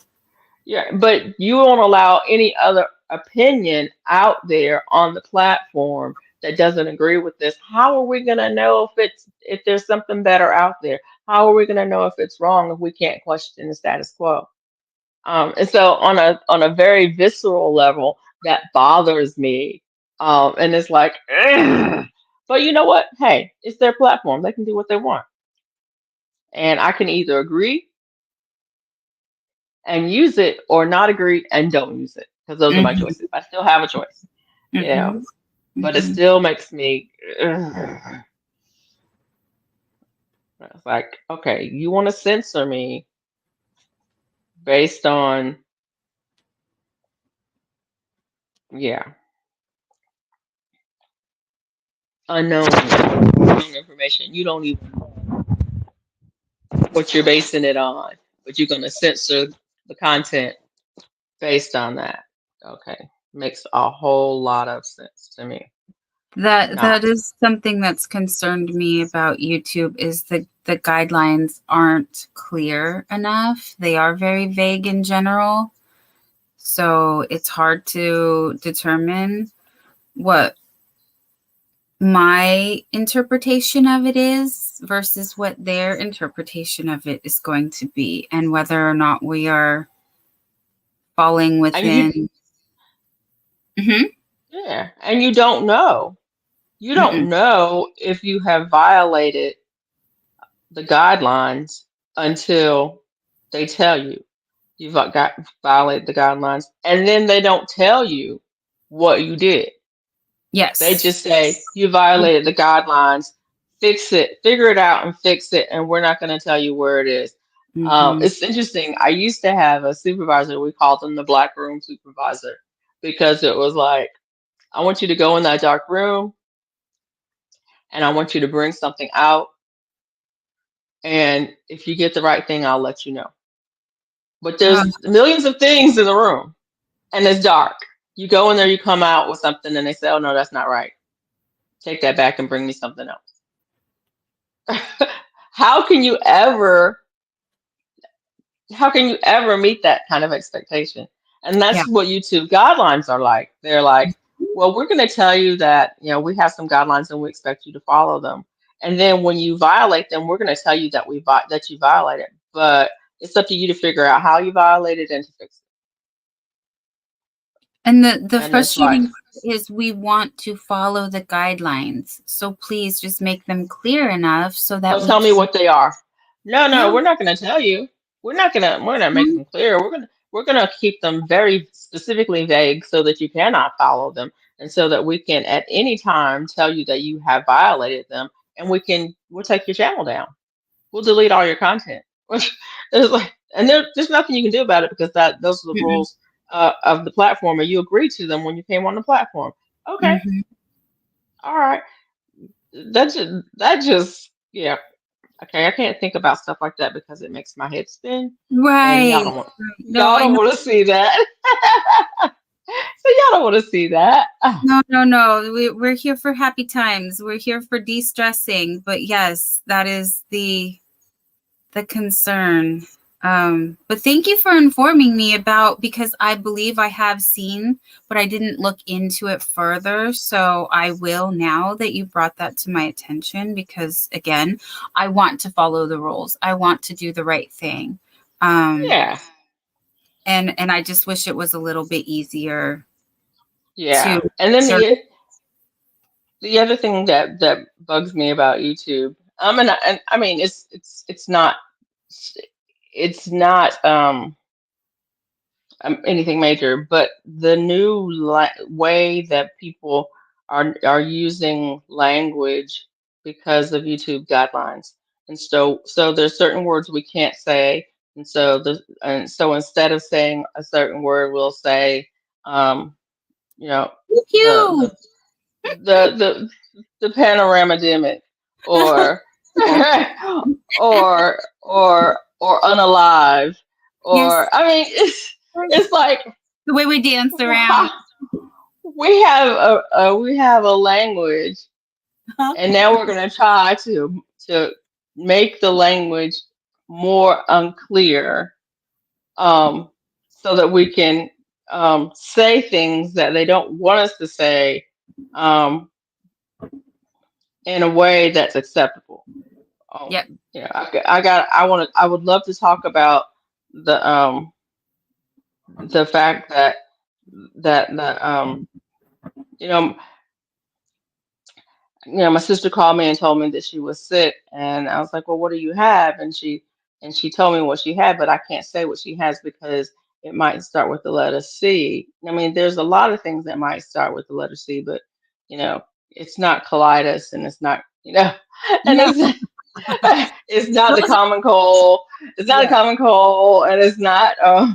yeah, but you won't allow any other opinion out there on the platform that doesn't agree with this. How are we gonna know if there's something better out there? How are we gonna know if it's wrong if we can't question the status quo? And so on a very visceral level, that bothers me. And it's like, ugh. But you know what? Hey, it's their platform. They can do what they want. And I can either agree and use it or not agree and don't use it. Because those are my Mhm. choices. I still have a choice. You know, Mhm. but it Mhm. still makes me ugh. It's like, okay, you want to censor me based on, yeah, unknown information. You don't even know what you're basing it on, but you're going to censor the content based on that. Okay, makes a whole lot of sense to me. Not. That is something that's concerned me about YouTube is the guidelines aren't clear enough. They are very vague in general. So it's hard to determine what my interpretation of it is versus what their interpretation of it is going to be, and whether or not we are falling And you, within. Mhm. yeah, and you don't know. You don't Mm-mm. know if you have violated the guidelines until they tell you you've got violated the guidelines, and then they don't tell you what you did. They Yes. just say you violated the guidelines. Fix it, figure it out, and fix it. And we're not going to tell you where it is. Mm-hmm. It's interesting. I used to have a supervisor. We called him the black room supervisor because it was like, I want you to go in that dark room, and I want you to bring something out. And if you get the right thing, I'll let you know. But there's millions of things in the room, and it's dark. You go in there, you come out with something, and they say, "Oh no, that's not right. Take that back and bring me something else." How can you ever? How can you ever meet that kind of expectation? And Yeah. that's what YouTube guidelines are like. They're like, well, we're going to tell you that we have some guidelines and we expect you to follow them. And then when you violate them, we're going to tell you that that you violated. But it's up to you to figure out how you violated and to fix it. And the And it's like, frustrating part is we want to follow the guidelines. So please just make them clear enough so that so we tell me can. what they are. No, Yeah. we're not going to tell you. We're gonna make them clear. We're gonna keep them very specifically vague so that you cannot follow them and so that we can at any time tell you that you have violated them, and we'll take your channel down. We'll delete all your content. There's nothing you can do about it because those are the Mm-mm. rules of the platform, and you agreed to them when you came on the platform. Okay, Mm-hmm. all right. That just yeah. Okay, I can't think about stuff like that because it makes my head spin, and Right. No, y'all I don't know. want to see that. So y'all don't want to see that. No. We're here for happy times. We're here for de-stressing. But yes, that is the concern. But thank you for informing me about, because I believe I have seen, but I didn't look into it further. So I will now that you brought that to my attention, because again, I want to follow the rules. I want to do the right thing. Yeah, And I just wish it was a little bit easier yeah. to And then serve. the other thing that bugs me about YouTube, and I mean it's not anything major, but the new way that people are using language because of YouTube guidelines, and so there's certain words we can't say, and so instead of saying a certain word, we'll say, um, you know, Thank you. the the the panorama dimmick, or or unalive, Yes. or I mean it's like The way we dance around. wow, we have a language, Huh? and now we're going to try to make the language more unclear, um, so that we can say things that they don't want us to say, um, in a way that's acceptable. Oh, Yep. yeah, I would love to talk about the fact that you know my sister called me and told me that she was sick, and I was like, well, what do you have? And she told me what she had, but I can't say what she has because it might start with the letter C. I mean, there's a lot of things that might start with the letter C, but you know, it's not colitis, and it's not, and No. it's not the Those are, common cold. It's not a yeah. common cold, and it's not. Oh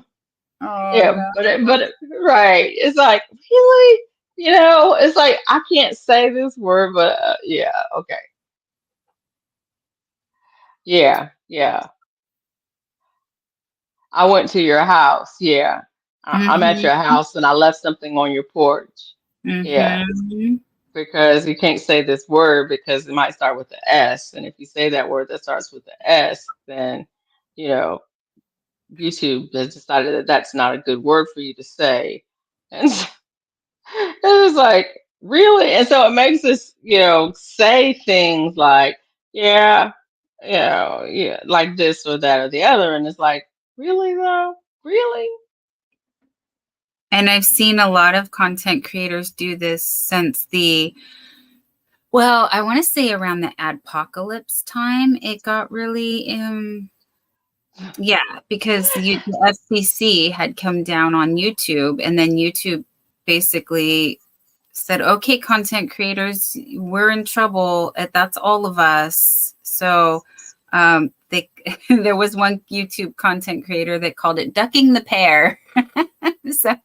Yeah, no. right. It's like, really, it's like I can't say this word, but yeah, okay, yeah, yeah. I went to your house. Yeah, I'm at Mm-hmm. your house, and I left something on your porch. Yeah, Mm-hmm. because you can't say this word because it might start with the S, and if you say that word that starts with the S, then you know YouTube has decided that that's not a good word for you to say, and it was like, really? And so it makes us, say things like, yeah, yeah, like this or that or the other. And it's like, really though? Really? And I've seen a lot of content creators do this since I want to say around the adpocalypse time, it got really, yeah, because the FCC had come down on YouTube, and then YouTube basically said, okay, content creators, we're in trouble. That's all of us. So they there was one YouTube content creator that called it ducking the pear. So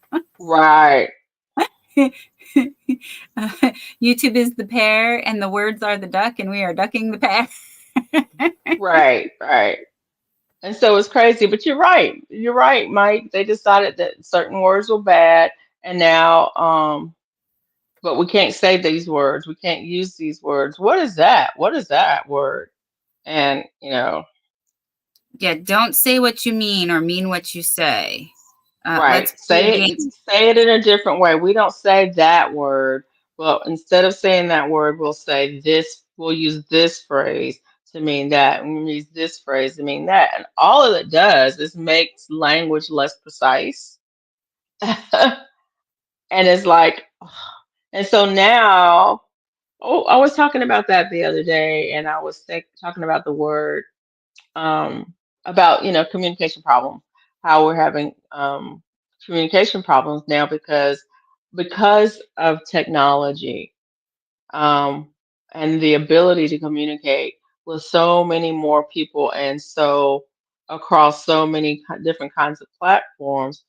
Right, YouTube is the pear and the words are the duck, and we are ducking the pear. right. And so it's crazy, but you're right. You're right, Mike. They decided that certain words were bad, and now, but we can't say these words. We can't use these words. What is that? What is that word? And, Yeah, don't say what you mean or mean what you say. right. Let's play a game. Say it in a different way. We don't say that word. Well, instead of saying that word, we'll say this, we'll use this phrase to mean that, and we'll use this phrase to mean that. And all of it does is makes language less precise. And it's like, and so now, oh, I was talking about that the other day, and I was talking about the word, about communication problems, how we're having communication problems now because because of technology, um, and the ability to communicate with so many more people and so across so many different kinds of platforms,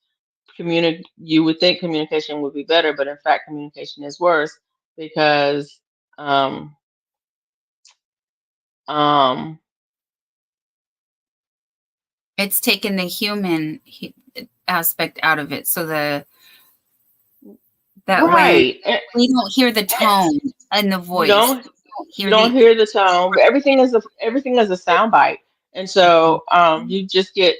you would think communication would be better, but in fact, communication is worse because um, um, It's taken the human aspect out of it, so that way right. we don't hear the tone and the You voice. don't We don't you hear don't the hear the tone, but everything is a sound bite, and so you just get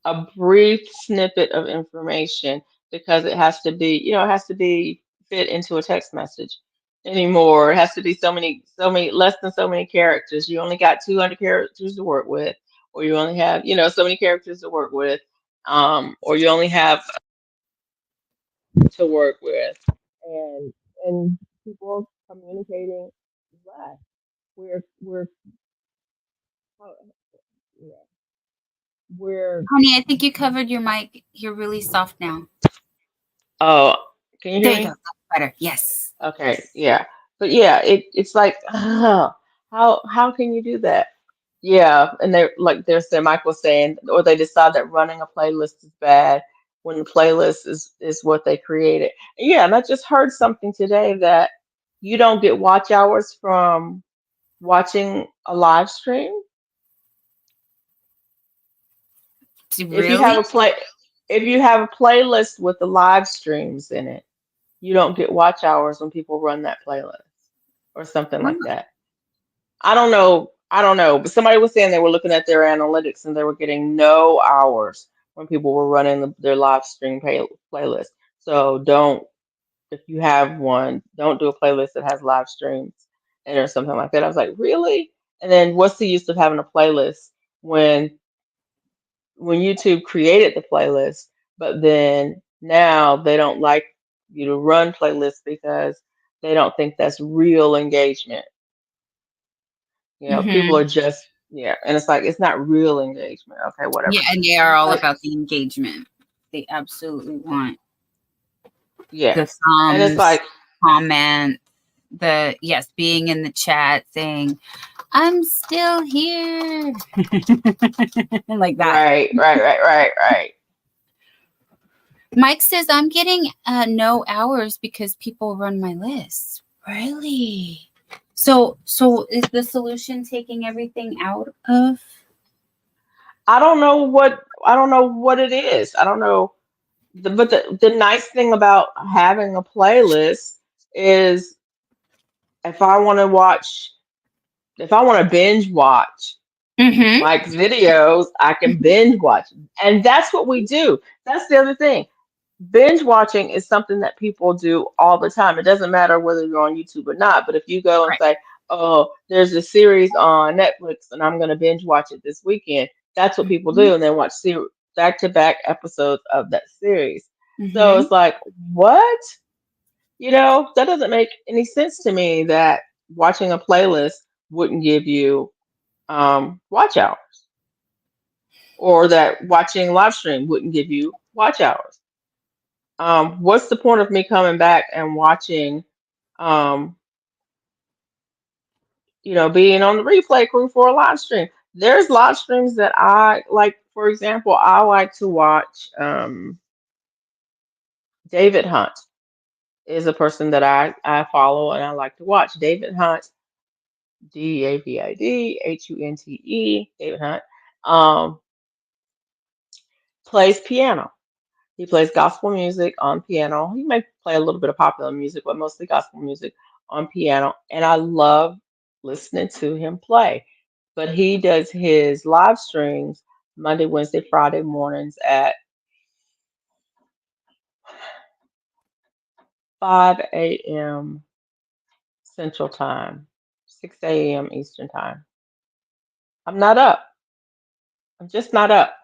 a brief snippet of information because it has to be, it has to be fit into a text message anymore. It has to be so many less than so many characters. You only got 200 characters to work with, or you only have, so many characters to work with, or you only have to work with, and and people communicating less. We're yeah, we're Honey, I think you covered your mic. You're really soft now. oh, can you hear There you go. me? That's better. Yes. Okay, yeah. But yeah, it's like how can you do that? Yeah, and they're saying Mike was saying, or they decide that running a playlist is bad when the playlist is what they created. Yeah, and I just heard something today that you don't get watch hours from watching a live stream. If you have Really? a play if you have a playlist with the live streams in it, you don't get watch hours when people run that playlist or something like that. I don't know, but somebody was saying they were looking at their analytics and they were getting no hours when people were running their live stream playlist. So don't, if you have one, don't do a playlist that has live streams and or something like that. I was like, really? And then what's the use of having a playlist when YouTube created the playlist, but then now they don't like you to run playlists because they don't think that's real engagement. People Mm-hmm. are just, yeah, and it's like it's not real engagement. Okay, Yeah, whatever. and they And are it's all like, about the engagement. They absolutely want the yes, and it's thumbs, like, comment, being in the chat saying, I'm still here. Like that. right, right, right, right, right. Mike says, I'm getting no hours because people run my list. Really? So is the solution taking everything out of? I don't know what it is. I don't know. But the nice thing about having a playlist is if I want to watch, if I want to binge watch Mm-hmm. Mike's videos, I can binge watch. And that's what we do. That's the other thing. Binge watching is something that people do all the time. It doesn't matter whether you're on YouTube or not. But if you go and Right. say, oh, there's a series on Netflix and I'm going to binge watch it this weekend, that's what people Mm-hmm. do. And they watch back to back episodes of that series. So Mm-hmm. it's like, what? That doesn't make any sense to me that watching a playlist wouldn't give you watch hours, or that watching live stream wouldn't give you watch hours. What's the point of me coming back and watching, um, being on the replay crew for a live stream? There's live streams that I like. For example, I like to watch David Hunt is a person that I follow and I like to watch. David Hunt, DAVIDHUNTE, David Hunt, um, plays piano. He plays gospel music on piano. He may play a little bit of popular music, but mostly gospel music on piano. And I love listening to him play. But he does his live streams Monday, Wednesday, Friday mornings at 5 a.m. Central Time, 6 a.m. Eastern Time. I'm not up. I'm just not up.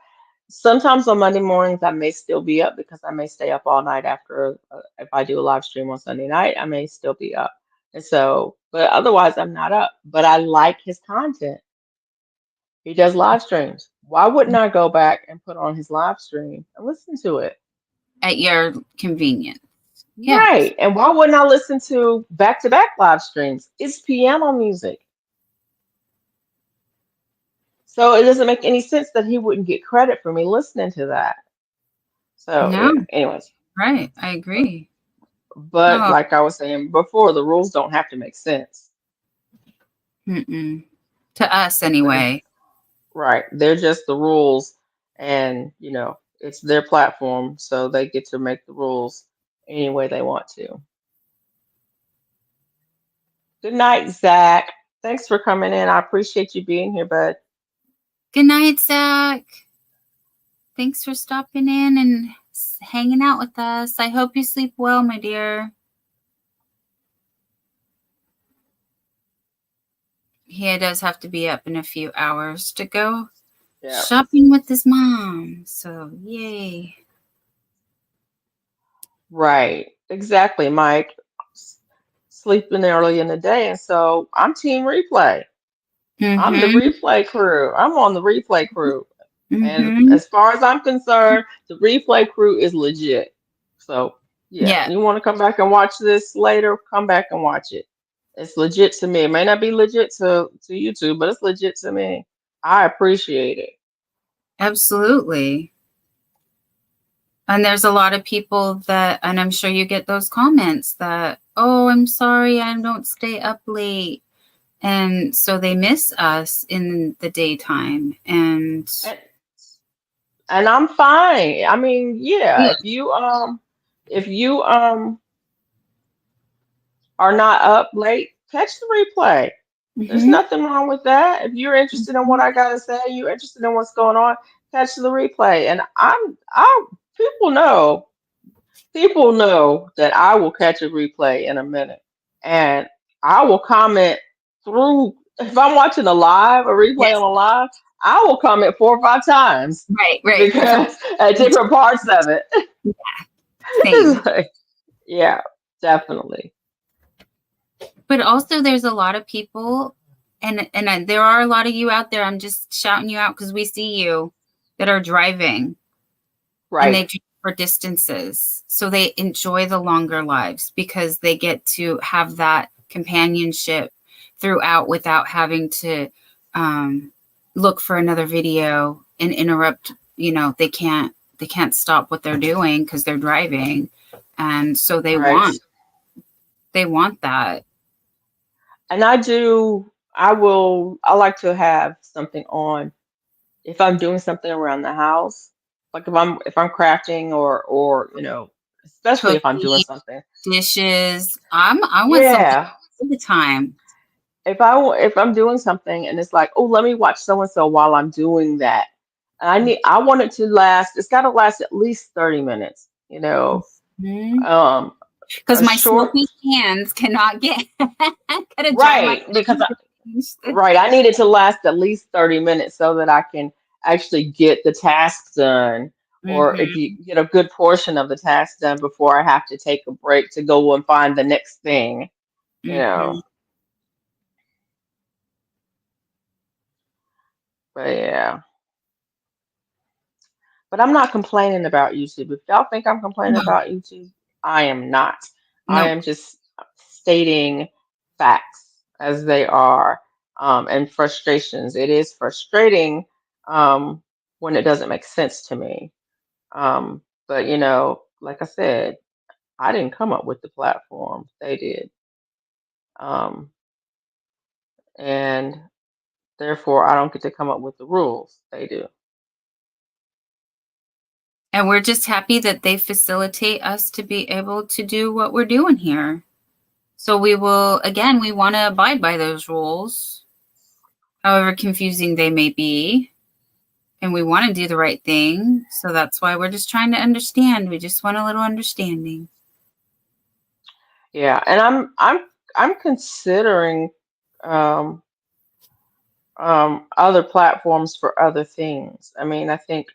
Sometimes on Monday mornings, I may still be up because I may stay up all night after. If I do a live stream on Sunday night, I may still be up. And so, but otherwise, I'm not up. But I like his content. He does live streams. Why wouldn't I go back and put on his live stream and listen to it? at your convenience. Yeah. Right. And why wouldn't I listen to back-to-back live streams? It's piano music. So it doesn't make any sense that he wouldn't get credit for me listening to that. So No, yeah, anyways. right. I agree. But Oh, like I was saying before, the rules don't have to make sense. mm-mm. To us They're, anyway. right. They're just the rules, and it's their platform, so they get to make the rules any way they want to. Good night, Zach. Thanks for coming in. I appreciate you being here, bud. Good night, Zach. Thanks for stopping in and hanging out with us. I hope you sleep well, my dear. He does have to be up in a few hours to go Yeah. shopping with his mom. So, yay. Right. Exactly, Mike. Sleeping early in the day, and so I'm team replay. I'm the Mm-hmm. replay crew. I'm on the replay crew. And Mm-hmm. as far as I'm concerned, the replay crew is legit. So, yeah, Yeah, you want to come back and watch this later, come back and watch it. It's legit to me. It may not be legit to YouTube, but it's legit to me. I appreciate it. absolutely. And there's a lot of people that, and I'm sure you get those comments that, oh, I'm sorry, I don't stay up late. And so they miss us in the daytime. And And, and I'm fine. I mean, yeah, yeah. if you are not up late, catch the replay. There's Mm-hmm. nothing wrong with that. If you're interested in what I gotta say, you're interested in what's going on, catch the replay. And I people know that I will catch a replay in a minute. And I will comment through if I'm watching a replay Yes. on a live, I will comment 4 or 5 times Right. because at different parts of it. Same. It's like, yeah, definitely. But also there's a lot of people, and there are a lot of you out there. I'm just shouting you out because we see you that are driving and they Right. do for distances. So they enjoy the longer lives because they get to have that companionship throughout without having to look for another video and interrupt. They can't stop what they're doing because they're driving. And so they Right. want that. And I like to have something on if I'm doing something around the house, like if I'm crafting or especially if I'm doing Cooking, something. dishes. I want something Yeah. all the time. If I'm doing something and it's like, oh, let me watch so and so while I'm doing that. And I want it to last, it's gotta last at least 30 minutes, Um Because a my short smoky hands cannot get gotta dry my right, because hands. right, I need it to last at least 30 minutes so that I can actually get the task done or Mm-hmm. get a good portion of the task done before I have to take a break to go and find the next thing, you Mm-hmm. know. But yeah. But I'm not complaining about YouTube. If y'all think I'm complaining No, about YouTube, I am not. I nope. am just stating facts as they are, and frustrations. It is frustrating when it doesn't make sense to me. But like I said, I didn't come up with the platform. They did. Um, and therefore I don't get to come up with the rules. They do. And we're just happy that they facilitate us to be able to do what we're doing here. So we want to abide by those rules, however confusing they may be. And we want to do the right thing. So that's why we're just trying to understand. We just want a little understanding. Yeah, and I'm considering um other platforms for other things. I mean, Mhm. I think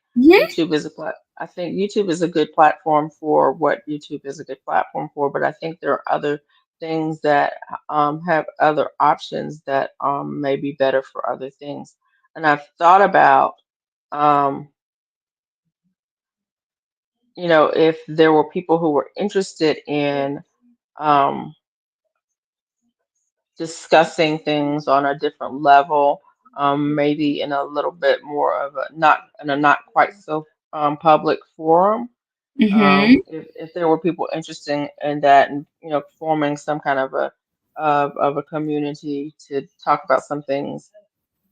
YouTube is a good platform for what YouTube is a good platform for, but I think there are other things that have other options that may be better for other things. And I've thought about um if there were people who were interested in um, discussing things on a different level, maybe in a little bit more of a not quite so public forum. Mm-hmm. If there were people interested in that, and forming some kind of a community to talk about some things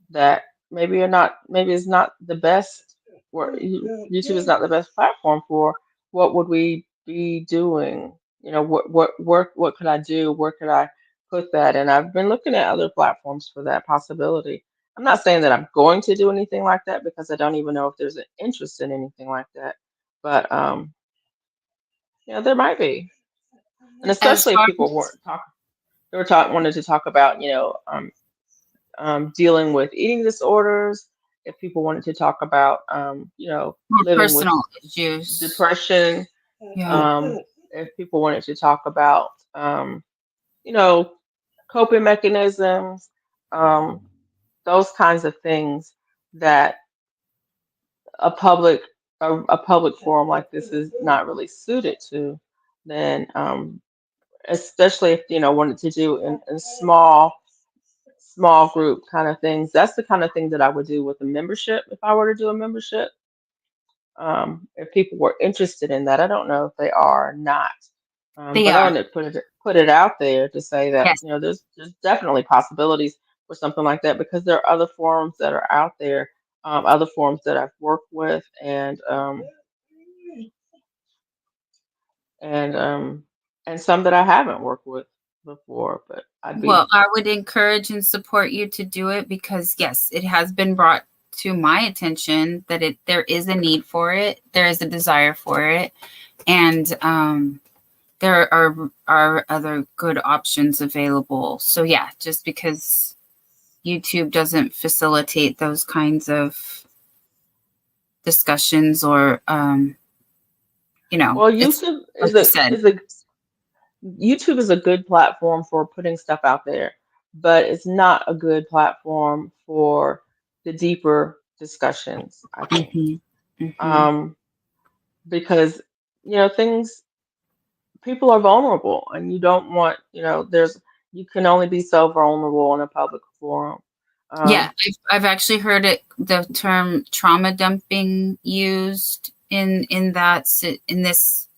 that maybe is not the best, or YouTube is not the best platform for, what would we be doing? What could I do? Where could I put that? And I've been looking at other platforms for that possibility. I'm not saying that I'm going to do anything like that, because I don't even know if there's an interest in anything like that. But there might be, and As especially if far people as wanted to talk about dealing with eating disorders, if people wanted to talk about, more living with personal issues. depression, Yeah. um, if people wanted to talk about, you know, coping mechanisms, um, those kinds of things that a public a public forum like this is not really suited to, then especially if wanted to do in small group kind of things. That's the kind of thing that I would do with a membership if I were to do a membership. If people were interested in that, I don't know if they are or not. They But I are. want to put it out there to say that Yes. there's definitely possibilities for something like that, because there are other forums that are out there, other forums that I've worked with, and and some that I haven't worked with before. But I'd Well, be I would encourage and support you to do it because yes, it has been brought to my attention that there is a need for it. There is a desire for it. And there are other good options available. So yeah, just because YouTube doesn't facilitate those kinds of discussions or well, it's like you said. YouTube is a good platform for putting stuff out there, but it's not a good platform for the deeper discussions, I think. Hmm. Hmm. Um, because, things, people are vulnerable, and you don't want, you can only be so vulnerable in a public forum. Yeah, Um, I've actually heard the term trauma dumping used in this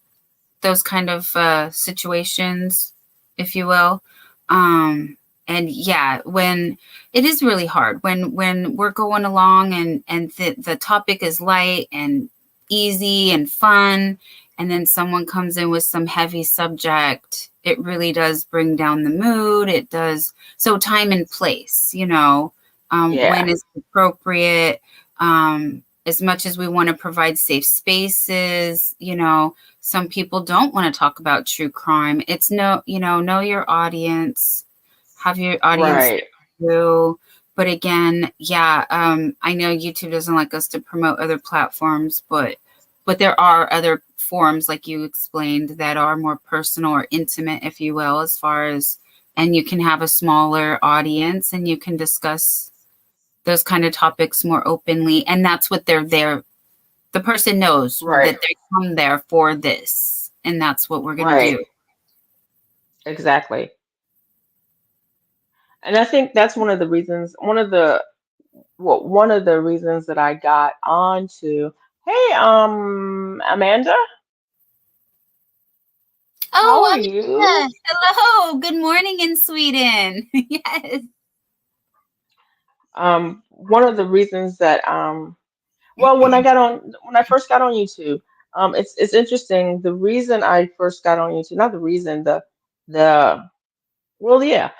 those kind of situations, if you will. And yeah, when it is really hard when we're going along and the topic is light and easy and fun, and then someone comes in with some heavy subject, it really does bring down the mood. It does. So time and place, yeah, when is appropriate. As much as we want to provide safe spaces, some people don't want to talk about true crime. It's know your audience, have your audience right, through. But again, yeah, I know YouTube doesn't like us to promote other platforms, but there are other forums, like you explained, that are more personal or intimate, if you will, as far as, and you can have a smaller audience and you can discuss those kind of topics more openly. And that's what they're there. The person knows right, that they come there for this, and that's what we're going to right, do. exactly. And I think that's one of the reasons that I got onto. Hey, Amanda, how Oh, are you? Amanda. Hello. Good morning in Sweden. Yes. One of the reasons that well, when I first got on YouTube, it's interesting. The reason I first got on YouTube, not the reason, the well, yeah,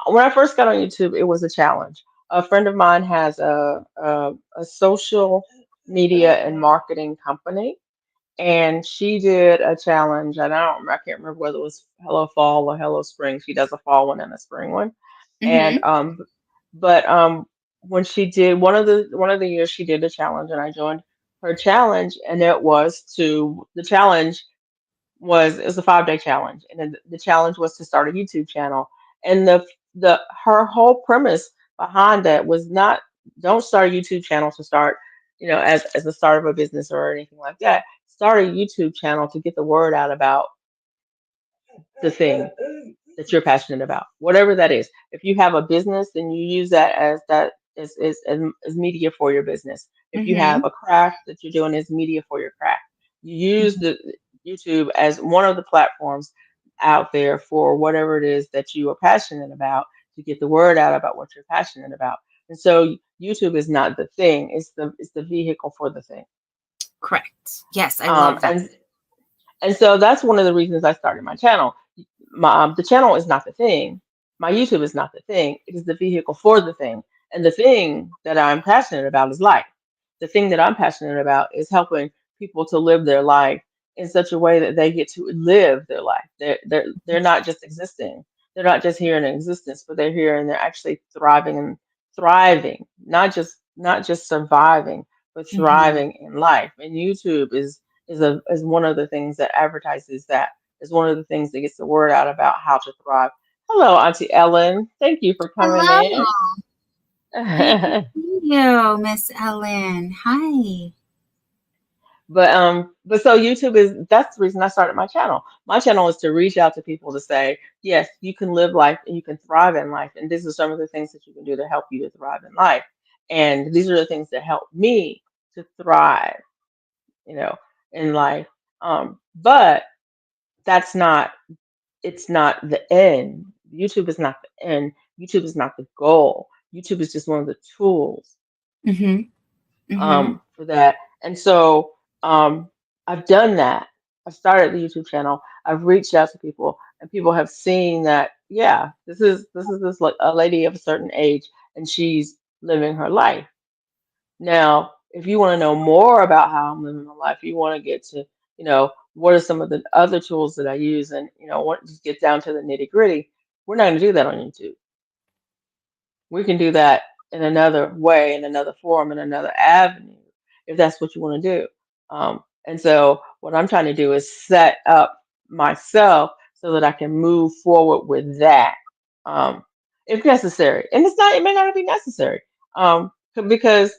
when I first got on YouTube, it was a challenge. A friend of mine has a social media and marketing company, and she did a challenge. And I can't remember whether it was Hello Fall or Hello Spring. She does a fall one and a spring one. And Mm-hmm. but when she did one of the years, she did a challenge, and I joined her challenge. And the challenge was, it was a 5-day challenge, and then the challenge was to start a YouTube channel. And the her whole premise behind that was not, don't start a YouTube channel to start, as the start of a business or anything like that. start a YouTube channel to get the word out about the thing that you're passionate about, whatever that is. If you have a business, then you use that as media for your business. If you Mm-hmm. have a craft that you're doing as media for your craft, you use the YouTube as one of the platforms out there for whatever it is that you are passionate about to get the word out about what you're passionate about. And so YouTube is not the thing; it's the vehicle for the thing. Correct. Yes, I Um, love that. and and so that's one of the reasons I started my channel. The channel is not the thing. My YouTube is not the thing. It is the vehicle for the thing. And the thing that I'm passionate about is life. The thing that I'm passionate about is helping people to live their life in such a way that they get to live their life. They're not just existing. They're not just here in existence, but they're here and they're actually thriving and thriving, not just surviving, but Mm-hmm. thriving in life. And YouTube is one of the things that advertises that, is one of the things that gets the word out about how to thrive. Hello, Auntie Ellen. Thank you for coming Hello. in. Thank you, Miss Ellen. Hi. But so YouTube that's the reason I started my channel. My channel is to reach out to people to say, yes, you can live life and you can thrive in life. And these are some of the things that you can do to help you to thrive in life. And these are the things that help me to thrive, you know, in life. But that's not it's not the end. YouTube is not the end. YouTube is not the goal. YouTube is just one of the tools Mm-hmm. Mm-hmm. for that. And so um, I've done that. I've started the YouTube channel. I've reached out to people, and people have seen that. Yeah, this like a lady of a certain age, and she's living her life. Now, if you want to know more about how I'm living my life, you want to get to, what are some of the other tools that I use, and want to get down to the nitty gritty. We're not going to do that on YouTube. We can do that in another way, in another form, in another avenue, if that's what you want to do. And so, what I'm trying to do is set up myself so that I can move forward with that, um, if necessary. And it may not be necessary, because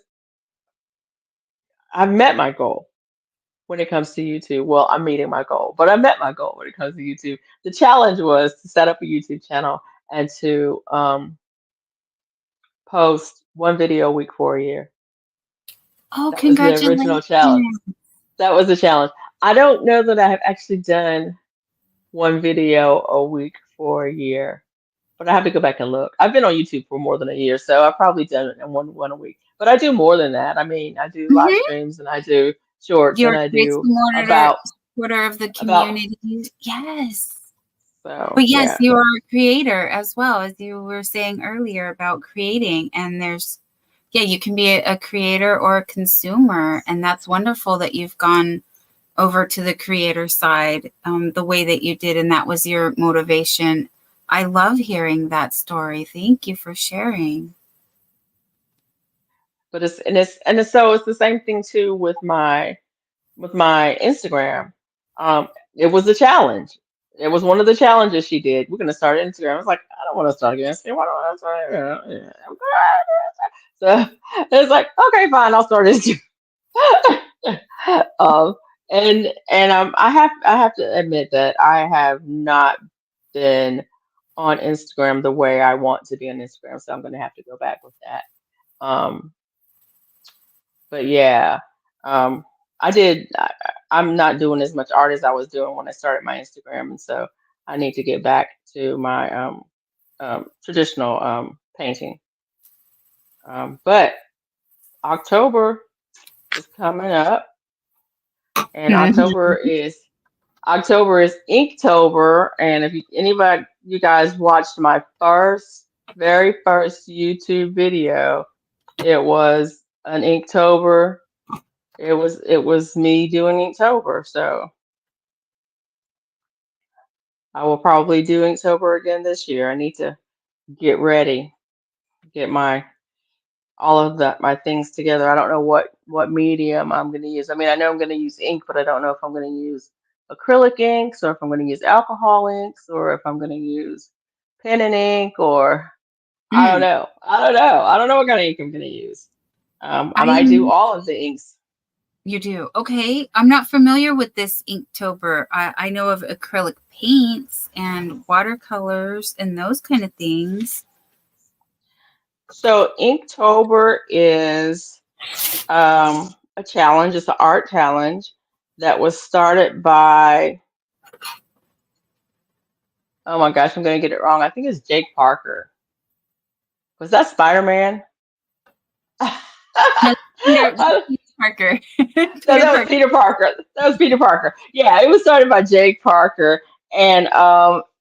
I've met my goal when it comes to YouTube. Well, I'm meeting my goal, but I met my goal when it comes to YouTube. The challenge was to set up a YouTube channel and to post one video a week for a year. Oh, That was the original congratulations. challenge. That was the challenge. I don't know that I have actually done one video a week for a year, but I have to go back and look. I've been on YouTube for more than a year, so I've probably done it in one a week. But I do more than that. I mean, I do live Mm-hmm. streams and I do shorts You're and a I great do supporter, about supporter of the about community. Yes. so But yes, yeah. you're a creator as well, as you were saying earlier about creating. And you can be a creator or a consumer. And that's wonderful that you've gone over to the creator side the way that you did. And that was your motivation. I love hearing that story. Thank you for sharing. But it's the same thing too with my Instagram. It was a challenge. It was one of the challenges she did. We're gonna start Instagram. I was like, I don't want to start Instagram. Why don't I start? So it's like, okay, fine, I'll start Instagram. um, and I have to admit that I have not been on Instagram the way I want to be on Instagram, so I'm gonna have to go back with that. Um, but yeah, um, I did. I'm not doing as much art as I was doing when I started my Instagram, and so I need to get back to my traditional painting. But October is coming up, and October is Inktober, and if anybody you guys watched my very first YouTube video, it was an Inktober. It was me doing Inktober, so I will probably do Inktober again this year. I need to get ready, get all of my things together. I don't know what medium I'm going to use. I mean, I know I'm going to use ink, but I don't know if I'm going to use acrylic inks or if I'm going to use alcohol inks or if I'm going to use pen and ink or I don't Mm. know. I don't know. I don't know what kind of ink I'm going to use. I might do I'm all of the inks. You do. Okay. I'm not familiar with this Inktober. I know of acrylic paints and watercolors and those kind of things. So Inktober is a challenge. It's an art challenge that was started by, oh my gosh, I'm going to get it wrong. I think it's Jake Parker. Was that Spider-Man? No, Peter Parker. No, that was Peter Parker. That was Peter Parker. Yeah, it was started by Jake Parker, and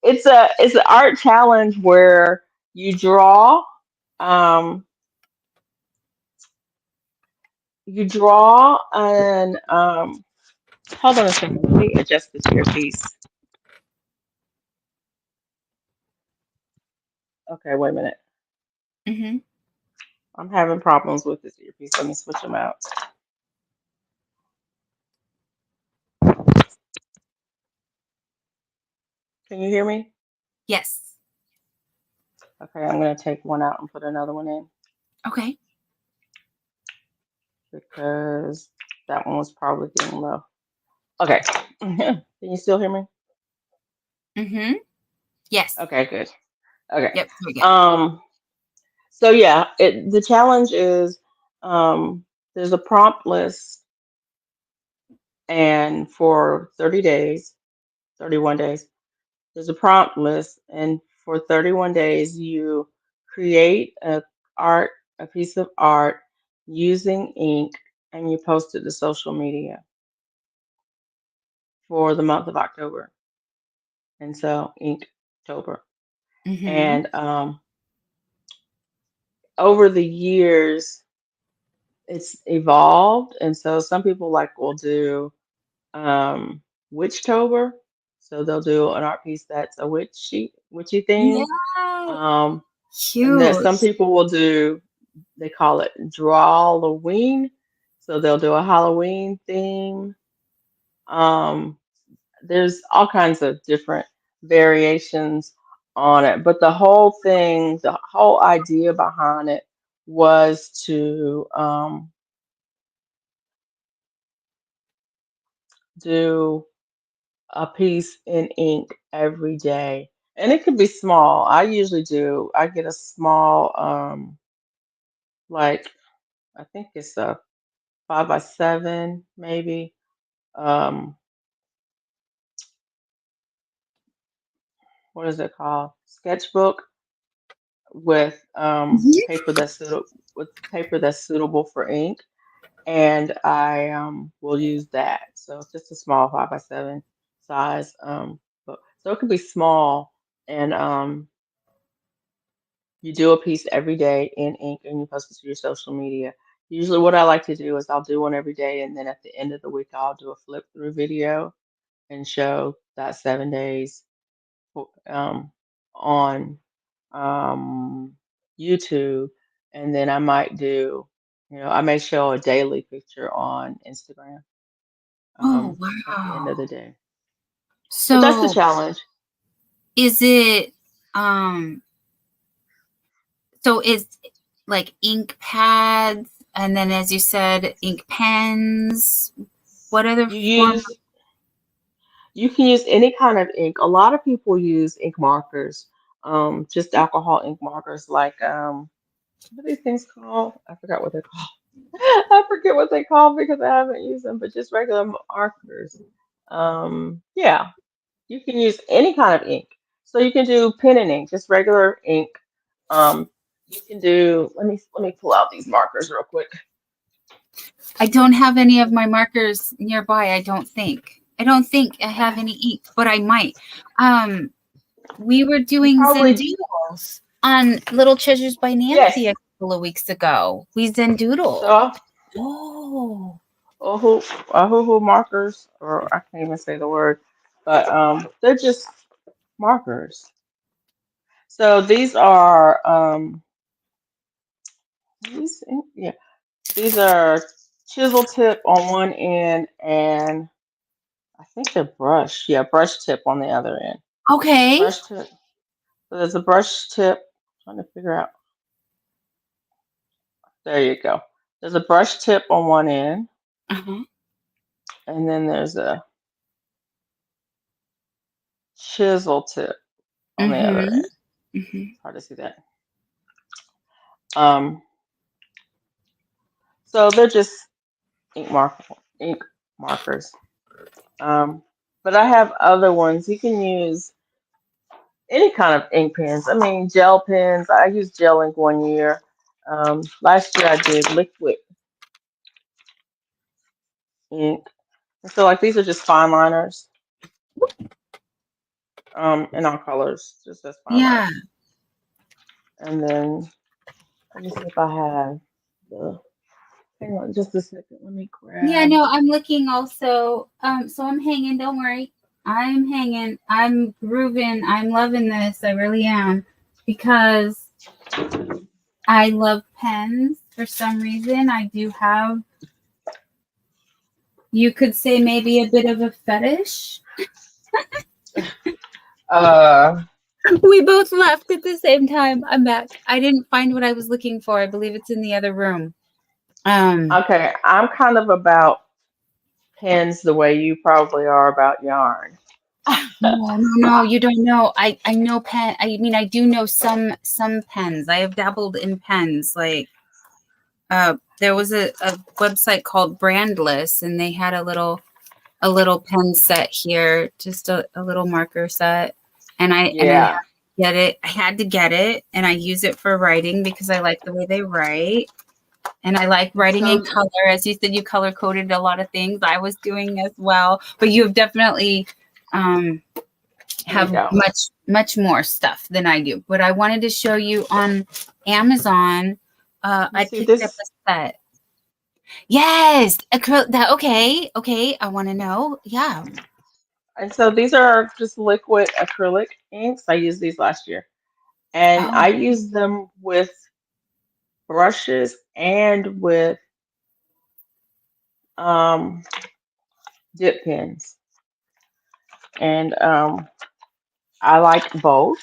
it's an art challenge where you draw, um, and hold on a second. Let me adjust this earpiece. Okay, wait a minute. Mm-hmm. I'm having problems with this earpiece. Let me switch them out. Can you hear me? Yes. Okay, I'm gonna take one out and put another one in Okay. because that one was probably getting low. Okay. Can you still hear me? Mm-hmm. Yes. Okay, good. Okay. Yep. Here we go. So yeah, the challenge is there's a prompt list, and for 30 days, 31 days, there's a prompt list, and for 31 days you create a piece of art using ink, and you post it to social media for the month of October. And so Inktober. Mm-hmm. And over the years it's evolved, and so some people like will do Witchtober, so they'll do an art piece that's a witchy theme. Yeah. Um, and that some Cute. people will do, they call it Drawloween, so they'll do a Halloween theme. Um, there's all kinds of different variations on it, but the whole thing, the whole idea behind it was to do a piece in ink every day. And it could be small. I get a small, like, I think it's a 5 by 7, maybe. Um, what is it called? Sketchbook with Mhm. paper that's suitable for ink. And I will use that. So it's just a small 5 by 7 size book. So it could be small, and you do a piece every day in ink, and you post it to your social media. Usually, what I like to do is I'll do one every day, and then at the end of the week, I'll do a flip through video and show that 7 days um, on um, YouTube. And then I might do, I may show a daily picture on Instagram Oh, at the end of wow. the day. But that's the So challenge. is it um so is like ink pads and then as you said, ink pens? What other You form? use You can use any kind of ink. A lot of people use ink markers, just alcohol ink markers, like what are these things called? I forgot what they're called. I forget what they call because I haven't used them, but just regular markers. Yeah, you can use any kind of ink. So you can do pen and ink, just regular ink. You can do. Let me pull out these markers real quick. I don't have any of my markers nearby, I don't think. I don't think I have any ink, but I might. We were You doing probably Zendoodles on Little Treasures by yes. Nancy a couple of weeks ago. We Zendoodled. So Oh. Ohu, Ohuhu markers, or I can't even say the word, but they're just markers. So yeah, these are chisel tip on one end, and I think they're brush tip on the other end. Okay. Brush tip. So there's a brush tip. Trying to figure out. There you go. There's a brush tip on one end, Uh-huh. And then there's a chisel tip on the other Mm-hmm. end. Mm-hmm. It's hard to see that. Um, so they're just ink markers. But I have other ones. You can use any kind of ink pens. I mean, gel pens. I used gel ink one year. Last year I did liquid ink. And so like these are just fine liners. In all colors, just as fine Yeah. liners. And then let me see if I have the. Hang on, just a second. Let me Yeah, grab. no, I'm looking also. So I'm hanging, don't worry. I'm hanging. I'm grooving. I'm loving this. I really am. Because I love pens for some reason. I do have, you could say, maybe a bit of a fetish. Uh, We both left at the same time. I'm back. I didn't find what I was looking for. I believe it's in the other room. okay, I'm kind of about pens the way you probably are about yarn. No, you don't know. I know pen. I mean, I do know some pens. I have dabbled in pens. Like, there was a website called Brandless, and they had a little pen set here, just a little marker set, and I Yeah. get it. I had to get it, and I use it for writing because I like the way they write. And I like writing in So color. As you said, you color coded a lot of things. I was doing as well. But you have definitely there you have go. much more stuff than I do. But I wanted to show you on Amazon. You I see picked up this? a set. Yes, that okay. I want to know. Yeah. And so these are just liquid acrylic inks. I used these last year. And Oh, I use them with brushes and with um, dip pens. And I like both.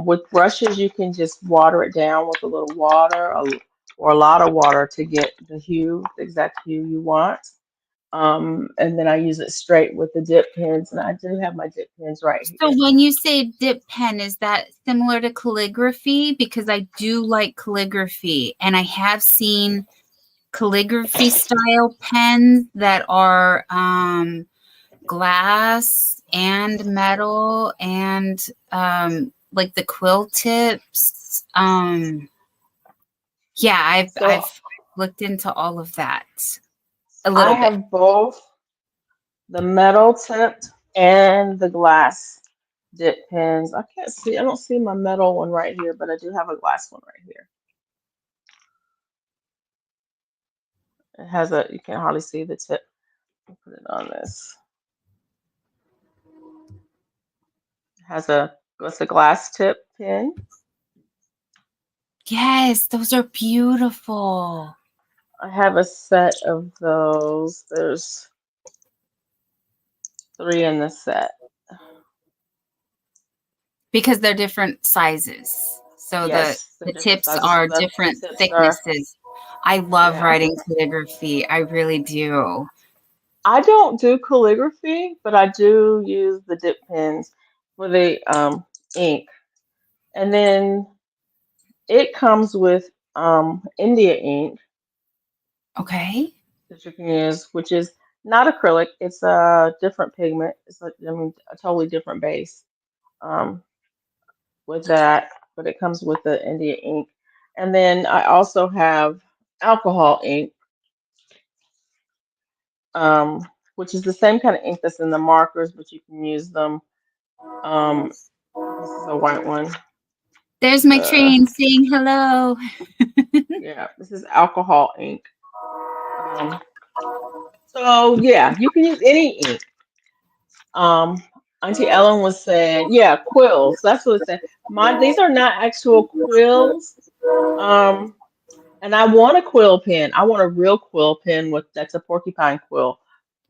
With brushes, you can just water it down with a little water or a lot of water to get the hue, the exact hue you want. And then I use it straight with the dip pens, and I do have my dip pens right so here. when you say dip pen, is that similar to calligraphy? Because I do like calligraphy, and I have seen calligraphy style pens that are glass and metal and like the quill tips. Yeah, So I've looked into all of that a I little bit. have both the metal tipped and the glass dip pens. I can't see, I don't see my metal one right here, but I do have a glass one right here. It has a, you can hardly see the tip. I'll put it on this. It has a, it's a glass tip pen. Yes, those are beautiful I have a set of those. There's 3 in the set. because they're different sizes. So Yes, they're the different tips sizes. are The different tips are, thicknesses. I love yeah. writing calligraphy. I really do. I don't do calligraphy, but I do use the dip pens for the ink. And then it comes with India ink Okay. that you can use, which is not acrylic. It's a different pigment. It's like, I mean, a totally different base um, with that, but it comes with the India ink. And then I also have alcohol ink, um, which is the same kind of ink that's in the markers, but you can use them. Um, this is a white one. There's my Uh, train saying hello. yeah, this is alcohol ink. Um, so yeah, you can use any ink. Um, Auntie Ellen was saying, yeah, quills. That's what it said. Mine, these are not actual quills. Um, and I want a quill pen. I want a real quill pen with that's a porcupine quill.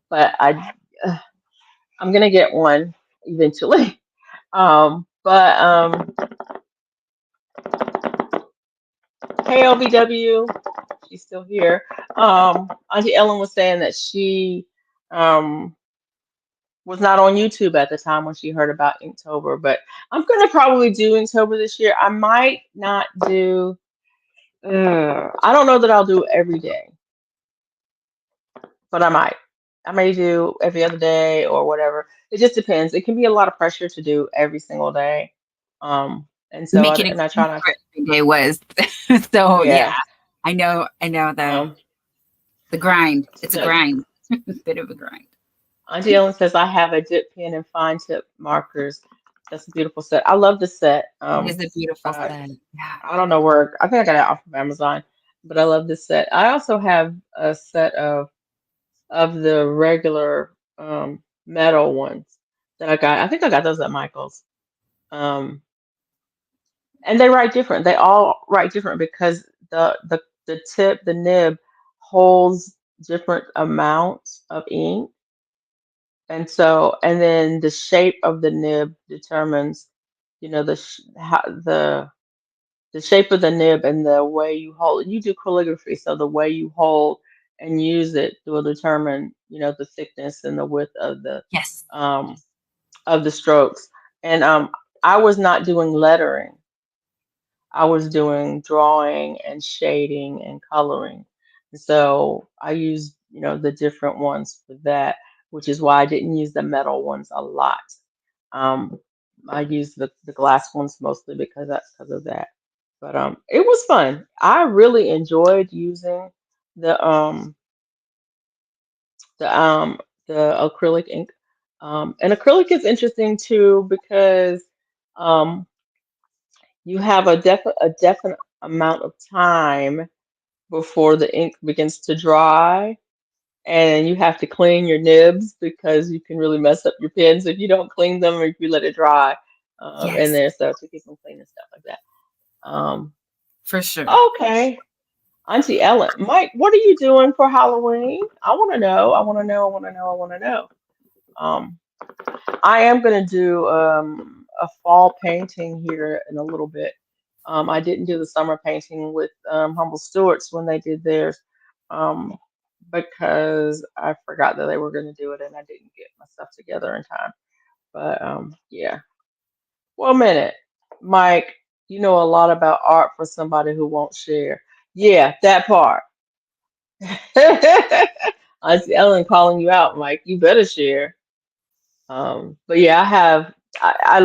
But I'm gonna get one eventually. But hey LVW, she's still here. Auntie Ellen was saying that she was not on YouTube at the time when she heard about Inktober, but I'm gonna probably do Inktober this year. I might not do. I don't know that I'll do it every day, but I might. I may do every other day or whatever. It just depends. It can be a lot of pressure to do every single day. And so Make it and I try not to. every day was. So Yeah. yeah, I know Um, the grind. It's a so grind, a bit of a grind. Auntie Ellen says I have a dip pen and fine tip markers. That's a beautiful set. I love the set. It is a beautiful I, set. Yeah. I don't know where. I think I got it off of Amazon, but I love this set. I also have a set of the regular metal ones that I got. I think I got those at Michael's. Um, and they write different. They all write different because the tip, the nib holds different amounts of ink. And so, and then the shape of the nib determines, the shape of the nib and the way you hold. You do calligraphy, so the way you hold and use it will determine, the thickness and the width Yes. um, of the strokes. And I was not doing lettering. I was doing drawing and shading and coloring. And so I used, the different ones for that, which is why I didn't use the metal ones a lot. Um, I used the glass ones mostly because of that. But it was fun. I really enjoyed using the um the um the acrylic ink. And acrylic is interesting too because um you have a definite amount of time before the ink begins to dry, and you have to clean your nibs because you can really mess up your pens if you don't clean them or if you let it dry in Yes, there, so to keep them clean and stuff like that. for sure. Okay, Auntie Ellen, Mike, what are you doing for Halloween? I want to know. I want to know. I want to know. I want to know. Um, I am going to do a fall painting here in a little bit. I didn't do the summer painting with Humble Stewards when they did theirs um, because I forgot that they were going to do it and I didn't get my stuff together in time. But yeah. Well, a minute. Mike, you know a lot about art for somebody who won't share. Yeah, that part. Auntie Ellen calling you out, Mike. You better share. But yeah, I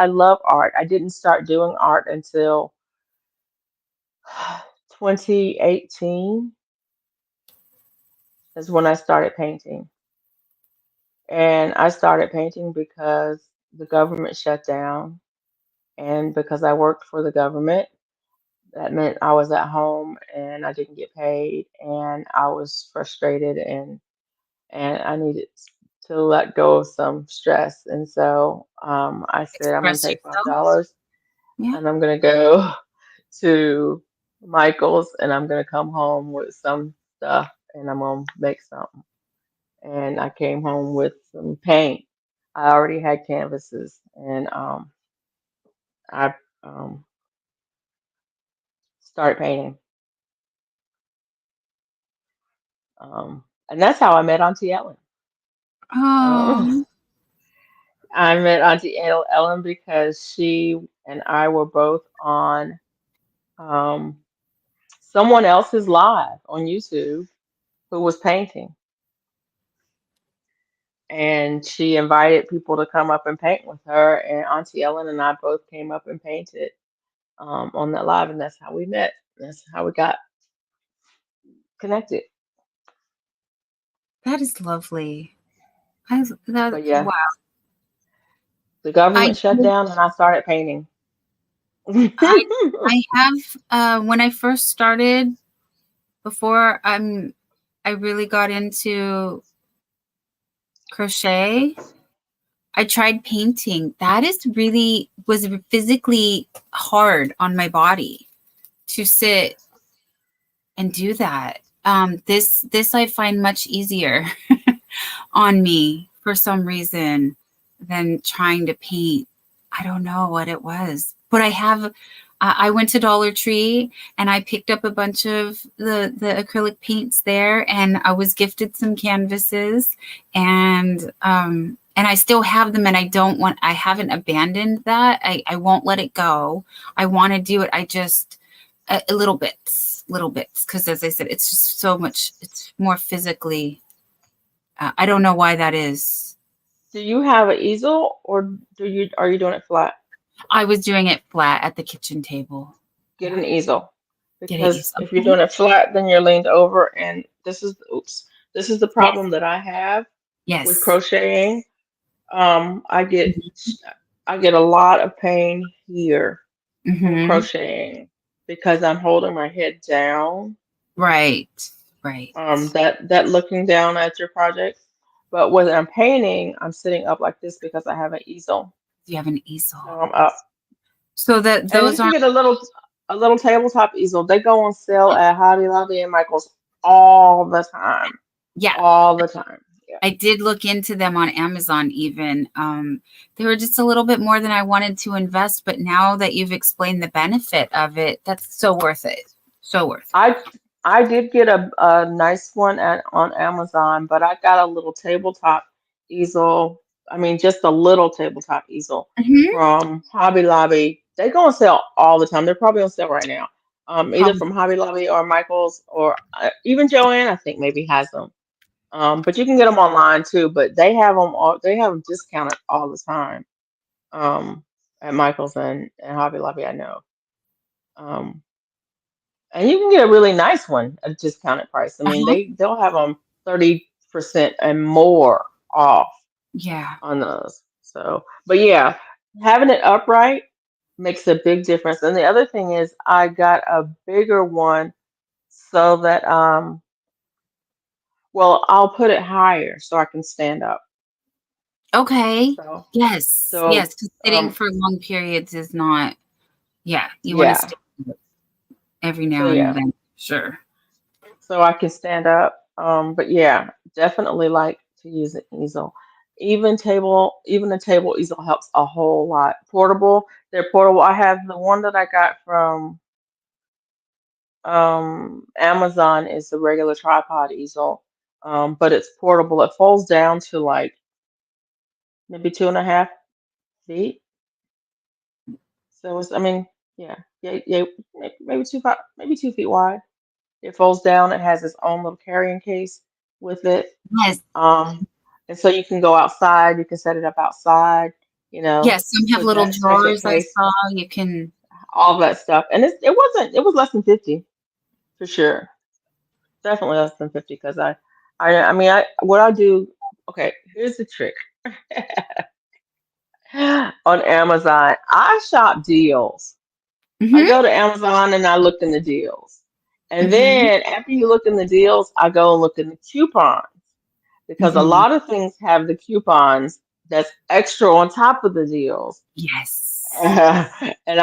love art. I didn't start doing art until 2018 is when I started painting. And I started painting because the government shut down and because I worked for the government. That meant I was at home and I didn't get paid and I was frustrated and I needed to let go of some stress. And so I said, I'm going to Express take yourself. $5 Yeah. and I'm going to go to Michael's and I'm going to come home with some stuff and I'm going to make something. And I came home with some paint. I already had canvases and I um, started painting. And that's how I met Auntie Ellen. Um, Oh, I met Ellen because she and I were both on um, someone else's live on YouTube who was painting. And she invited people to come up and paint with her. And Auntie Ellen and I both came up and painted on that live. And that's how we met. That's how we got connected. that is lovely. I that But yeah, wow. the I government shut down and I started painting. I I have when I first started before I really got into crochet. I tried painting. That is really was physically hard on my body to sit and do that. This I find much easier on me for some reason than trying to paint. I don't know what it was, but I went to Dollar Tree and I picked up a bunch of the acrylic paints there, and I was gifted some canvases, and I still have them, and I haven't abandoned that. I won't let it go. I want to do it. I just a little bits, because as I said, it's just so much. It's more physically. I don't know why that is. Do you have an easel, or are you doing it flat? I was doing it flat at the kitchen table. Get Yeah. an easel, Get it because easy. if you're doing it flat, then you're leaned over, and this is the problem that I have with Yes. crocheting. I get Mhm. a lot of pain here from Mhm. crocheting because I'm holding my head down. Right. Right. That looking down at your project. But when I'm painting, I'm sitting up like this because I have an easel. You have an So easel. I'm up. So that And you those can aren't. get a little tabletop easel. They go on sale at Hobby Lobby and Michael's all the time. Yeah. All the time. Yeah. I did look into them on Amazon even. They were just a little bit more than I wanted to invest, but now that you've explained the benefit of it, that's so worth it. So worth it. I did get a nice one on Amazon, but I got a little tabletop easel. I mean, just a little tabletop easel Mhm. from Hobby Lobby. They go on sale all the time. They're probably on sale right now. Either How from Hobby Lobby or Michael's, or even Joanne, I think maybe has them. But you can get them online too. But they have them discounted all the time. Um, at Michael's and Hobby Lobby, I know. Um, and you can get a really nice one at a discounted price. I mean, uh-huh. they'll have them 30% and more off Yeah. on those. So, but yeah, having it upright makes a big difference. And the other thing is, I got a bigger one so that well, I'll put it higher so I can stand up. Okay. So, Yes. so Yes. 'Cause sitting um, for long periods is not. Yeah. You want to yeah, stay every so now and yeah, then. Sure. so I can stand up. But yeah, definitely like to use an easel. Even a table easel helps a whole lot. Portable, they're portable. I have the one that I got from Amazon is the regular tripod easel, but it's portable. It folds down to like maybe 2.5 feet. So it's, I mean, yeah, yeah, yeah, maybe 2 feet wide. It folds down. It has its own little carrying case with it. Yes. Um, and so you can go outside, you can set it up outside, Yes. Some have put little that second drawers I case, saw. You can. all that stuff. And it was less than 50 for sure. Definitely less than 50 because I mean, what I do, okay, here's the trick. On Amazon, I shop deals. I Mm-hmm. go to Amazon and I look in the deals. And Mm-hmm. then after you look in the deals, I go and look in the coupons, because a Mm-hmm. lot of things have the coupons that's extra on top of the deals. Yes. And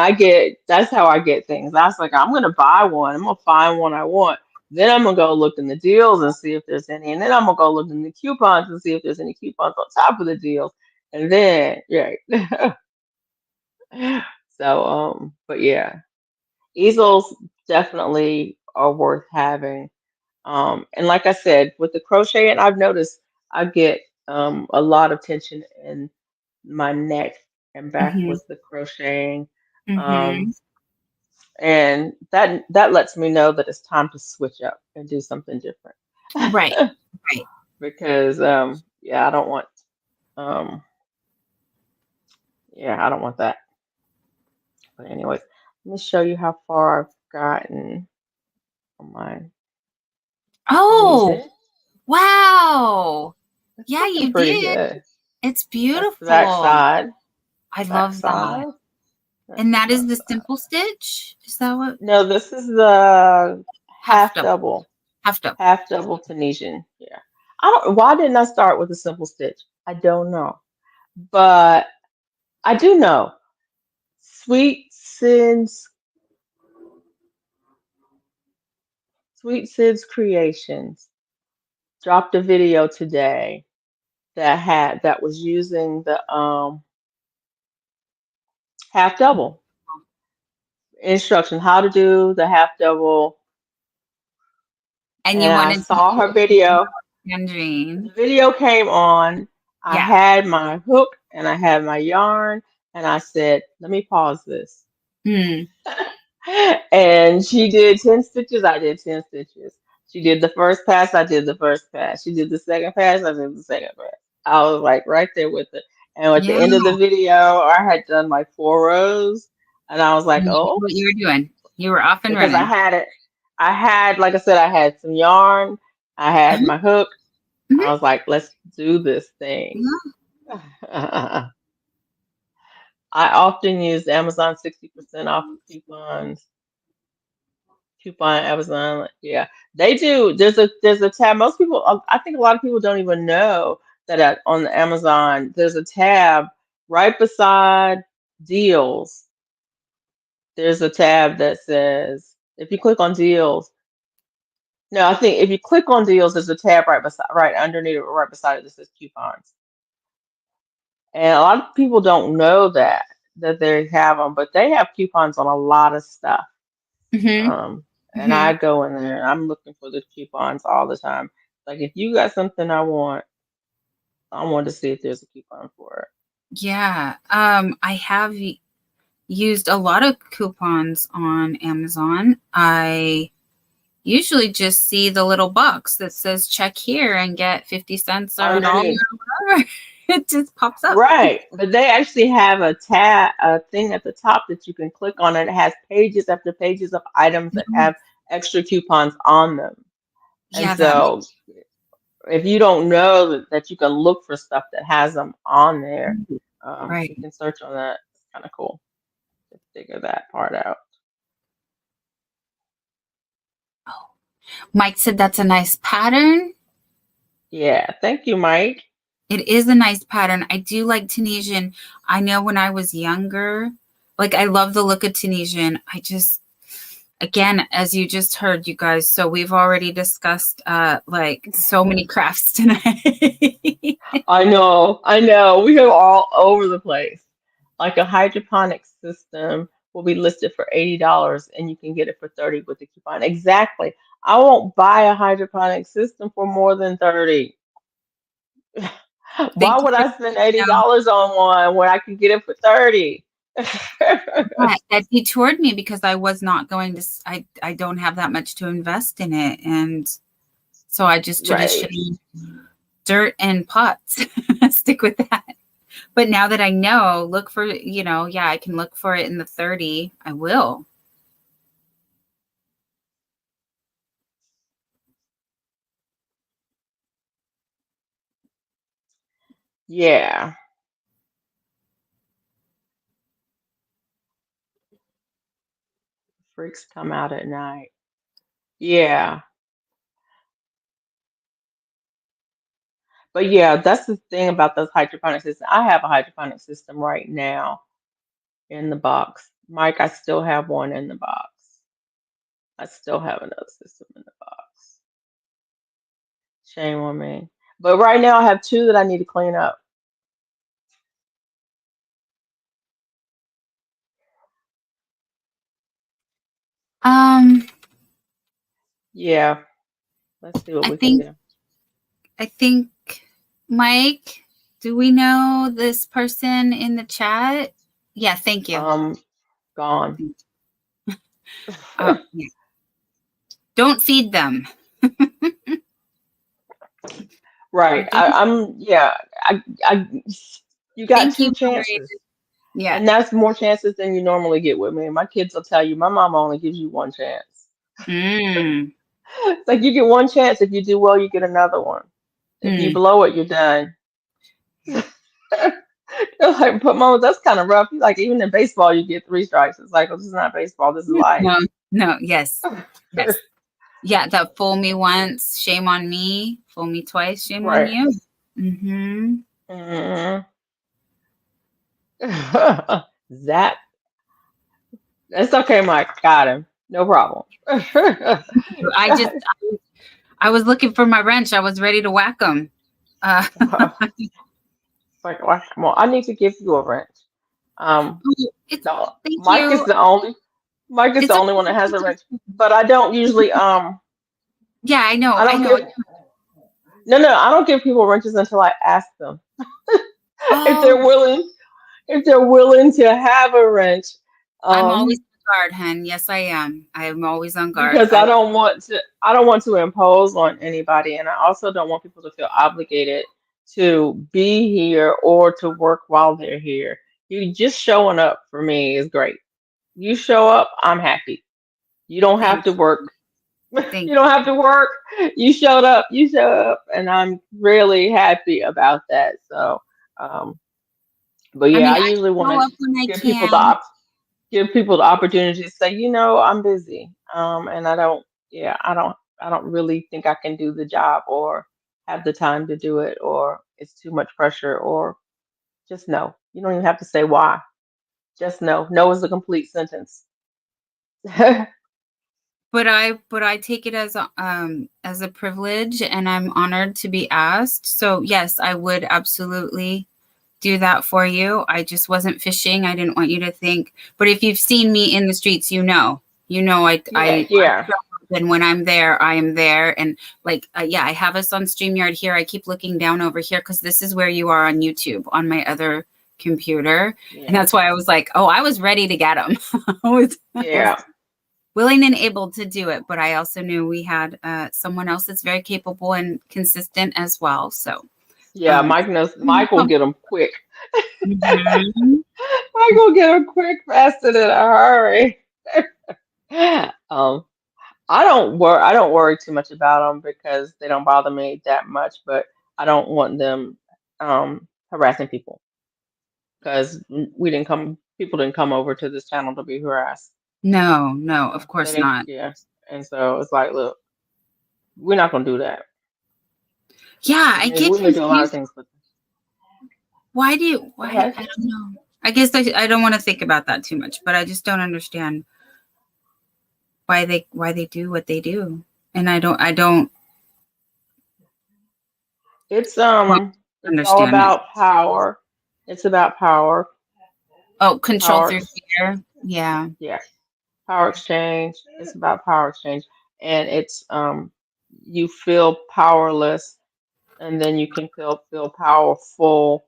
that's how I get things. I was like, I'm gonna buy one. I'm gonna find one I want. Then I'm gonna go look in the deals and see if there's any. And then I'm gonna go look in the coupons and see if there's any coupons on top of the deals. And then, right. So, but yeah, easels definitely are worth having. And like I said, with the crocheting, I've noticed I get a lot of tension in my neck and back Mm-hmm. with the crocheting. Um, Mm-hmm. and that lets me know that it's time to switch up and do something different. Right. Right. Because yeah, um I don't want that. But anyways, let me show you how far I've gotten on my Oh, knitting. wow. It's Yeah, looking you pretty did. good. It's That's the back beautiful. side. I Back love that. side. That's And the that is front the side. simple stitch? Is that what? No, this is the Half half double. double. Half double. Half double Tunisian. Yeah. Why didn't I start with a simple stitch? I don't know. But I do know. Sweet Sin's Sweet Sid's Creations dropped a video today that was using the half double. instruction how to do the half double, And you and I wanted to saw her video. Tangerine. The video came on. I Yeah. had my hook and I had my yarn, and I said, "Let me pause this." Hmm. And she did 10 stitches. I did 10 stitches. She did the first pass. I did the first pass. She did the second pass. I did the second pass. I was like right there with it. And at the Yeah. end of the video, I had done like 4 rows, and I was like, You knew "Oh," what you were doing. You were off and because I running. had it. I had, like I said, I had some yarn. I had my hook. Mhm. I was like, "Let's do this thing." Yeah. I often use Amazon 60% off coupons. Coupon Amazon, yeah, they do. There's a tab. Most people, I think a lot of people don't even know that on the Amazon there's a tab right beside deals. There's a tab that says if you click on deals. No, I think if you click on deals, there's a tab right underneath it, right beside it that says coupons. And a lot of people don't know that they have them, but they have coupons on a lot of stuff. Mm-hmm. And I go in there and I'm looking for the coupons all the time. Like if you got something I want to see if there's a coupon for Yeah. I have used a lot of coupons on Amazon. I usually just see the little box that says check here and get 50 cents it or a dollar underneath. or whatever. It just pops up. Right. But they actually have a thing at the top that you can click on, and it has pages after pages of items that have extra coupons on them. And Yeah, that so if you don't know that you can look for stuff that has them on there, right. you can search on that. It's kind of cool to figure that part out. Mike said that's a nice pattern. Yeah, thank you, Mike. It is a nice pattern. I do like Tunisian. I know when I was younger, like I love the look of Tunisian. I just, again, as you just heard, you guys, so we've already discussed like so many crafts tonight. I know. We are all over the place. Like a hydroponic system will be listed for $80 and you can get it for 30 with the coupon. Exactly. I won't buy a hydroponic system for more than 30. Why Thank you would for I spend $80 on one when I can get it for 30? that detoured me because I was not going to, I don't have that much to invest in it. And so I just Right. traditionally dirt and pots, stick with that. But now that I know, look for, yeah, I can look for it in the 30. I will. Yeah. Freaks come out at night. Yeah. But yeah, that's the thing about those hydroponic systems. I have a hydroponic system right now in the box. Mike, I still have one in the box. I still have another system in the box. Shame on me. But right now I have two that I need to clean up. Yeah. Let's see what we can do. I think, Mike, do we know this person in the chat? Yeah, thank you. Gone. Yeah. Don't feed them. Right. You got Thank two you, chances. Yeah. And that's more chances than you normally get with me. My kids will tell you, my mom only gives you one chance. It's like you get one chance. If you do well, you get another one. If you blow it, you're done. They're like, but mama, that's kind of rough. Like even in baseball, you get 3 strikes. It's like, well, this is not baseball. This is life. No, yes. Yes. Yeah, that fool me once, shame on me. Fool me twice, shame on you. Mm-hmm. Zap. It's okay, Mike. Got him. No problem. I was looking for my wrench. I was ready to whack him. Like, come on. I need to give you a wrench. Thank Mike you. is the only. Mike is It's the only one that has a wrench, but I don't usually yeah, I I don't know. give no, I don't give people wrenches until I ask them if Oh, they're willing if they're willing to have a wrench. I'm always Um, on guard, hun. Yes, I am. I am always on guard. because I don't want to impose on anybody, and I also don't want people to feel obligated to be here or to work while they're here. You just showing up for me is great. You show up, I'm happy. You don't have Thank to work. thank You don't have to work. You showed up, and I'm really happy about that. So, um, but I yeah, mean, I I usually want show to up when I give people the can. op give people the opportunity to say, I'm busy. And I don't really think I can do the job or have the time to do it or it's too much pressure or just no. You don't even have to say why. Just no. No is a complete sentence. But I take it as a privilege, and I'm honored to be asked. So yes, I would absolutely do that for you. I just wasn't fishing. I didn't want you to think. But if you've seen me in the streets, Yeah, I yeah. show up, and when I'm there, I am there. And like, yeah, I have us on StreamYard here. I keep looking down over here because this is where you are on YouTube on my other computer, and Yeah. that's why I was like, oh, I was ready to get them. I was Yeah. willing and able to do it, but I also knew we had someone else that's very capable and consistent as well. So, Yeah, um, Mike knows Mike will get them quick. mhm. Mike will get them quick faster than a hurry. Um, I don't worry too much about them because they don't bother me that much, but I don't want them harassing people because people didn't come over to this channel to be harassed. No, no, of They course didn't, not. yeah. And so it's like, look, we're not gonna do that. Yeah, I I mean, get we may do a lot of confused. things, but go Why, ahead. I don't know. I guess I don't want to think about that too much, but I just don't understand why they do what they do. And I don't It's quite it's all understand it. about power. It's about power. Oh, control Power. through fear. Yeah. Yeah. Power exchange. It's about power exchange. And it's you feel powerless and then you can feel powerful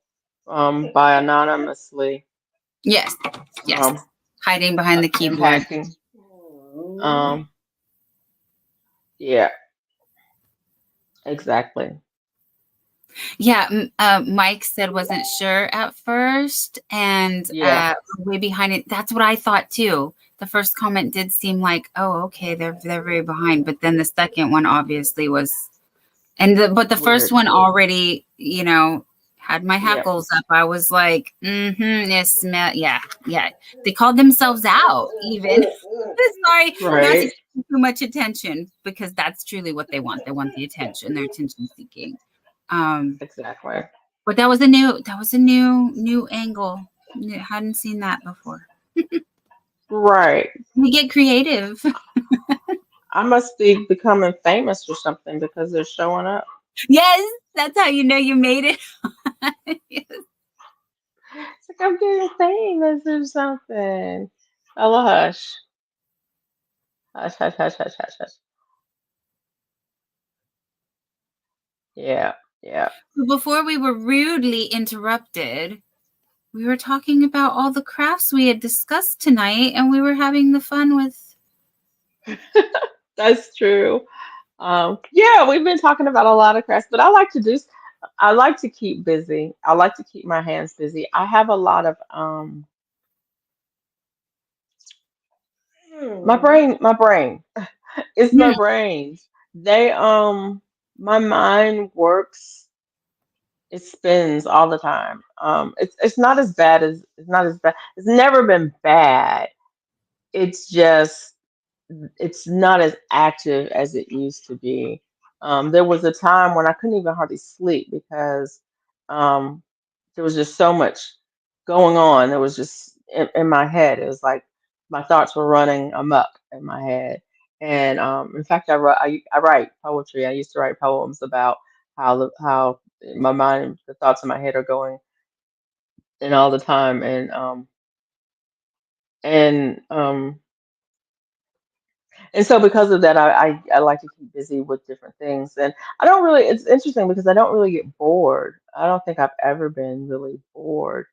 by anonymously Yes. Yes. um Hiding behind the keyboard. impacting. Um yeah, exactly. Yeah, Mike said wasn't sure at first, and Yeah, way behind it. That's what I thought too. The first comment did seem like, oh, okay, they're very behind, but then the second one obviously was, but the first weird. one already, had my Yeah. hackles up. I was like, it smell, yeah, yeah. They called themselves out, even. Sorry, not to Right. give too much attention, because that's truly what they want. They want the attention. They're attention seeking. Um, Exactly. but that was a new angle. Hadn't seen that before. Right. We get creative. I must be becoming famous or something because they're showing up. Yes, that's how you know you made it. Yes. It's like I'm getting famous or something. Oh, hush. Hush, hush, hush, hush, hush, hush. Yeah, yeah. Before we were rudely interrupted, we were talking about all the crafts we had discussed tonight, and we were having the fun with. That's true. Yeah, we've been talking about a lot of crafts, but I like to keep busy. I like to keep my hands busy. I have a lot of my brain. It's my Hmm, brain. They my mind works, it spins all the time. It's not as bad as it's not as bad. It's never been bad. It's just it's not as active as it used to be. There was a time when I couldn't even hardly sleep because um, there was just so much going on. It was just in my head. It was like my thoughts were running amok in my head. And in fact, I write poetry. I used to write poems about how my mind, the thoughts in my head are going and all the time. And And so because of that, I like to keep busy with different things. And I don't really, it's interesting because I don't really get bored. I don't think I've ever been really bored.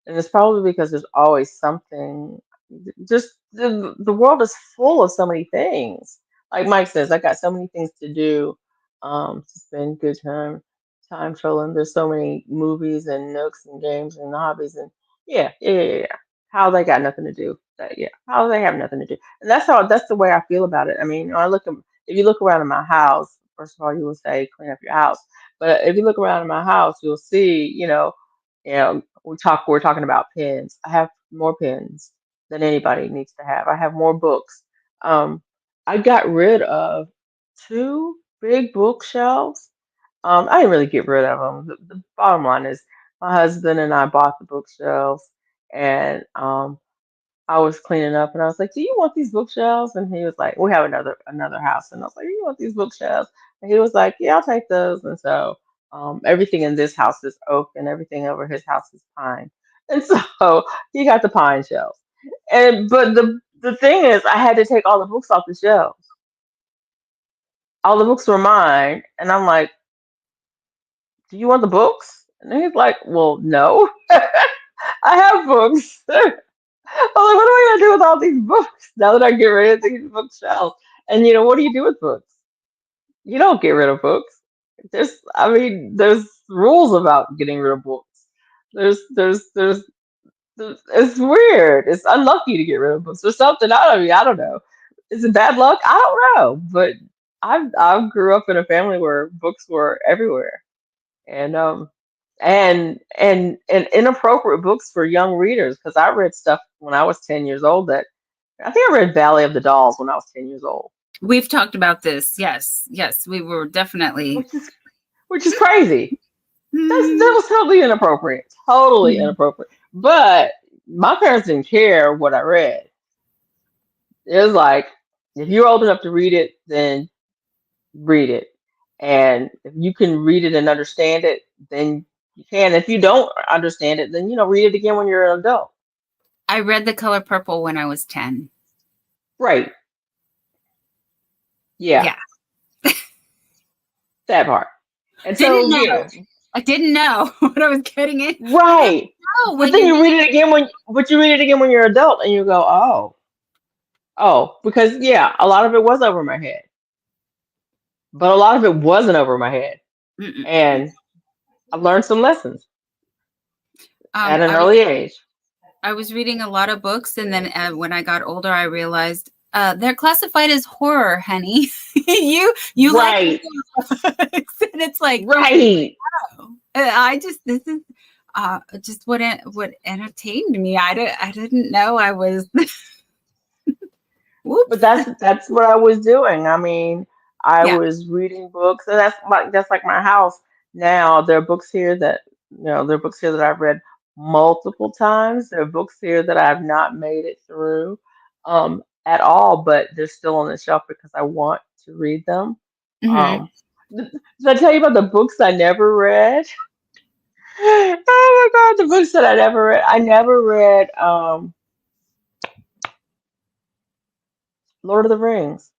And it's probably because there's always something, just the world is full of so many things. Like Mike says, I got so many things to do, to spend good time trolling. There's so many movies and nooks and games and hobbies and yeah. How they got nothing to do. How they have nothing to do. And that's the way I feel about it. I mean, if you look around in my house, first of all, you will say clean up your house. But if you look around in my house, you'll see, we're talking about pens. I have more pens than anybody needs to have. I have more books. Um, I got rid of two big bookshelves. I didn't really get rid of them. The bottom line is my husband and I bought the bookshelves, and I was cleaning up and I was like, "Do you want these bookshelves?" And he was like, "We have another house." And I was like, "Do you want these bookshelves?" And he was like, "Yeah, I'll take those." And so everything in this house is oak and everything over his house is pine. And so he got the pine shelves. But the thing is, I had to take all the books off the shelves. All the books were mine, and I'm like, "Do you want the books?" And he's like, "Well, no, I have books." I'm like, what am I gonna do with all these books now that I get rid of these bookshelves? And what do you do with books? You don't get rid of books. There's rules about getting rid of books. It's weird. It's unlucky to get rid of books or something. I don't know. Is it bad luck? I don't know. But I grew up in a family where books were everywhere, and and inappropriate books for young readers because I read stuff when I was 10 years old that I think I read Valley of the Dolls when I was 10 years old, We've talked about this. Yes. We were definitely. which is crazy. Mm, That was totally inappropriate. But my parents didn't care what I read. It was like if you're old enough to read it, then read it, and if you can read it and understand it, then you can. If you don't understand it, then read it again when you're an adult. I read The Color Purple when I was 10. Right. Yeah. That part. And Didn't so, know. I didn't know what I was getting in. right. Oh, But then you read it again when you're an adult and you go, because a lot of it was over my head. But a lot of it wasn't over my head. And I learned some lessons at an early age. I was reading a lot of books, and then when I got older, I realized they're classified as horror, honey. you right. Like and it's like right. This is just what entertained me. I didn't know I was. But that's what I was doing. I mean, I was reading books, and that's like my house now. There are books here that I've read multiple times. There are books here that I've not made it through at all, but they're still on the shelf because I want to read them. Did I tell you about the books I never read? Oh my God, the books that I never read. I never read Lord of the Rings.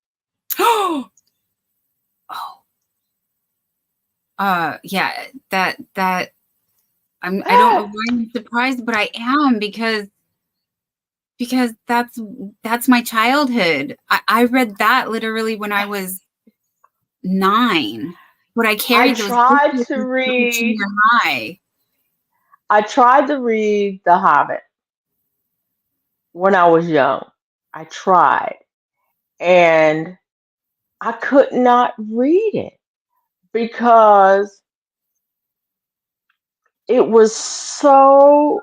Yeah, that I don't know why I'm surprised, but I am because that's my childhood. I read that literally when I was 9, but I carried those tried books to read junior high. I tried to read The Hobbit when I was young. I tried, and I could not read it because it was so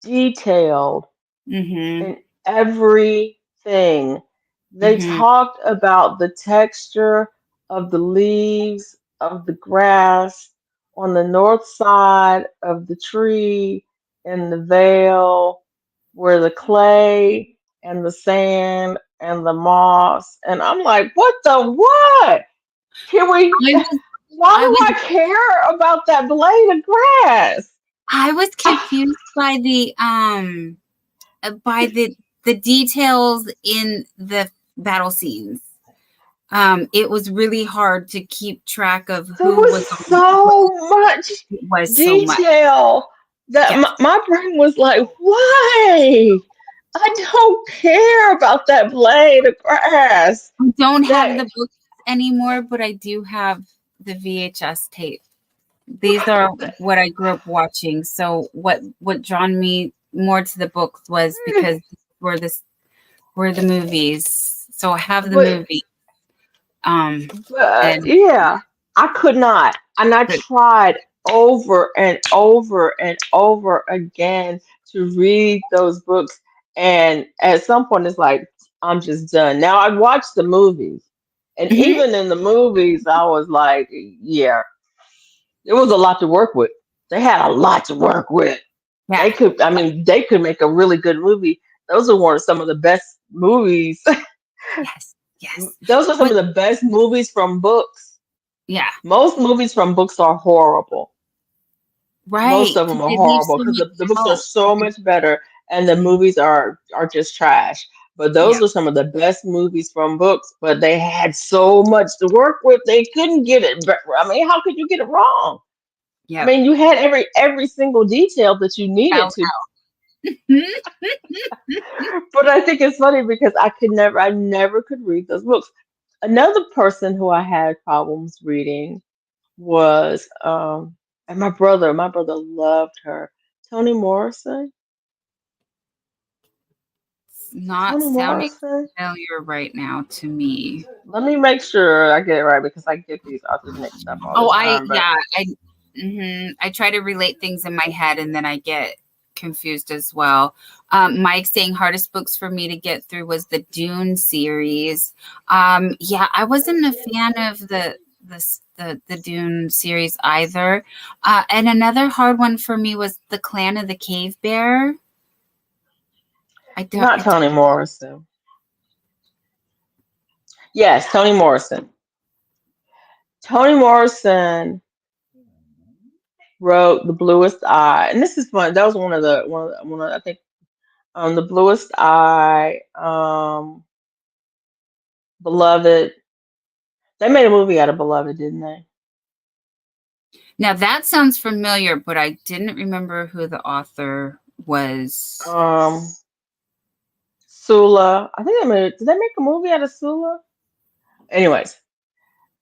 detailed in everything. They talked about the texture of the leaves of the grass on the north side of the tree in the vale where the clay and the sand and the moss. And I'm like, what? Can we why do I care about that blade of grass? I was confused by the details in the battle scenes. It was really hard to keep track of There who was was on what. so much It was so much. detail that Yes. my brain was like, why? I don't care about that blade of grass. I don't have That the books anymore, but I do have the VHS tape. These are what I grew up watching. So what drawn me more to the books was because were the movies. So I have the but movie. but And yeah, I could not. And I but tried over and over and over again to read those books. And at some point, it's like, I'm just done. Now, I watched the movies. And Mhm. even in the movies, I was like, yeah, it was a lot to work with. They had a lot to work with. Yeah. They could make a really good movie. Those are one of some of the best movies. Yes. Yes. Those are some But of the best movies from books. yeah. Most movies from books are horrible. Most Right. of them 'Cause are they leave horrible so because much the books are out. so much better and the movies are just trash. But Yeah. those are some of the best movies from books, but they had so much to work with, they couldn't get it. I mean, how could you get it wrong? I Yep. mean, you had every single detail that you needed Out. to. Mhm. But I think it's funny because I never could read those books. Another person who I had problems reading was and my brother loved her. Toni Morrison. It's not Toni sounding Morrison. familiar right now to me. Let me make sure I get it right because I get these authors mixed up all the Oh, time. But I try to relate things in my head and then I get confused as well. Mike saying hardest books for me to get through was the Dune series. Yeah, I wasn't a fan of the Dune series either. And another hard one for me was the Clan of the Cave Bear. not Toni Morrison. Yes, Toni Morrison. Toni Morrison wrote The Bluest Eye, and this is fun. That was I think The Bluest Eye, Beloved. They made a movie out of Beloved, didn't they? Now that sounds familiar, but I didn't remember who the author was. Sula. I think did they make a movie out of Sula? Anyways,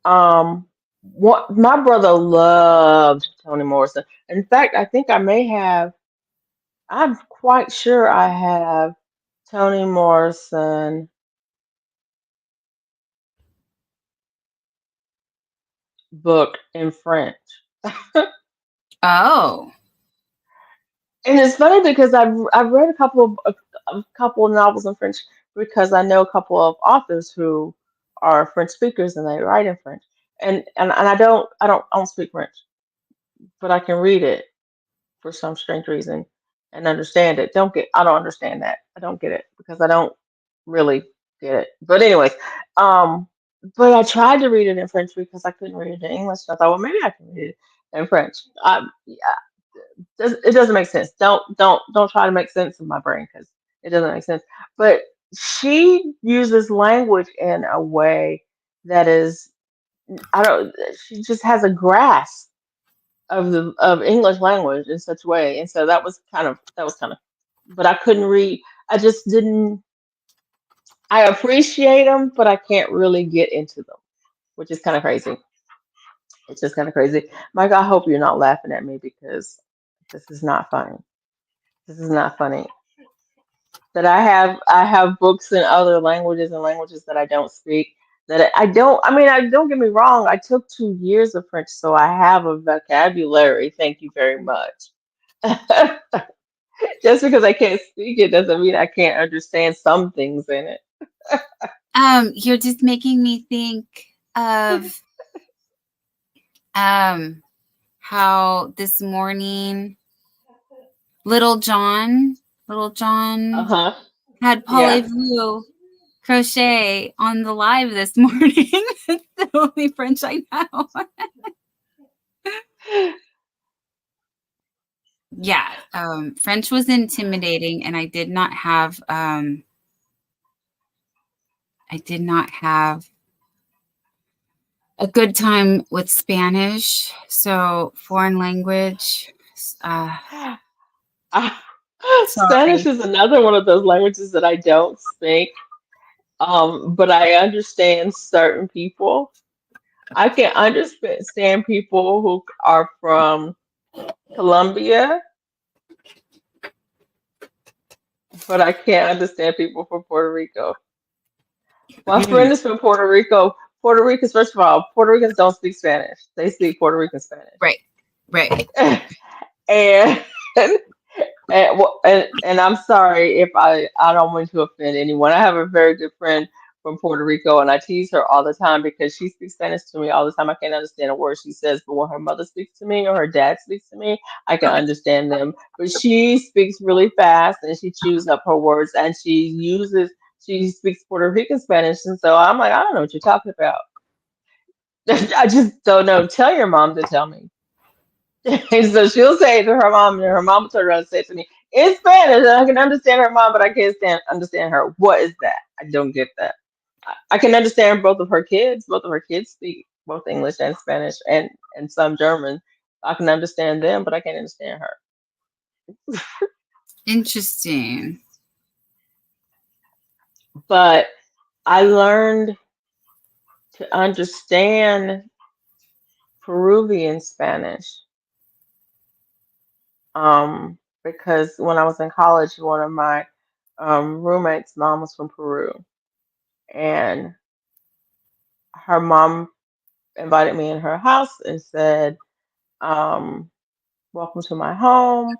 what my brother loved Toni Morrison. In fact, I think I may have. I'm quite sure I have Toni Morrison book in French. Oh, And it's funny because I've read a couple of novels in French because I know a couple of authors who are French speakers and they write in French. And I don't speak French, but I can read it for some strange reason and understand it. I don't understand that. I don't get it because I don't really get it. But anyways, um but I tried to read it in French because I couldn't read it in English. I thought, well, maybe I can read it in French. It doesn't make sense. Don't try to make sense of my brain because it doesn't make sense. But she uses language in a way that is I don't. She just has a grasp of English language in such a way, and so that was kind of. But I couldn't read. I just didn't. I appreciate them, but I can't really get into them, which is kind of crazy. It's just kind of crazy. Mike, I hope you're not laughing at me because this is not funny. This is not funny. That I have books in other languages and languages that I don't speak. That I don't. I mean, I don't get me wrong. I took 2 years of French, so I have a vocabulary. Thank you very much. Just because I can't speak it doesn't mean I can't understand some things in it. you're just making me think of how this morning little Uh John huh. had Yeah. parlez-vous crochet on the live this morning. It's the only French I know. Yeah, French was intimidating, and I did not have I did not have a good time with Spanish. So foreign language. Spanish Sorry. is another one of those languages that I don't speak. But I understand certain people. I can understand people who are from Colombia, but I can't understand people from Puerto Rico. My friend is from Puerto Rico. Puerto Ricans, first of all, Puerto Ricans don't speak Spanish. They speak Puerto Rican Spanish. Right. And and I'm sorry if I don't want to offend anyone. I have a very good friend from Puerto Rico, and I tease her all the time because she speaks Spanish to me all the time. I can't understand a word she says, but when her mother speaks to me or her dad speaks to me, I can understand them. But she speaks really fast, and she chews up her words, and she speaks Puerto Rican Spanish, and so I'm like, I don't know what you're talking about. I just don't know. Tell your mom to tell me. And so she'll say it to her mom, and her mom will turn around and say it to me in Spanish. And I can understand her mom, but I can't understand her. What is that? I don't get that. I can understand both of her kids. Both of her kids speak both English and Spanish and some German. I can understand them, but I can't understand her. Interesting. But I learned to understand Peruvian Spanish because when I was in college, one of my roommates' mom was from Peru, and her mom invited me in her house and said, "Welcome to my home.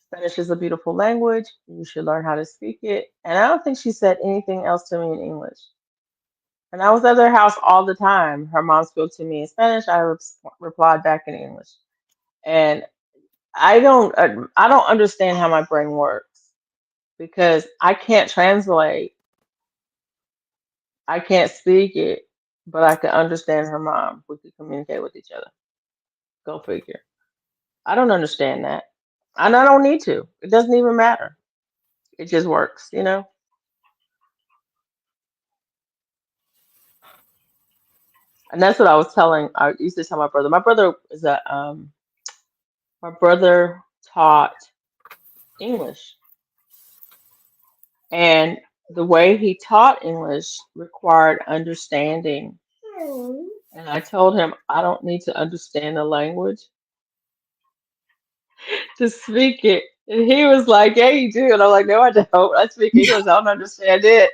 Spanish is a beautiful language. You should learn how to speak it." And I don't think she said anything else to me in English. And I was at their house all the time. Her mom spoke to me in Spanish. I replied back in English. And I don't understand how my brain works because I can't translate. I can't speak it, but I can understand her mom. We could communicate with each other. Go figure. I don't understand that. And I don't need to. It doesn't even matter. It just works, you know? And that's what I used to tell my brother. My brother taught English. And the way he taught English required understanding. And I told him I don't need to understand the language to speak it. And he was like, "Yeah, you do." And I'm like, "No, I don't. I speak English. I don't understand it."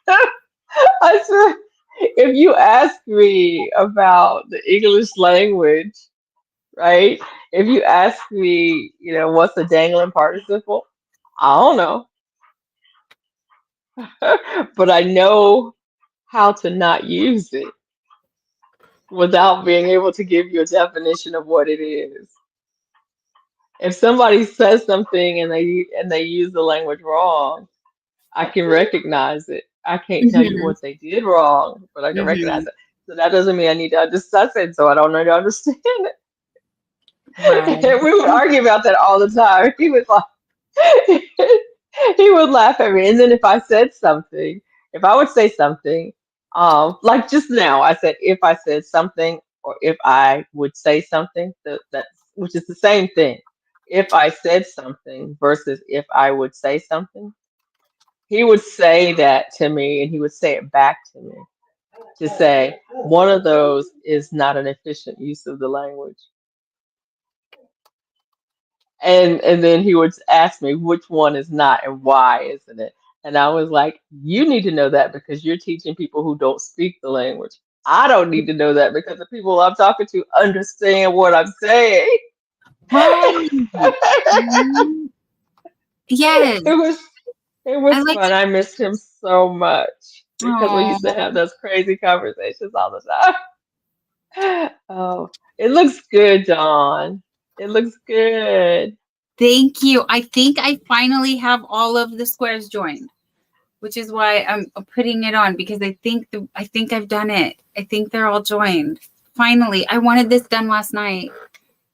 I said, if you ask me about the English language, right? If you ask me, what's a dangling participle, I don't know. But I know how to not use it without being able to give you a definition of what it is. If somebody says something and they use the language wrong, I can recognize it. I can't tell you Mhm. what they did wrong, but I can recognize Mhm. it. So that doesn't mean I need to discuss it, so I don't need to understand it. Right. And we would argue about that all the time. He was like, he would laugh at me. And then if I would say something, like just now, I said if I said something or if I would say something, that which is the same thing. If I said something versus if I would say something, he would say that to me and he would say it back to me to say one of those is not an efficient use of the language. And then he would ask me which one is not and why isn't it? And I was like, you need to know that because you're teaching people who don't speak the language. I don't need to know that because the people I'm talking to understand what I'm saying. Right. Mhm. Yes. It was I like fun. I missed him so much because we Oh, used to have those crazy conversations all the time. Oh, it looks good, Dawn. It looks good. thank you. I think I finally have all of the squares joined, which is why I'm putting it on because I think I've done it. I think they're all joined. Finally. I wanted this done last night,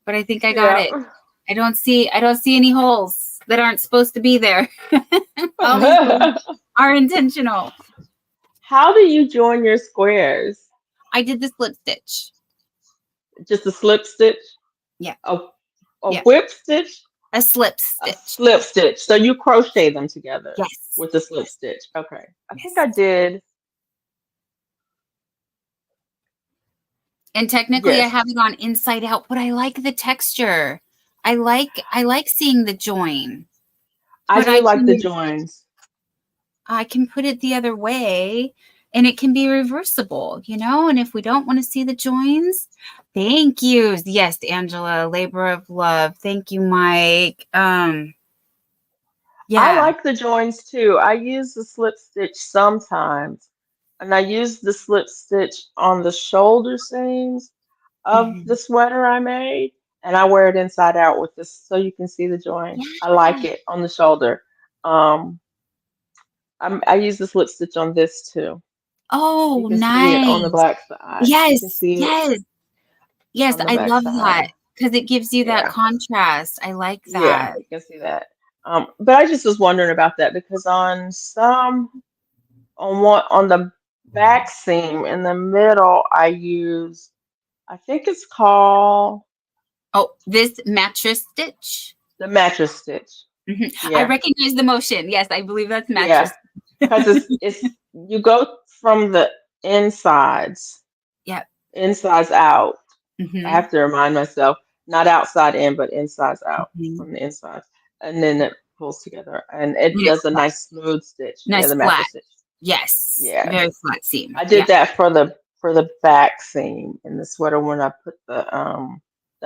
but I think I got it. Yeah. I don't see any holes that aren't supposed to be there. All these holes are intentional. How do you join your squares? I did the slip stitch. Just a slip stitch? Yeah. A Yeah. whip stitch? A slip A stitch. slip stitch. So you crochet them together Yes. with the slip stitch. Okay. I think Yes. I did. And technically I Yes. have it on inside out, but I like the texture. I like seeing the join. I But do like the joins. I can put it the other way and it can be reversible, you know? And if we don't want to see the joins, thank you. Yes, Angela, labor of love. Thank you, Mike. Yeah. I like the joins too. I use the slip stitch sometimes. And I use the slip stitch on the shoulder seams of the sweater I made. And I wear it inside out with this so you can see the join. I like Yeah. it on the shoulder. I use the slip stitch on this too. You Oh, can see it on the nice. black side. You can Yes, see it yes, yes. on the I back love that side. because it gives you that Yeah. contrast. I like Yeah, that. you can see that. But I just was wondering about that because on the back seam in the middle, I use, I think it's called Oh, this mattress stitch. the mattress stitch. I Yeah, recognize the motion. Yes, I believe that's yeah, mattress. because it's you go from the insides, Yep. insides out. I Mm-hmm. have to remind myself, not outside in, but insides out Mm-hmm. from the insides, and then it pulls together, and it And it's does a flat. nice smooth stitch. Yeah, Nice the flat. mattress stitch. Yes. Yeah, Very flat seam. I Yeah. did that for the back seam in the sweater when I put the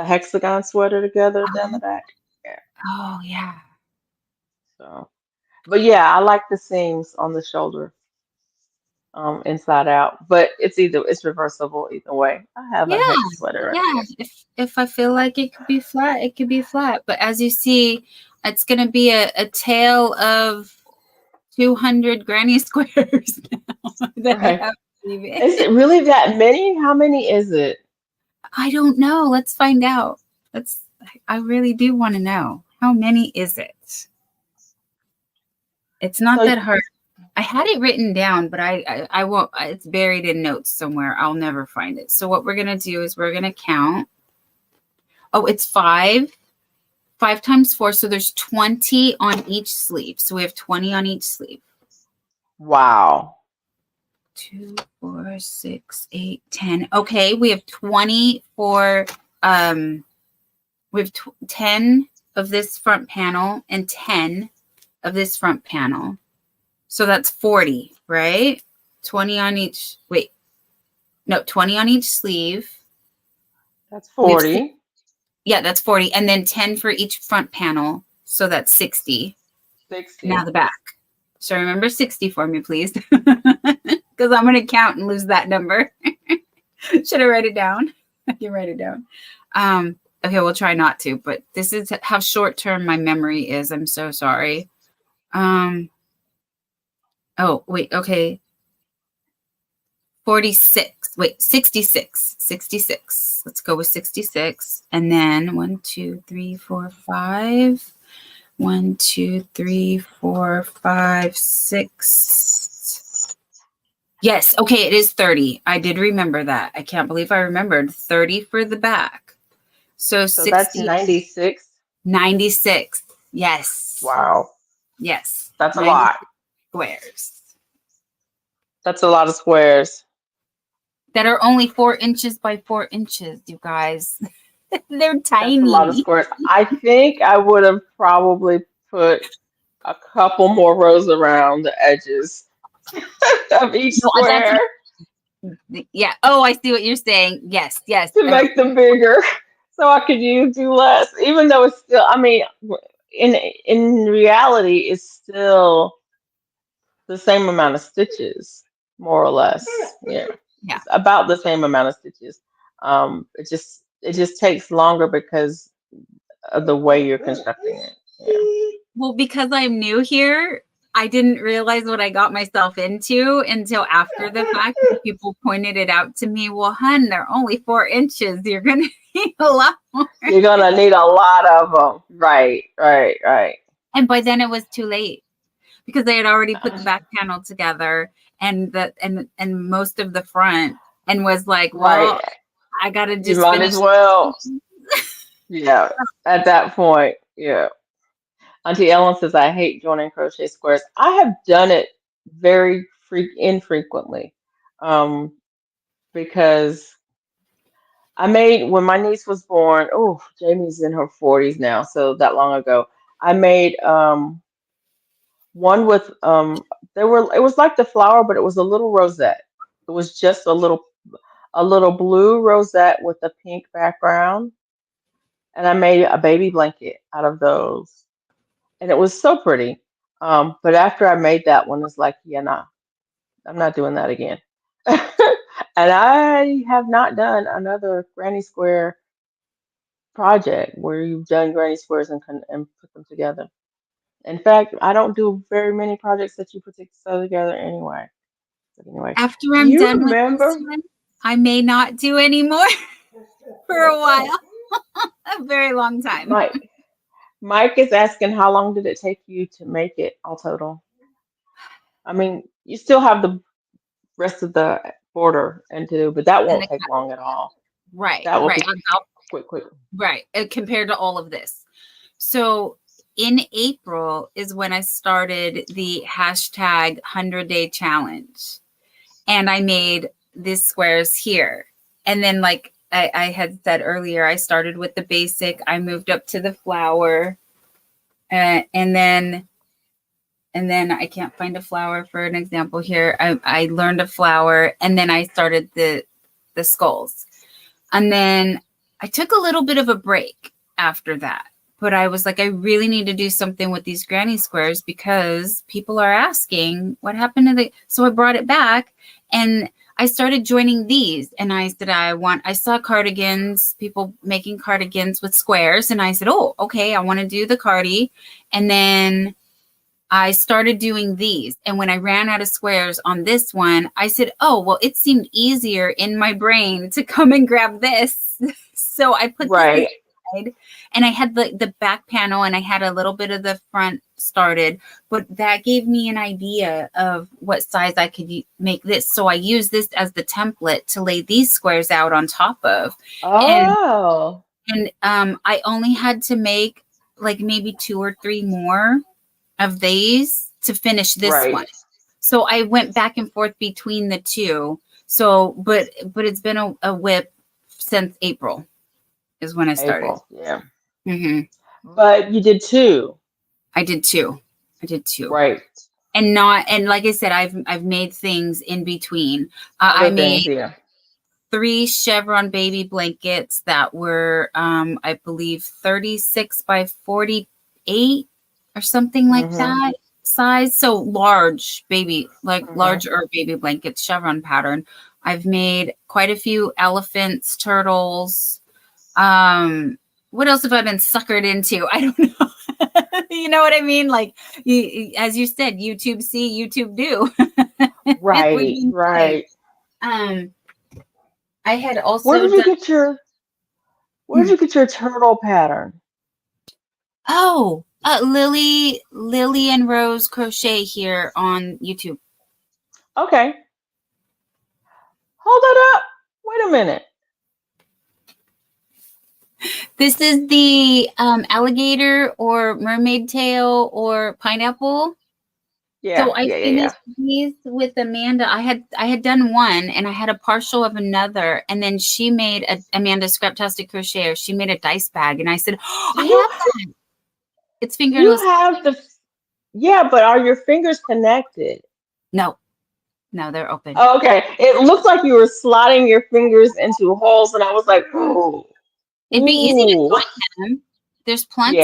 hexagon sweater together down the back. Yeah. Oh, yeah. So, but yeah, I like the seams on the shoulder, inside out. But it's reversible either way. I have Yeah. a hex sweater right Yeah. here. If I feel like it could be flat, it could be flat. But as you see, it's going to be a tale of 200 granny squares now that I Right. have to leave it. Is it really that many? How many is it? I don't know. Let's find out. I really do want to know. How many is it? It's not So that hard. I had it written down, but I won't. It's buried in notes somewhere. I'll never find it. So what we're going to do is we're going to count. Oh, it's 5. 5 times 4. So there's 20 on each sleeve. So we have 20 on each sleeve. wow. 2, 4, 6, 8, 10. Okay, we have 20 for we have 10 of this front panel and 10 of this front panel. So that's 40, right? 20 on each. Wait. No, 20 on each sleeve. That's 40. Yeah, that's 40. And then 10 for each front panel. So that's 60. 60. Now the back. So remember 60 for me, please. Because I'm going to count and lose that number. Should I write it down? I can write it down. Okay, we'll try not to, but this is how short-term my memory is. I'm so sorry. Oh, wait, okay. 46. Wait, 66. 66. Let's go with 66. And then 1, 2, 3, 4, 5. 1, 2, 3, 4, 5, 6. Yes. Okay. It is 30. I did remember that. I can't believe I remembered 30 for the back. So 60. That's 96. 96. Yes. Wow. Yes. That's a lot. Squares. That's a lot of squares. That are only 4 inches by 4 inches, you guys. They're tiny. That's a lot of squares. I think I would have probably put a couple more rows around the edges of each square Yeah. Oh, I see what you're saying. Yes. Yes. to make them bigger so I could do less. Even though it's still, I mean, in reality, it's still the same amount of stitches, more or less. Yeah. Yeah. It's about the same amount of stitches. It just takes longer because of the way you're constructing it. Yeah. Well, because I'm new here, I didn't realize what I got myself into until after the fact. People pointed it out to me. Well, hun, they're only 4 inches. You're going to need a lot more. You're going to need a lot of them. Right, right, right. And by then it was too late. because they had already put the back panel together and and most of the front, and was like, well, Right. I gotta You just might finish. as well. Yeah. At that point, yeah. Auntie Ellen says, I hate joining crochet squares. I have done it very infrequently, um, because I made, when my niece was born, oh, Jamie's in her 40s now, so that long ago, I made one with it was like the flower, but it was a little rosette. It was just a little blue rosette with a pink background, and I made a baby blanket out of those, and it was so pretty. But after I made that one, it's like, yeah, nah, I'm not doing that again. And I have not done another Granny Square project where you've done Granny Squares and put them together. In fact, I don't do very many projects that you put together anyway. But anyway, After do I'm you done with this remember? one, I may not do any more for a while, a very long time. Mike is asking how long did it take you to make it all total? I mean, you still have the rest of the border and to do, but that And won't take long at all. right, That will right, be quick. right. Compared to all of this. So in April is when I started the hashtag 100-day challenge. And I made these squares here. And then, like I had said earlier, I started with the basic. I moved up to the flower. And then I can't find a flower for an example here. I learned a flower, and then I started the skulls. And then I took a little bit of a break after that. But I was like, I really need to do something with these granny squares because people are asking what happened to the. So I brought it back, and I started joining these. And I said, I saw cardigans, people making cardigans with squares. And I said, oh, okay, I want to do the cardi. And then I started doing these. And when I ran out of squares on this one, I said, oh, well, it seemed easier in my brain to come and grab this. So I put Right. this aside, and I had the back panel, and I had a little bit of the front started, but that gave me an idea of what size I could make this. So I used this as the template to lay these squares out on top of. Oh. And I only had to make like maybe 2 or 3 more of these to finish this Right. one. So I went back and forth between the two. So, but it's been a whip since April is when I started. April, yeah. Mm-hmm. But you did 2. I did 2. Right. And like I said, I've made things in between. Other I made things, yeah. 3 chevron baby blankets that were, I believe, 36 by 48 or something like that size. So large baby, larger baby blankets, chevron pattern. I've made quite a few elephants, turtles. What else have I been suckered into? I don't know. You know what I mean? Like, as you said, YouTube see, YouTube do. Right. I had also Where did you get your turtle pattern? Oh, Lily and Rose Crochet here on YouTube. Okay. Hold that up. Wait a minute. This is the alligator or mermaid tail or pineapple. Yeah. So I finished these with Amanda. I had done one, and I had a partial of another, and then she made Amanda Scraptastic Crocheter. She made a dice bag, and I said, oh, I have that. It's fingerless. You have but are your fingers connected? No, they're open. Oh, okay. It looked like you were sliding your fingers into holes, and I was like, oh. It'd be easy to join them. There's plenty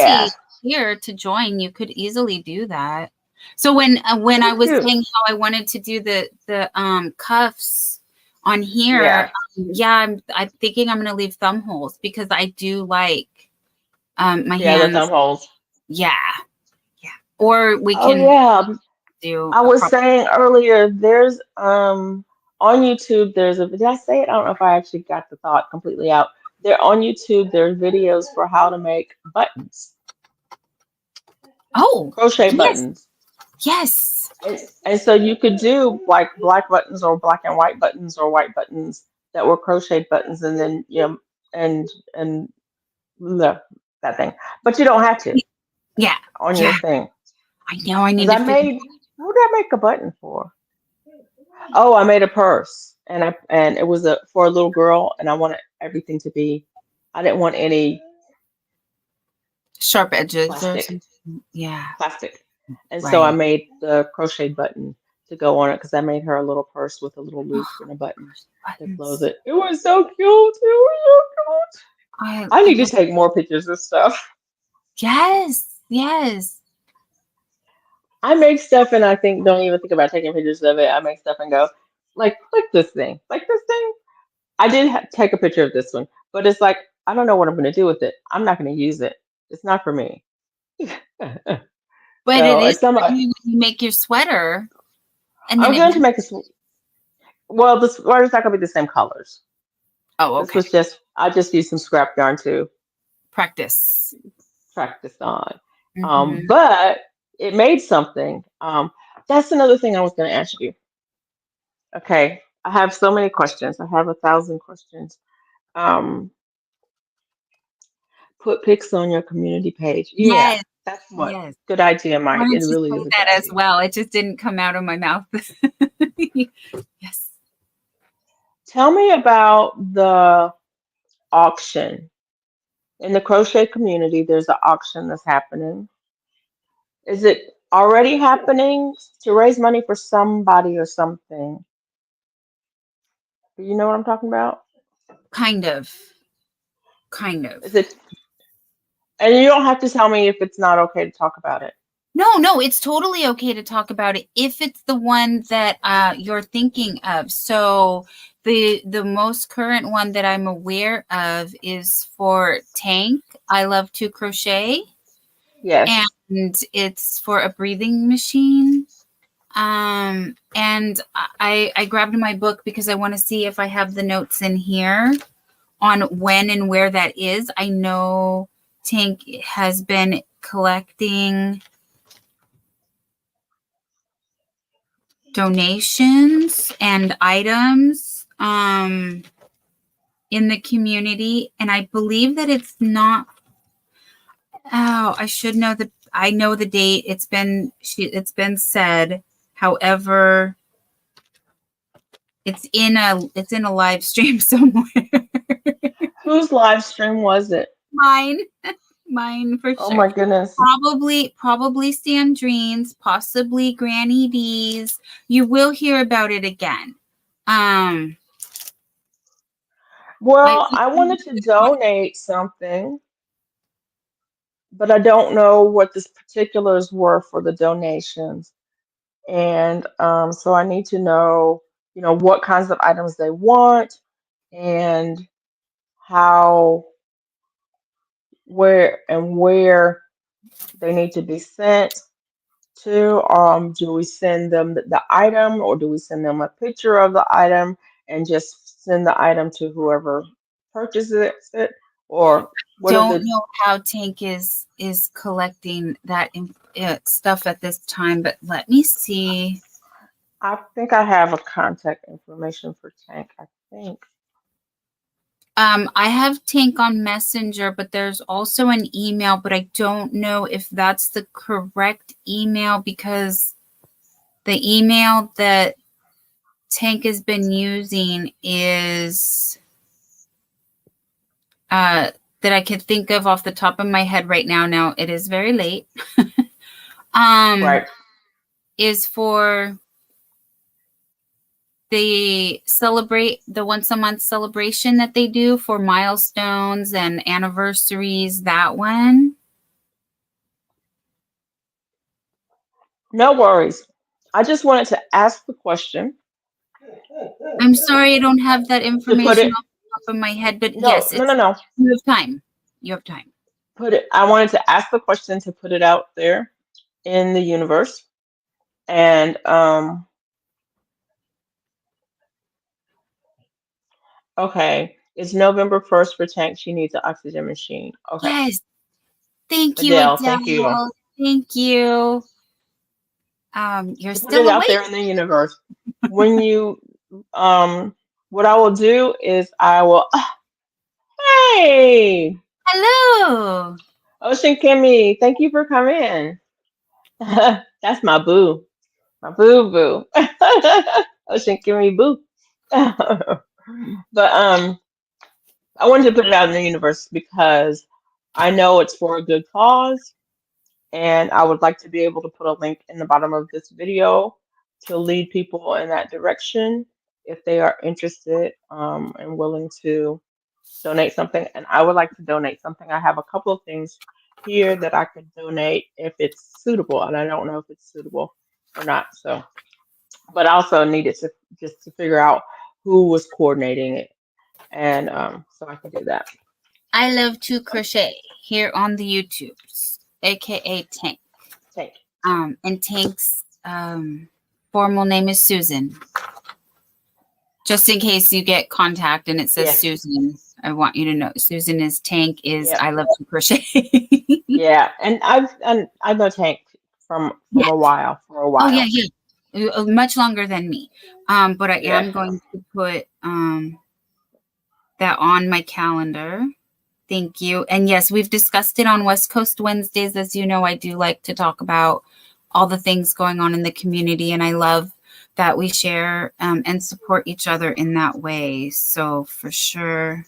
here to join. You could easily do that. So when I was saying how I wanted to do the cuffs on here, I'm thinking I'm gonna leave thumb holes because I do like my hands. The thumb holes. Yeah. Or we can do. I was saying earlier, there's on YouTube. Did I say it? I don't know if I actually got the thought completely out. There on YouTube, there's videos for how to make buttons. Oh, crochet buttons. Yes. And so you could do like black buttons or black and white buttons or white buttons that were crocheted buttons, and then and the, that thing. But you don't have to Yeah. on your Yeah. thing. I know. I Because need to I figure. made, what did I make a button for? Oh, I made a purse, and it was for a little girl, and I wanted everything to be. I didn't want any Sharp edges or plastic, something. Yeah. plastic, and so I Right. made the crochet button to go on it because I made her a little purse with a little Oh, loop and a button to close buttons. it. It was so cute. It was so cute. I I need to love. take more pictures of stuff. Yes. Yes. I make stuff and I don't even think about taking pictures of it. I make stuff and go like this thing, like this thing. I did take a picture of this one, but it's like I don't know what I'm going to do with it. I'm not going to use it. It's not for me. But it So is it's some. for you when you make your sweater, and then I'm it going to has. make a. Well, the sweater's not going to be the same colors. Oh, This okay. was just I just used some scrap yarn to Practice. practice on. Mm-hmm. But it made something. That's another thing I was going to ask you. Okay, I have so many questions. I have 1,000 questions. Um, put pics on your community page. Yeah, Yes. that's what. Yes. Good idea, Mike. Wanted It to really say is a good that as idea. well. It just didn't come out of my mouth. Yes. Tell me about the auction. In the crochet community, there's an auction that's happening. Is it already happening to raise money for somebody or something? Do you know what I'm talking about? Kind of. Kind of. Is it, and you don't have to tell me if it's not okay to talk about it. No, it's totally okay to talk about it if it's the one that you're thinking of. So the most current one that I'm aware of is for Tank. I love to crochet, Yes. and it's for a breathing machine. And I grabbed my book because I want to see if I have the notes in here on when and where that is. I know Tank has been collecting donations and items in the community, and I believe that it's not. Oh, I should know the. I know the date. It's been said. However, it's in a live stream somewhere. Whose live stream was it? Mine, mine for Oh sure. my goodness. Probably Sandrine's, possibly Granny D's. You will hear about it again. Um, I Well, I wanted to donate something, but I don't know what the particulars were for the donations. And so I need to know, what kinds of items they want and how, where they need to be sent to. Do we send them the item, or do we send them a picture of the item and just send the item to whoever purchases it? Or what are don't the, know how Tank is collecting that stuff at this time, but let me see. I think I have a contact information for Tank, I think. I have Tank on Messenger, but there's also an email, but I don't know if that's the correct email because the email that Tank has been using is that I can think of off the top of my head right now. Now it is very late. Right. Is for the once a month celebration that they do for milestones and anniversaries, that one. No worries. I just wanted to ask the question I'm sorry I don't have that to put information it. off the top of my head, but No, yes, no, no, no. you have time. You have time. Put it. I wanted to ask the question to put it out there in the universe. And okay, it's November 1st for Tank. She needs an oxygen machine. Okay, Yes. Thank you, Adele. Thank you. Adele. Thank you. You're Put still it out awake. there in the universe. When you, what I will do is I will, hey, Hello. Ocean Kimmy, thank you for coming. That's my boo. My boo boo. Ocean Kimmy boo. But I wanted to put it out in the universe because I know it's for a good cause, and I would like to be able to put a link in the bottom of this video to lead people in that direction if they are interested and willing to donate something. And I would like to donate something. I have a couple of things here that I could donate if it's suitable, and I don't know if it's suitable or not. So, but I also needed to just to figure out who was coordinating it, and so I can do that. I love to crochet here on the YouTubes, aka Tank. Tank. And Tank's formal name is Susan. Just in case you get contact and it says Yes. Susan, I want you to know Susan is Tank is Yep. I love to crochet. Yeah, and I've known Tank from Yes. a while for a Oh while. yeah. Much longer than me. But I Yeah. am going to put that on my calendar. Thank you. And yes, we've discussed it on West Coast Wednesdays. As you know, I do like to talk about all the things going on in the community, and I love that we share and support each other in that way. So for sure.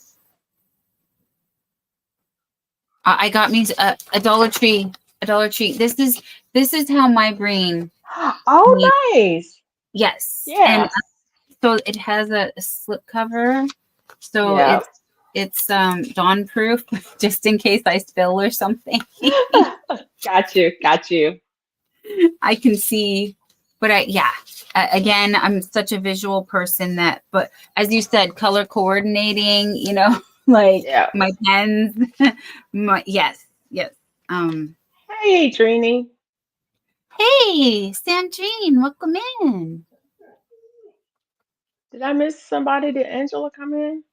I got me a Dollar Tree. A Dollar Tree. This is how my brain. Oh, nice. Yes. Yeah. And so it has a slip cover. So Yeah. it's dawn proof just in case I spill or something. Got you. I can see, but again, I'm such a visual person but as you said, color coordinating, like Yeah. my pens, yes. Hey, Trini. Hey, Sandrine, welcome in. Did I miss somebody? Did Angela come in?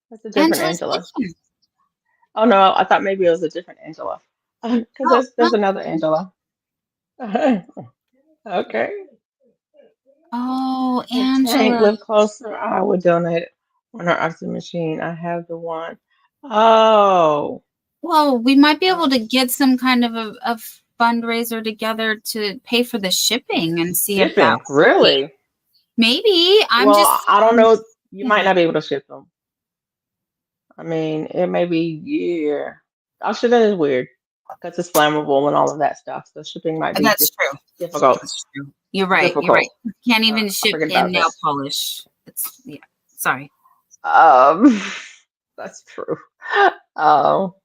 That's a different Angela's Angela. in. Oh no, I thought maybe it was a different Angela. Because Oh, there's another Angela. Okay. oh, If Tank Angela. lived closer, I would donate on our oxygen machine. I have the one. Oh. Well, we might be able to get some kind of a fundraiser together to pay for the shipping and see if that Shipping, really? maybe. Well, I don't know. You might Yeah. not be able to ship them. I mean, it may be, yeah. Oxygen is weird because it's flammable and all of that stuff. So shipping might be That's true. difficult. That's true. You're right. Difficult. Can't even I ship forget in about nail that. polish. Sorry. Um, that's true. Oh,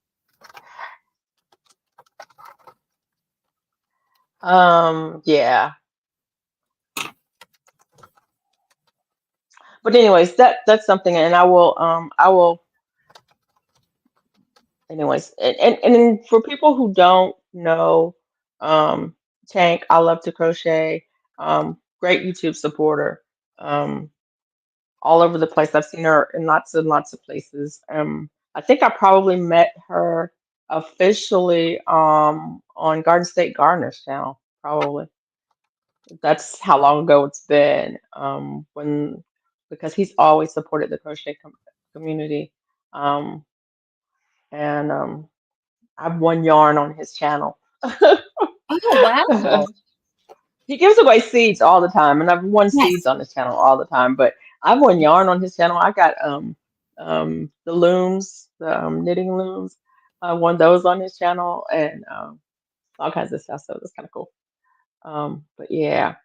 yeah. But anyways, that's something, and I will, anyways, and then for people who don't know, um, Tank, I love to crochet. Great YouTube supporter. Um, all over the place. I've seen her in lots and lots of places. I think I probably met her officially on Garden State Gardener's channel, probably. That's how long ago it's been. When because he's always supported the crochet community. Um, and I've won yarn on his channel. Oh, wow. He gives away seeds all the time, and I've won Yes. seeds on his channel all the time. But I've won yarn on his channel. I got the looms, the knitting looms. I won those on his channel, and all kinds of stuff. So that's kind of cool. But yeah.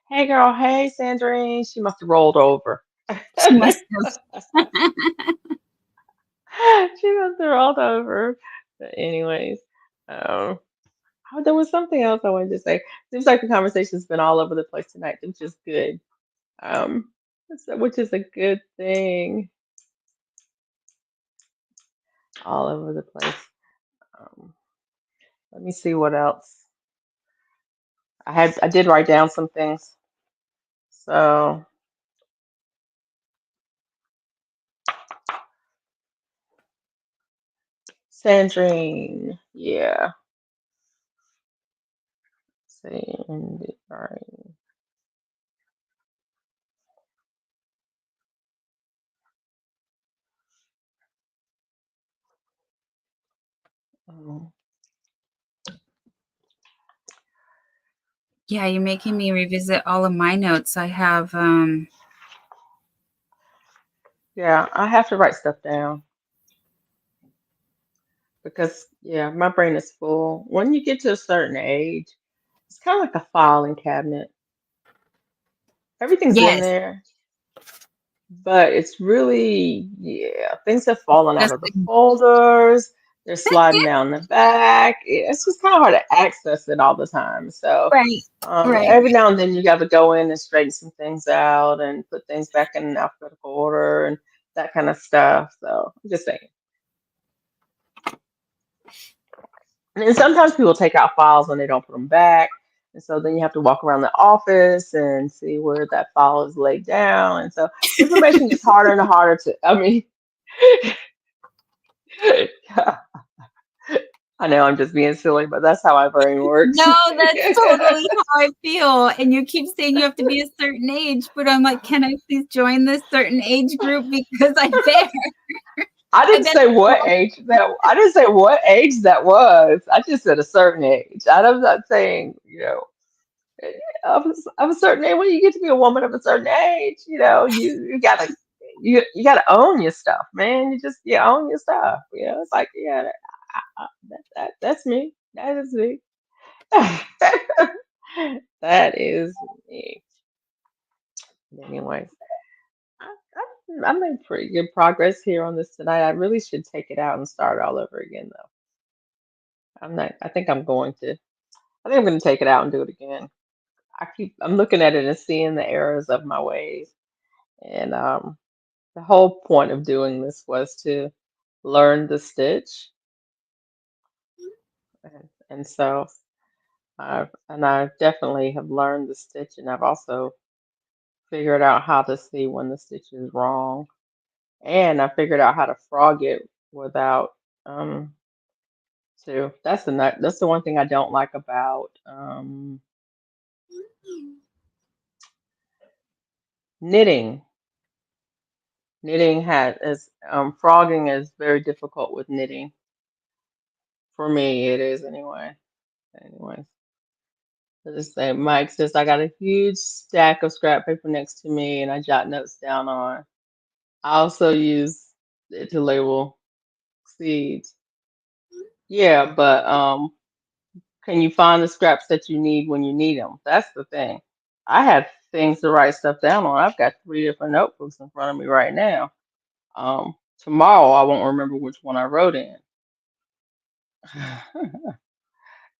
Hey girl, hey Sandrine. She must have rolled over. She must have. She must have rolled over. But anyways, um, oh, there was something else I wanted to say. Seems like the conversation's been all over the place tonight, which is good. Um, which is a good thing. All over the place. Um, let me see what else. I did write down some things. So Sandrine, yeah. see. All right. Um, Yeah, you're making me revisit all of my notes. I have yeah, I have to write stuff down because yeah, my brain is full. When you get to a certain age, it's kind of like a filing cabinet. Everything's in yes, there, but it's really, yeah, things have fallen out just of the folders. They're sliding down the back. It's just kind of hard to access it all the time. So right, right. every now and then you got to go in and straighten some things out and put things back in alphabetical order and that kind of stuff. So I'm just saying. And sometimes people take out files and they don't put them back. And so then you have to walk around the office and see where that file is laid down. And so information gets harder and harder to, I mean, I know I'm just being silly, but that's how my brain works. No, that's totally how I feel. And you keep saying you have to be a certain age, but I'm like, can I please join this certain age group because I bear. I didn't say what age that I didn't say what age that was. I just said a certain age. I'm not saying, of a certain age. When you get to be a woman of a certain age, you gotta own your stuff, man. You own your stuff. It's like that's me. That is me. That is me. Anyways, I made pretty good progress here on this tonight. I really should take it out and start all over again, though. I'm not. I think I'm going to. I think I'm going to take it out and do it again. I'm looking at it and seeing the errors of my ways. And the whole point of doing this was to learn the stitch. And so I definitely have learned the stitch, and I've also figured out how to see when the stitch is wrong. And I figured out how to frog it without too. That's the one thing I don't like about knitting. Knitting has is frogging is very difficult with knitting. For me, it is anyway. Anyway, I just say Mike says I got a huge stack of scrap paper next to me, and I jot notes down on. I also use it to label seeds. Yeah, but can you find the scraps that you need when you need them? That's the thing. I have things to write stuff down on. I've got 3 different notebooks in front of me right now. Tomorrow I won't remember which one I wrote in.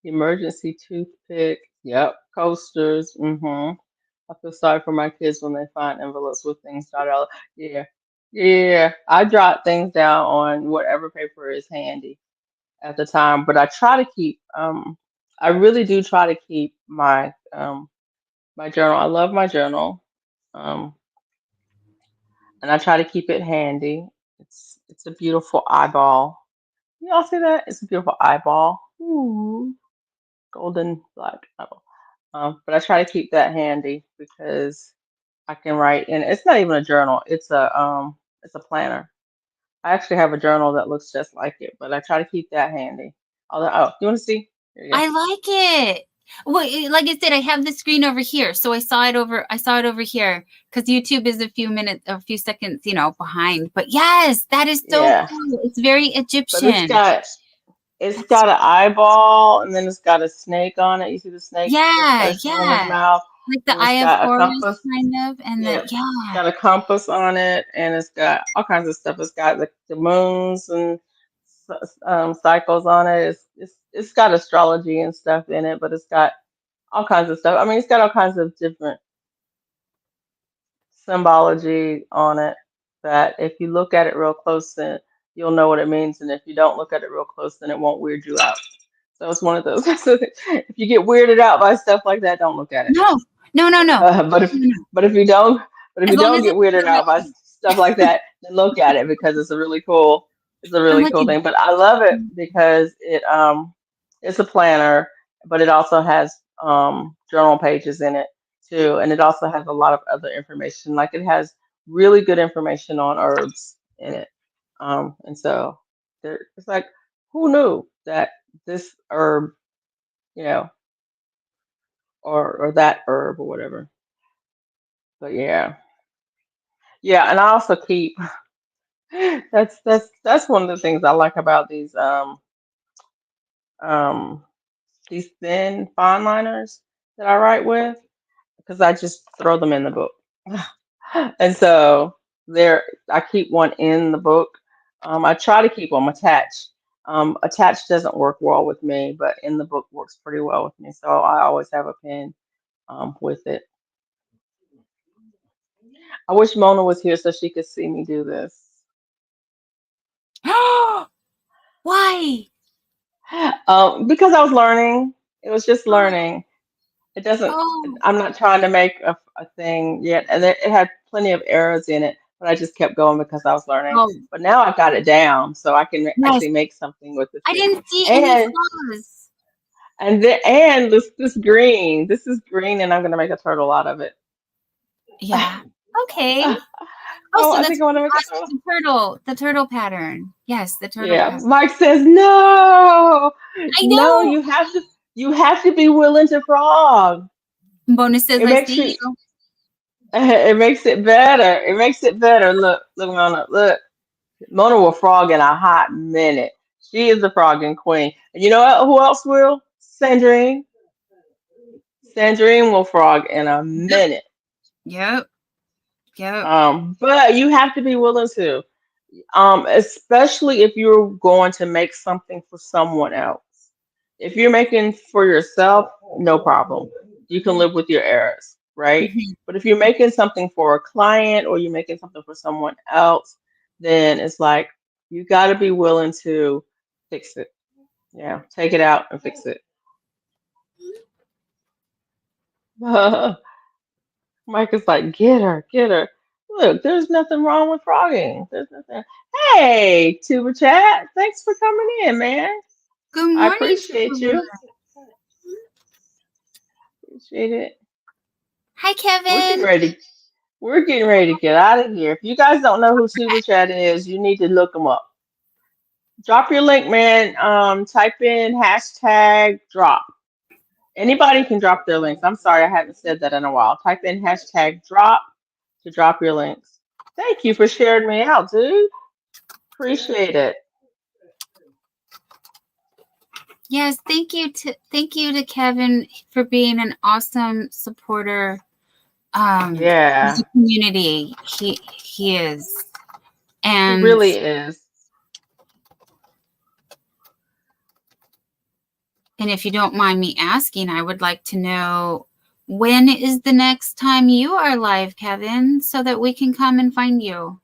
Emergency toothpick. Yep. Coasters. I feel sorry for my kids when they find envelopes with things jotted out. Yeah. Yeah. I jot things down on whatever paper is handy at the time, but I try to keep I really do try to keep my journal. I love my journal. Um and I try to keep it handy. It's a beautiful eyeball. You all see that? It's a beautiful eyeball. Ooh, golden black eyeball. But I try to keep that handy because I can write, and it's not even a journal. It's a planner. I actually have a journal that looks just like it, but I try to keep that handy. Although, oh, you want to see? There you go. I like it. Well, like I said, I have the screen over here, so I saw it over here because YouTube is a few seconds, behind. But yes, that is so Yeah, cool. It's very but it's Egyptian. got it's That's got an eyeball, and then it's got a snake on it. You see the snake yeah, that's in his mouth, like the and it's Eye of got a Horus compass. kind of, and Yeah, the it's got a compass on it, and it's got all kinds of stuff. It's got the moons and cycles on it. It's got astrology and stuff in it, but it's got all kinds of stuff. I mean, it's got all kinds of different symbology on it that if you look at it real close, then you'll know what it means, and if you don't look at it real close, then it won't weird you out. So it's one of those. If you get weirded out by stuff like that, don't look at it. no. But if No. but if you don't but if As you long don't as get it's weirded out by relevant. stuff like that, then look at it because it's a I'm really like, cool thing. But I love it because it's a planner, but it also has journal pages in it too, and it also has a lot of other information. Like it has really good information on herbs in it, and so it's like, who knew that this herb, you know, or that herb or whatever. But yeah, yeah, and I also keep that's one of the things I like about um these thin fine liners that I write with, because I just throw them in the book. And so there, I keep one in the book. I try to keep them attached. Attached doesn't work well with me, but in the book works pretty well with me. So I always have a pen with it. I wish Mona was here so she could see me do this. Why? Because I was learning. It was just Oh, learning. It doesn't, oh, I'm not trying to make a thing yet. And it had plenty of errors in it, but I just kept going because I was learning. oh, But now I've got it down, so I can yes. actually make something with this I thing. didn't see any And flaws. this green. This is green, and I'm gonna make a turtle out of it. Yeah. Okay. Oh, Oh, so I that's think I want to make a turtle. the turtle pattern. Yes, the turtle Yeah. pattern. Mike says no, I no. know. You have to be willing to frog. Bonus says, It I makes see you. you. It makes it better. It makes it better. Look, Mona. Look, Mona will frog in a hot minute. She is the frogging queen. And you know what? Who else will? Sandrine. Sandrine will frog in a Yep. minute. Yep. Yep. But you have to be willing to. Especially if you're going to make something for someone else. If you're making for yourself, no problem. You can live with your errors, right? Mhm. But if you're making something for a client or you're making something for someone else, then it's like you got to be willing to fix it. Yeah, take it out and fix it. Mike is like, get her, get her. Look, there's nothing wrong with frogging. There's nothing. Hey, Tuba Chat, thanks for coming in, man. Good I morning, appreciate Tuba. you. Appreciate it. Hi, We're getting Kevin. ready. We're getting ready to get out of here. If you guys don't know who Tuba Chat is, you need to look them up. Drop your link, man. Type in hashtag drop. Anybody can drop their links. I'm sorry, I haven't said that in a while. Type in hashtag drop to drop your links. Thank you for sharing me out, dude. Appreciate it. Yes, thank you to Kevin for being an awesome supporter of Yeah, the community. He is. he And really is. if you don't mind me asking, I would like to know, when is the next time you are live, Kevin, so that we can come and find you?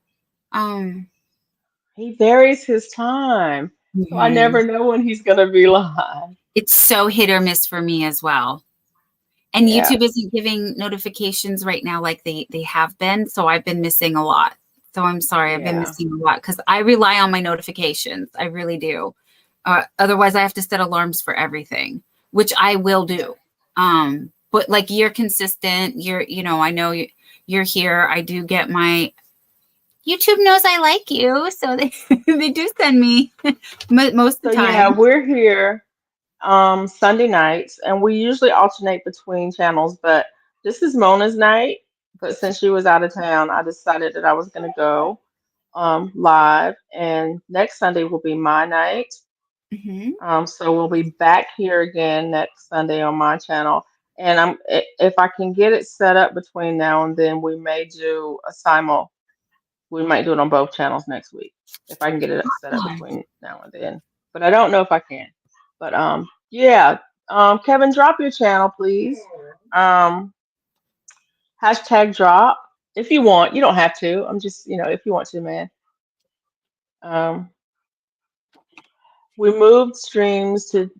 He varies his time, so I Mhm. never know when he's gonna be live. It's so hit or miss for me as well. And Yeah, YouTube isn't giving notifications right now like they have been, so I've been missing a lot. So I'm sorry, I've been yeah, missing a lot because I rely on my notifications. I really do. Otherwise, I have to set alarms for everything, which I will do. But like, you're consistent. I know you're here. I do get my YouTube knows I like you, so they they do send me most of so the yeah, time. we're here Sunday nights, and we usually alternate between channels, but this is Mona's night. But since she was out of town, I decided that I was gonna go live, and next Sunday will be my night. Hmm. So we'll be back here again next Sunday on my channel. And if I can get it set up between now and then, we may do a simul. We might do it on both channels next week if I can get it set up between now and then. But I don't know if I can. But yeah. Kevin, drop your channel, please. Hashtag drop if you want. You don't have to. I'm just, if you want to, man. Um, we moved streams to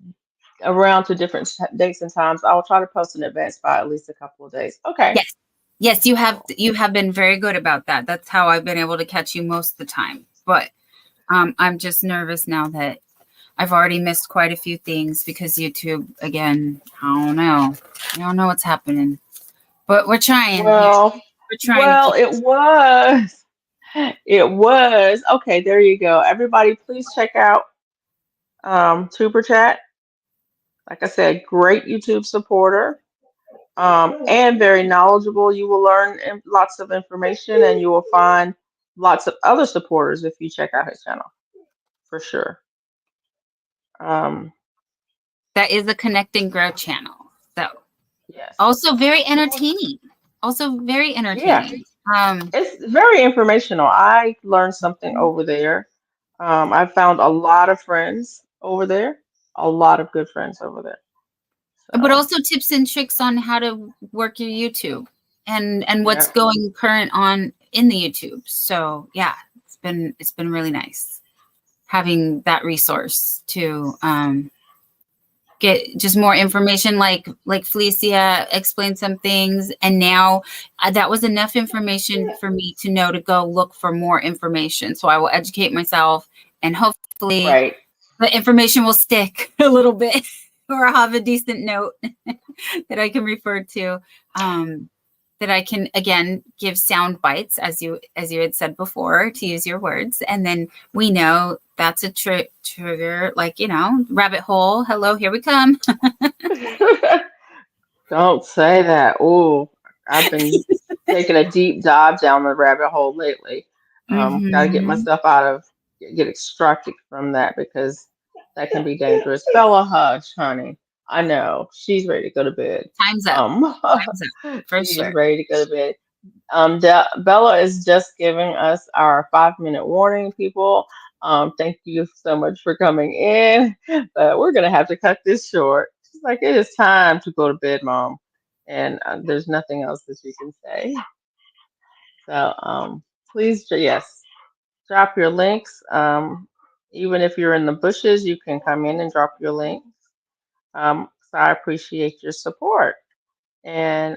around to different dates and times. I will try to post in advance by at least a couple of days. Okay. Yes. Yes, you have been very good about that. That's how I've been able to catch you most of the time. But I'm just nervous now that I've already missed quite a few things because YouTube, again, I don't know. I don't know what's happening. But we're trying. Well, We're trying to well, keep it was. It was. Okay, there you go. Everybody, please check out Tuber Chat. Like I said, great YouTube supporter. And very knowledgeable. You will learn lots of information, and you will find lots of other supporters if you check out his channel, for sure. Um, that is a Connect and Grow channel. So yes. also very entertaining. Also very Yeah, entertaining. it's very informational. I learned something over there. I found a lot of friends over there, a lot of good friends over there. But So, also tips and tricks on how to work your YouTube and what's yeah, going current on in the YouTube. So yeah, it's been really nice having that resource to get just more information, like Felicia explained some things, and now that was enough information for me to know to go look for more information. So I will educate myself, and hopefully right. the information will stick a little bit, or I'll have a decent note that I can refer to. That I can again give sound bites, as you had said before, to use your words, and then we know that's a trigger, like, you know, rabbit hole. Hello, here we come. Don't say that. Oh, I've been taking a deep dive down the rabbit hole lately. Got to get Mm-hmm. myself out of, get extracted from that because that can be dangerous. Bella, hush, honey. I know she's ready to go to bed. Time's up. Um, Time's up for she is sure. ready to go to bed. Bella is just giving us our 5 minute warning, people. Thank you so much for coming in, but we're gonna have to cut this short. She's like, it is time to go to bed, mom, and there's nothing else that you can say. So, please, yes, drop your links. Even if you're in the bushes, you can come in and drop your links. So I appreciate your support, and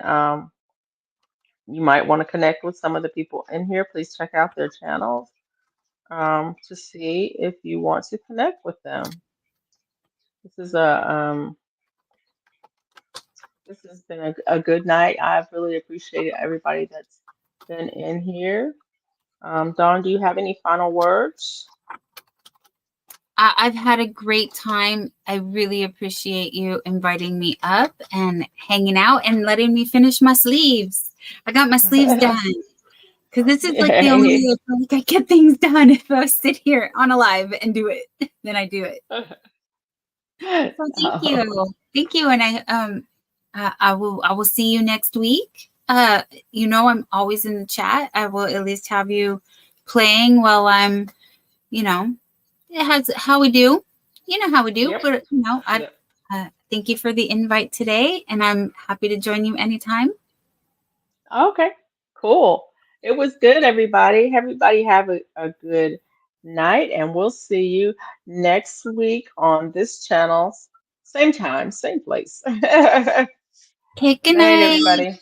you might want to connect with some of the people in here. Please check out their channels to see if you want to connect with them. This is this has been a good night. I've really appreciated everybody that's been in here. Dawn, do you have any final words? I've had a great time. I really appreciate you inviting me up and hanging out and letting me finish my sleeves. I got my sleeves done. Because this is like the only way I feel like I get things done. If I sit here on a live and do it, then I do it. So thank you. Thank you. And I will see you next week. You know, I'm always in the chat. I will at least have you playing while I'm, you know, it has how we do. You know how we do. Yep. But you know, I thank you for the invite today, and I'm happy to join you anytime. Okay, cool. It was good, everybody. Everybody have a good night, and we'll see you next week on this channel. Same time, same place. Okay, good Night, night. everybody.